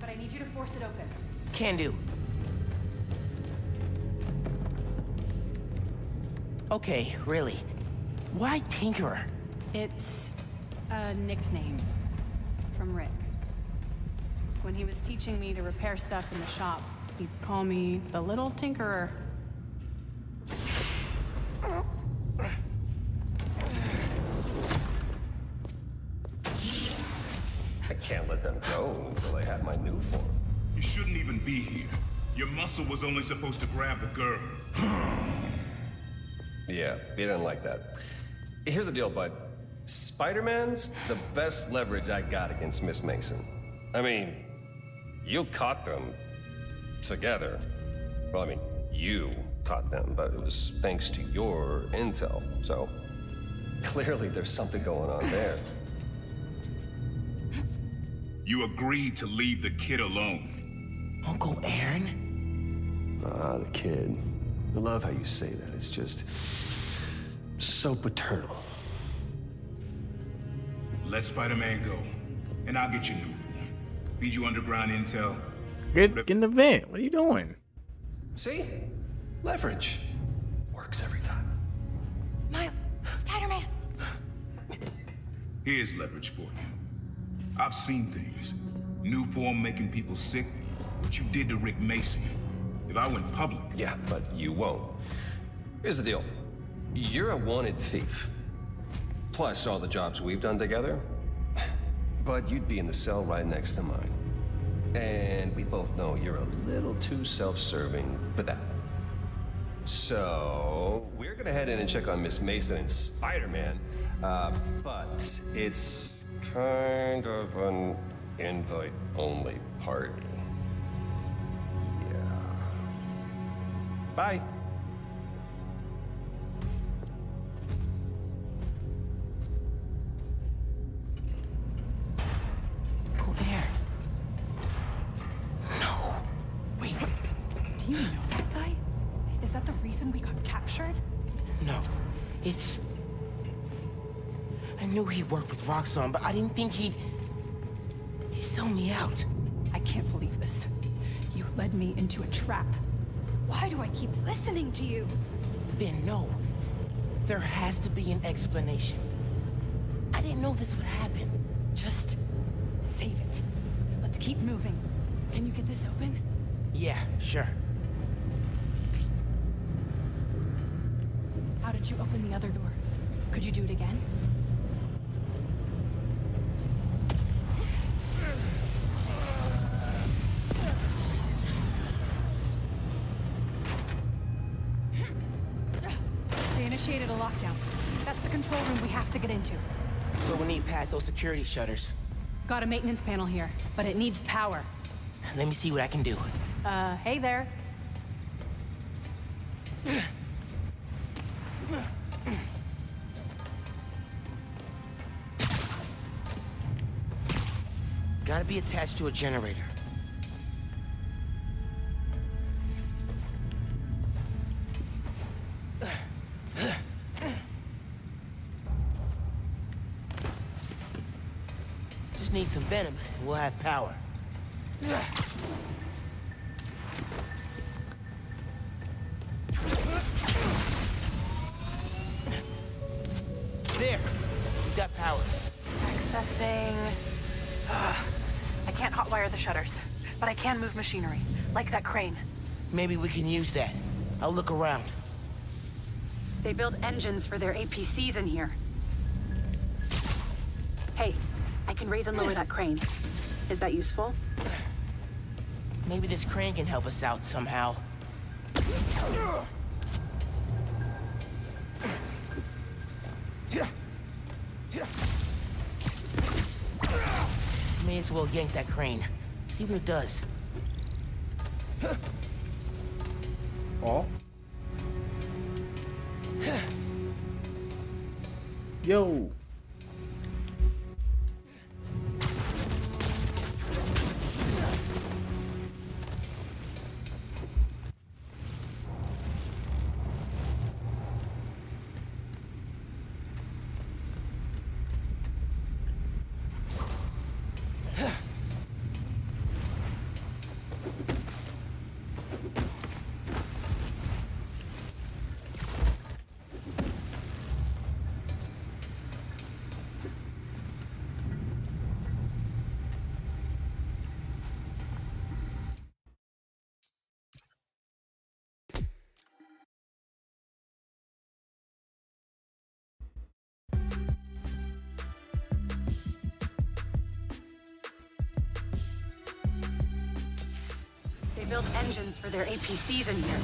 but I need you to force it open. Can do. Okay, really. Why Tinkerer? It's a nickname from Rick. When he was teaching me to repair stuff in the shop, he'd call me the Little Tinkerer. I can't let them go until I have my new form. You shouldn't even be here. Your muscle was only supposed to grab the girl. Yeah, he didn't like that. Here's the deal, bud. Spider-Man's the best leverage I got against Miss Mason. I mean, you caught them together. Well, I mean, you caught them, but it was thanks to your intel. So, clearly there's something going on there. You agreed to leave the kid alone. Uncle Aaron? Ah, the kid. I love how you say that. It's just so paternal. Let Spider-Man go, and I'll get you new form. Feed you underground intel. Get in the vent. What are you doing? See? Leverage. Works every time. Miles, Spider-Man. Here's leverage for you. I've seen things. New form making people sick. What you did to Rick Mason. If I went public... Yeah, but you won't. Here's the deal. You're a wanted thief. Plus all the jobs we've done together. But you'd be in the cell right next to mine. And we both know you're a little too self-serving for that. So, we're gonna head in and check on Miss Mason and Spider-Man. But it's kind of an invite-only party. Yeah. Bye. captured? No, it's... I knew he worked with Roxxon, but I didn't think he'd sell me out. I can't believe this. You led me into a trap. Why do I keep listening to you? Finn, no. There has to be an explanation. I didn't know this would happen. Just save it. Let's keep moving. Can you get this open? Yeah, sure. How did you open the other door? Could you do it again? They initiated a lockdown. That's the control room we have to get into. So we need past those security shutters. Got a maintenance panel here, but it needs power. Let me see what I can do. Hey there. Gotta be attached to a generator. Just need some venom, and we'll have power. There! We got power. Accessing... I can't hotwire the shutters, but I can move machinery, like that crane. Maybe we can use that. I'll look around. They build engines for their APCs in here. Hey, I can raise and lower that crane. Is that useful? Maybe this crane can help us out somehow. May as well yank that crane. See what it does. Oh. Yo. They build engines for their APCs in here.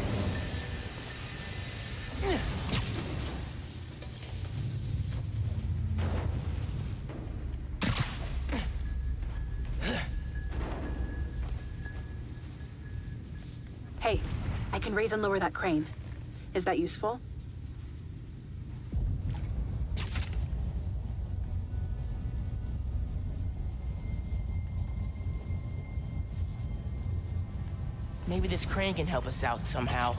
Hey, I can raise and lower that crane. Is that useful? Maybe this crane can help us out somehow.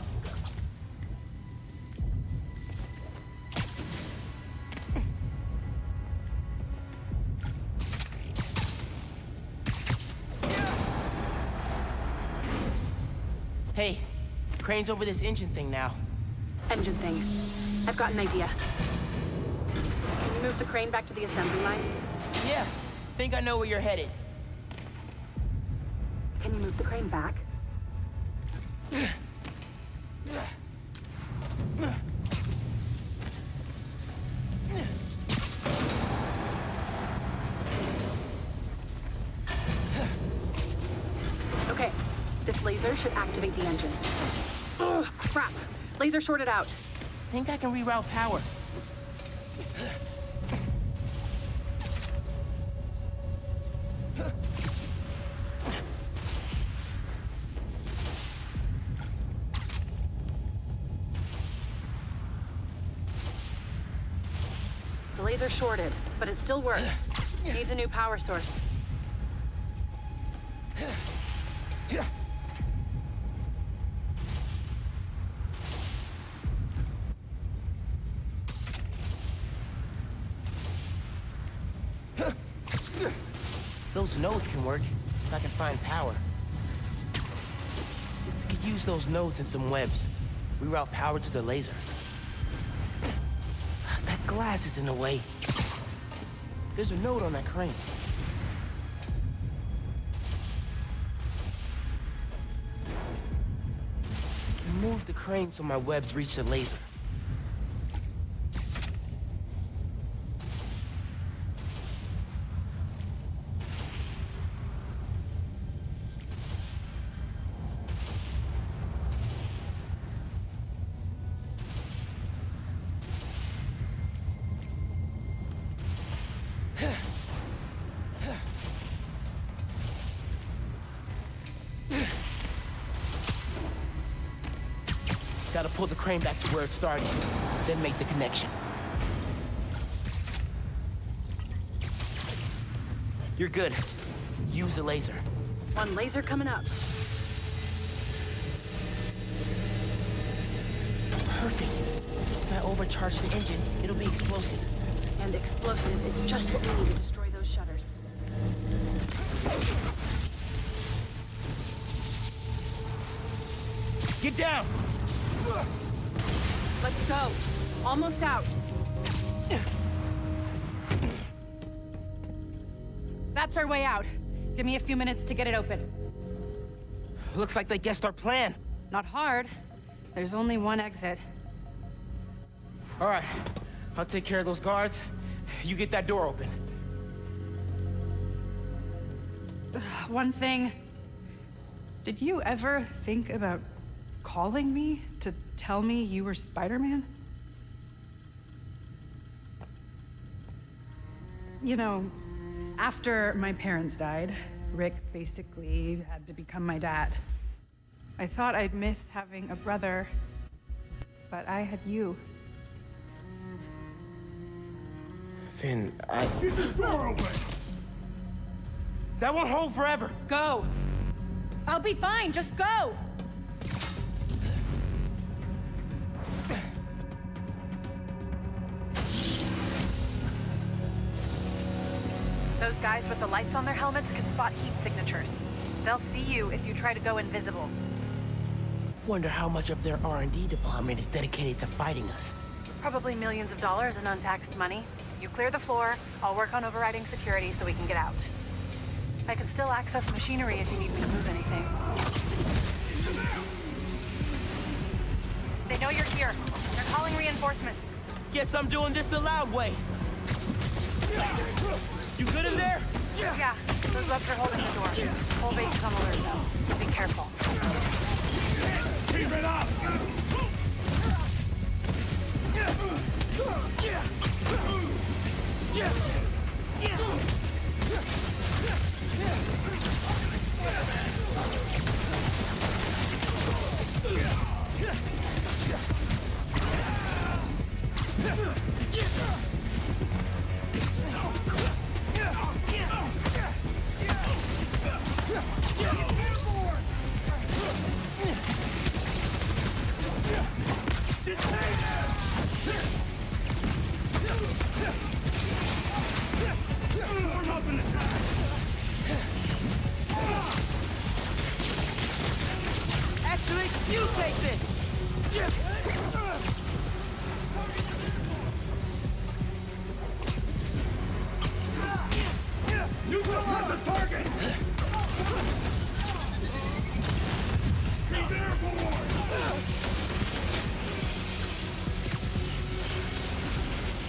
Hey, crane's over this engine thing now. Engine thing. I've got an idea. Can you move the crane back to the assembly line? Yeah, think I know where you're headed. Can you move the crane back? Okay, this laser should activate the engine. Ugh, crap! Laser shorted out. Think I can reroute power. The laser shorted, but it still works. Needs a new power source. Those nodes can work, if I can find power. We could use those nodes in some webs. Reroute power to the laser. That glass is in the way. There's a node on that crane. Move the crane so my webs reach the laser. Gotta pull the crane back to where it started, then make the connection. You're good. Use a laser. One laser coming up. Perfect. If I overcharge the engine, it'll be explosive. And explosive is just what we need to destroy those shutters. Get down! Let's go. Almost out. That's our way out. Give me a few minutes to get it open. Looks like they guessed our plan. Not hard. There's only one exit. All right, I'll take care of those guards. You get that door open. One thing. Did you ever think about calling me to tell me you were Spider-Man? You know, after my parents died, Rick basically had to become my dad. I thought I'd miss having a brother, but I had you. Finn, Keep the door open! That won't hold forever. Go! I'll be fine, just go! Those guys with the lights on their helmets can spot heat signatures. They'll see you if you try to go invisible. Wonder how much of their R&D department is dedicated to fighting us. Probably millions of dollars in untaxed money. You clear the floor, I'll work on overriding security so we can get out. I can still access machinery if you need me to move anything. They know you're here. They're calling reinforcements. Guess I'm doing this the loud way. You good in there? Yeah, those webs are holding the door. Whole base is on alert though, so be careful. Keep it up! Actually, you take this! You will have the target! Be airborne!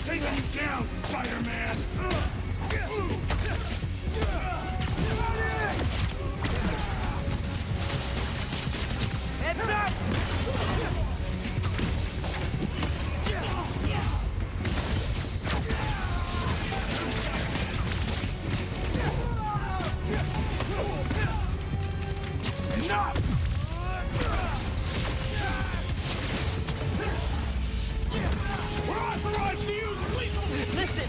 Take him down, Spider-Man! Heads up! Enough! We're authorized to use lethal... Listen!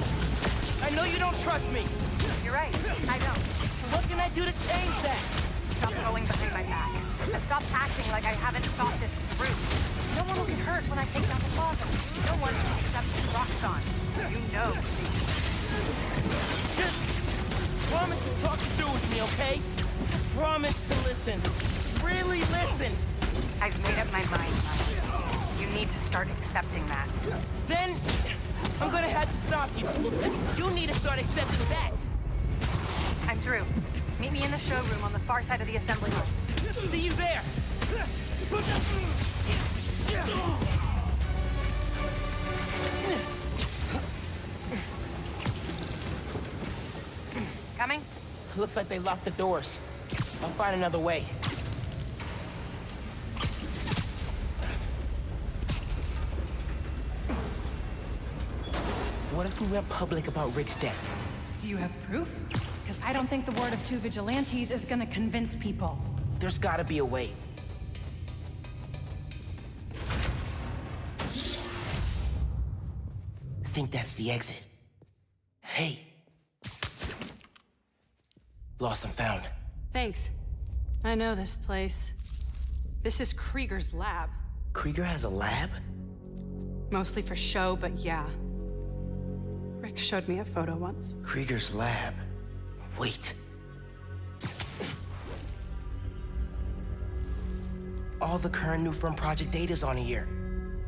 I know you don't trust me. You're right, I don't. So what can I do to change that? Stop going behind my back. And stop acting like I haven't thought this through. No one will get hurt when I take down the plaza. No one except Roxxon. You know. Just promise to talk to okay? Promise to listen. Really listen. I've made up my mind, Miles. You need to start accepting that. Then I'm gonna have to stop you. You need to start accepting that. I'm through. Meet me in the showroom on the far side of the assembly line. See you there. Coming? Looks like they locked the doors. I'll find another way. What if we went public about Rick's death? Do you have proof? Because I don't think the word of two vigilantes is gonna convince people. There's gotta be a way. I think that's the exit. Hey. Lost and found. Thanks. I know this place. This is Krieger's lab. Krieger has a lab? Mostly for show, but yeah. Rick showed me a photo once. Krieger's lab. Wait. All the current new firm project data's on here.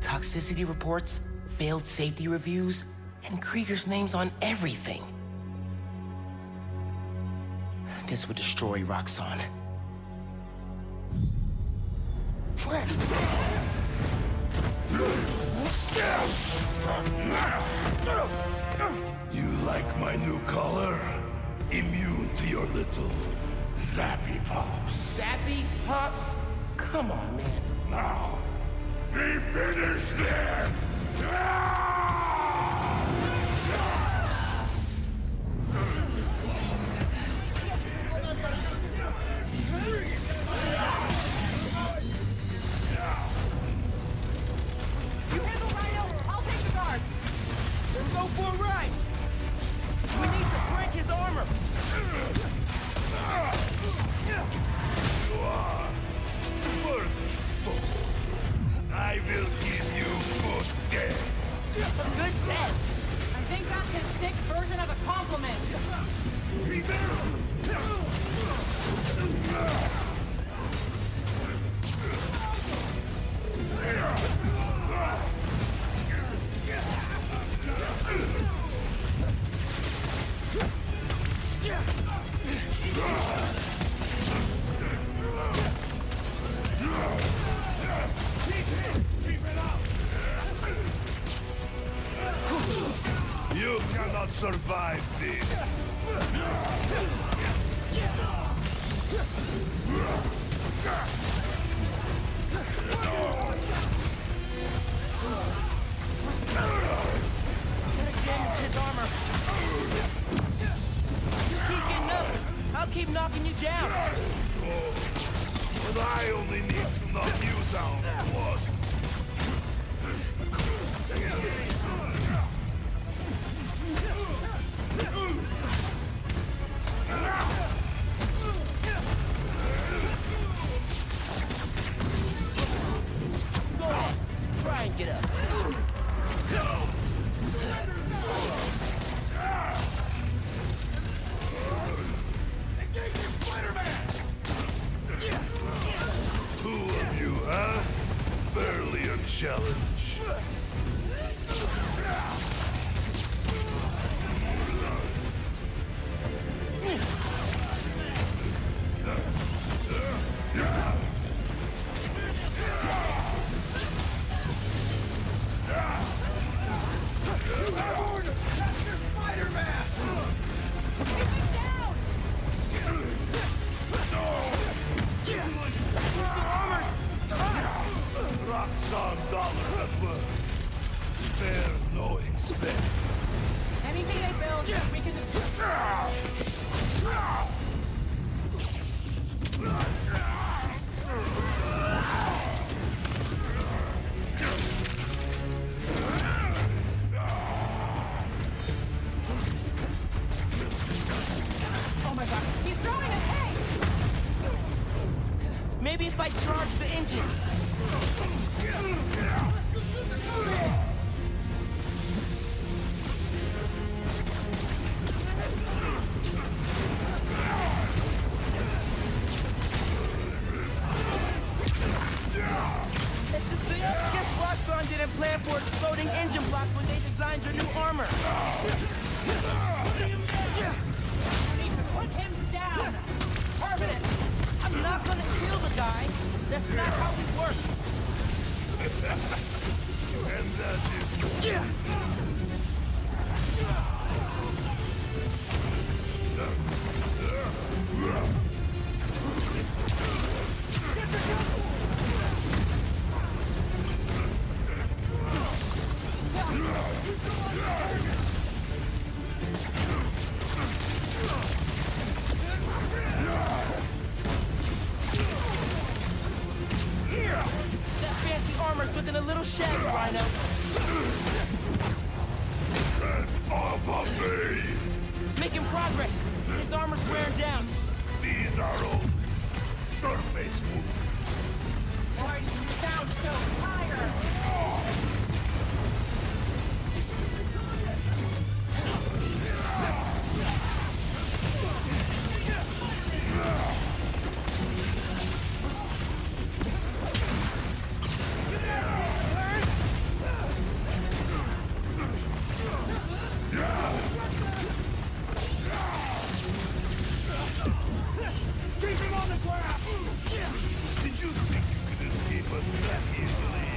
Toxicity reports, failed safety reviews, and Krieger's name's on everything. This would destroy Roxxon. You like my new color? Immune to your little zappy pops. Zappy Pops? Come on, man. Now, be finished this! You handle Rhino, I'll take the guard. Let's go for a ride. We need to break his armor. You are merciful. I will give you good death. A good death. I think that's his sick version of a compliment. You cannot survive this. Damage his armor. You keep getting up. I'll keep knocking you down. But I only need to knock you down once. Go ahead. Try and get up. Two of you, huh? Barely a challenge. Roxxon dollar at work. Spare no expense. Anything they build, we can just... Oh my god, he's throwing a tank! Maybe if I charge the engine. need to put him down! Permanent! I'm not gonna kill the guy! That's not how we work! And that is... That fancy armor's within a little shed, Rhino. Get off of me! Making progress. His armor's wearing down. These are all surface wounds. Why do you sound so tired? Keep him on the ground! Did you think you could escape us that easily?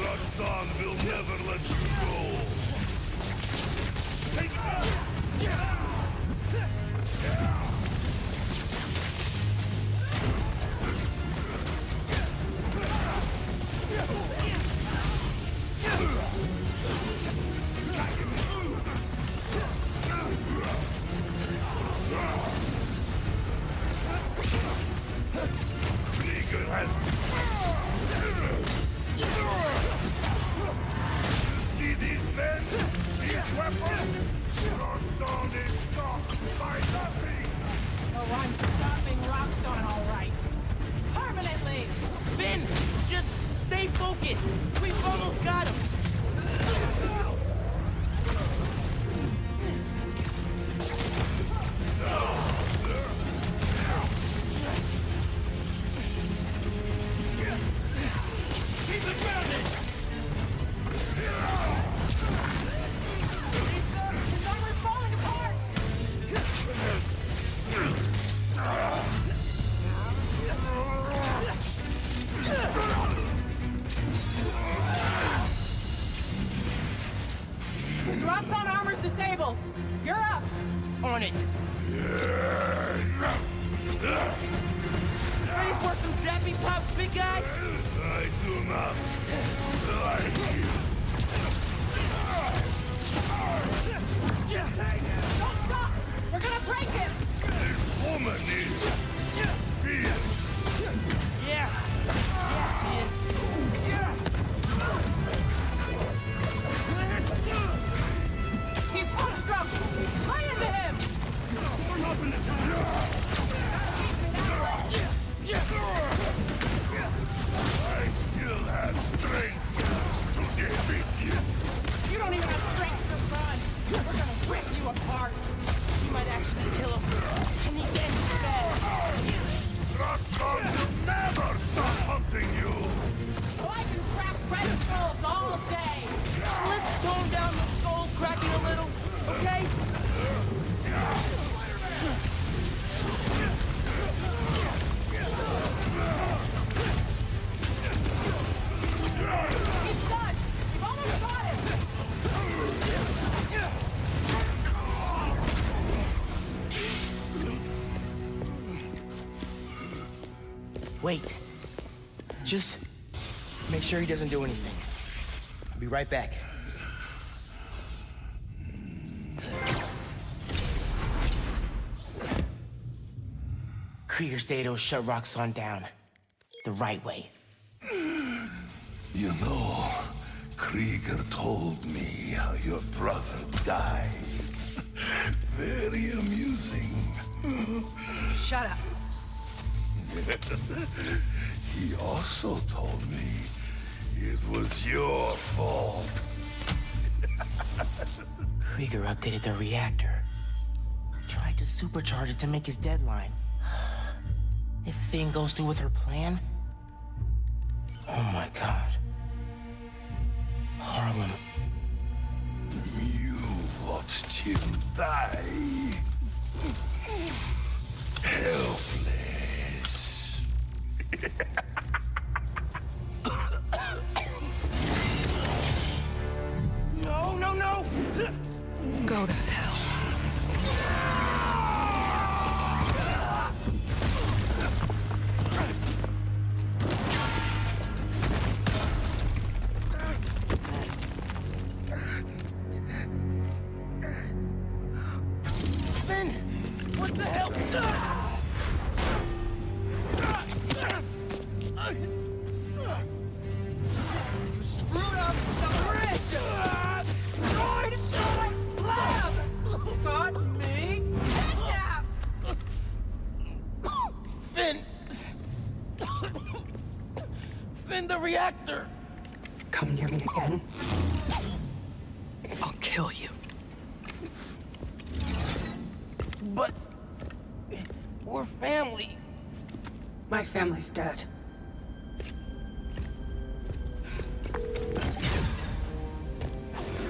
Roxanne will never let you go. Take Krieger has... See these men? These weapons? Roxanne is stopped by nothing! Oh, I'm stopping Roxanne, all right. Permanently! Finn, just stay focused. We've almost got him. Keep it grounded! His armor's falling apart! His Roxanne armor's disabled. You're up. On it. Ready for some zappy pop, big guy? I do not like you. Don't stop! We're gonna break him! This woman is... fierce. Yeah. Yes, he is. He's one-struck! Lay into him! I still have strength to defeat you. You don't even have strength to run! We're gonna rip you apart! You might actually kill him. And he then fed. Roxanne will never stop hunting you. So I can crack red skulls all day! Let's tone down the skull cracking a little, okay? He's done! We've almost got him! Wait. Just make sure he doesn't do anything. I'll be right back. Krieger Zato shut Roxanne down. The right way. You know, Krieger told me how your brother died. Very amusing. Shut up. He also told me it was your fault. Krieger updated the reactor. Tried to supercharge it to make his deadline. If Finn goes through with her plan... Oh my god. Harlem. You watched him die. Helpless. No, no, no! Go to hell. Finn! What the hell? You screwed up the bridge! Going to the lab! Got me kidnapped! Finn! Finn, the reactor! Come near me again. I'll kill you. But... we're family. My family's dead.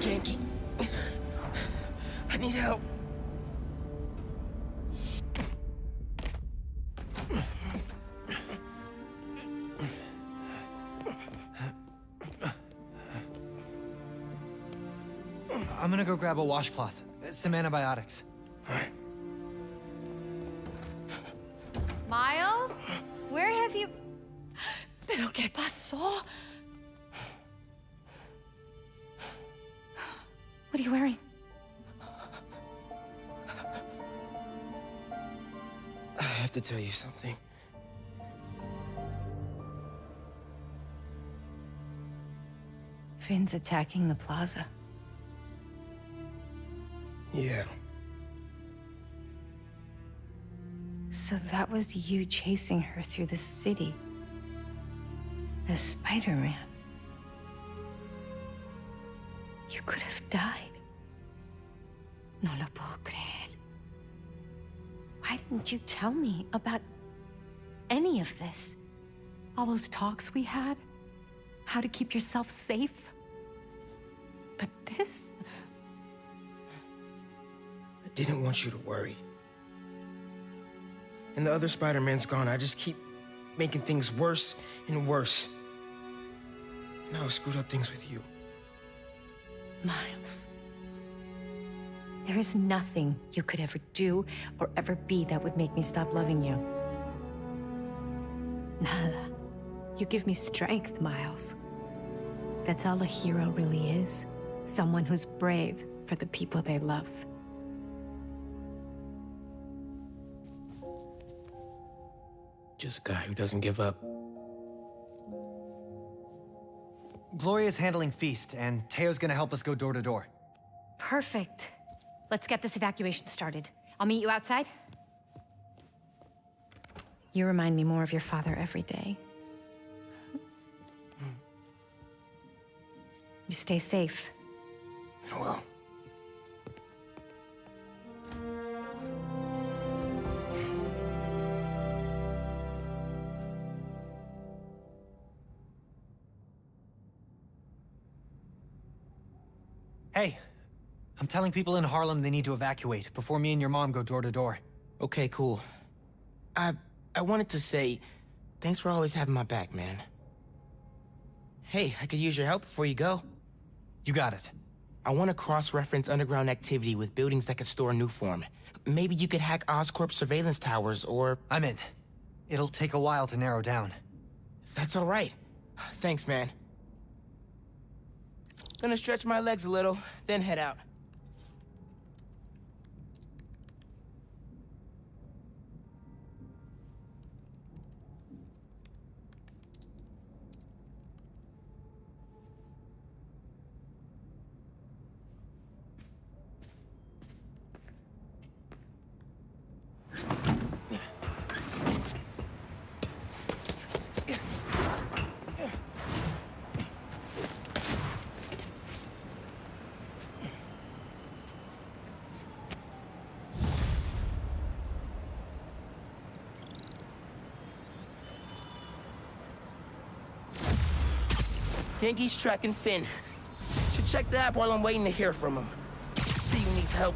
Can't keep... I need help. I'm gonna go grab a washcloth, some antibiotics. Miles? Where have you... ¿Pero qué pasó? What are you wearing? I have to tell you something. Finn's attacking the plaza. Yeah. So that was you chasing her through the city. As Spider-Man. You could have died. No lo puedo creer. Why didn't you tell me about any of this? All those talks we had? How to keep yourself safe? But this? I didn't want you to worry. And the other Spider-Man's gone. I just keep making things worse and worse. Now I screwed up things with you. Miles. There is nothing you could ever do or ever be that would make me stop loving you. Nada. You give me strength, Miles. That's all a hero really is. Someone who's brave for the people they love. Just a guy who doesn't give up. Gloria's handling Feast, and Teo's gonna help us go door to door. Perfect. Let's get this evacuation started. I'll meet you outside. You remind me more of your father every day. You stay safe. I will. Hey, I'm telling people in Harlem they need to evacuate before me and your mom go door to door. Okay, cool. I wanted to say, thanks for always having my back, man. Hey, I could use your help before you go. You got it. I want to cross-reference underground activity with buildings that could store Nuform. Maybe you could hack Oscorp's surveillance towers, or... I'm in. It'll take a while to narrow down. That's all right. Thanks, man. Gonna stretch my legs a little, then head out. think he's tracking Finn. Should check the app while I'm waiting to hear from him. See who needs help.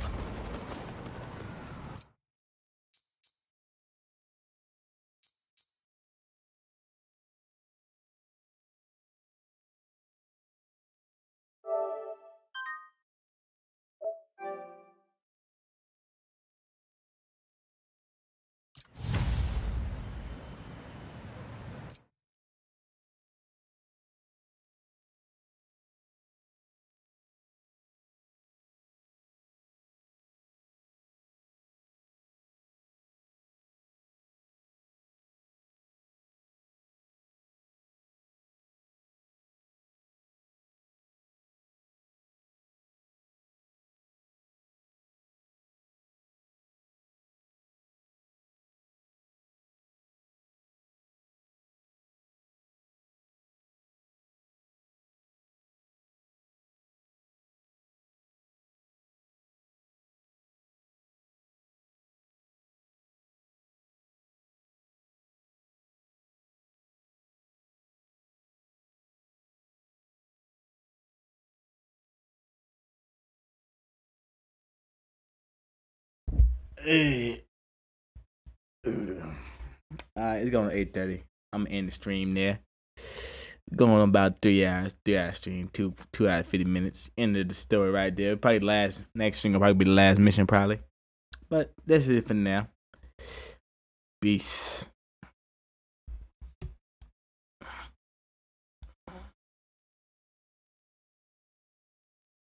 It's going to 8:30. I'm in the stream there. Going on about 3 hours. 3 hour stream. 2 hours 50 minutes. End of the story right there. Probably next stream will probably be the last mission probably. But that's it for now. Peace.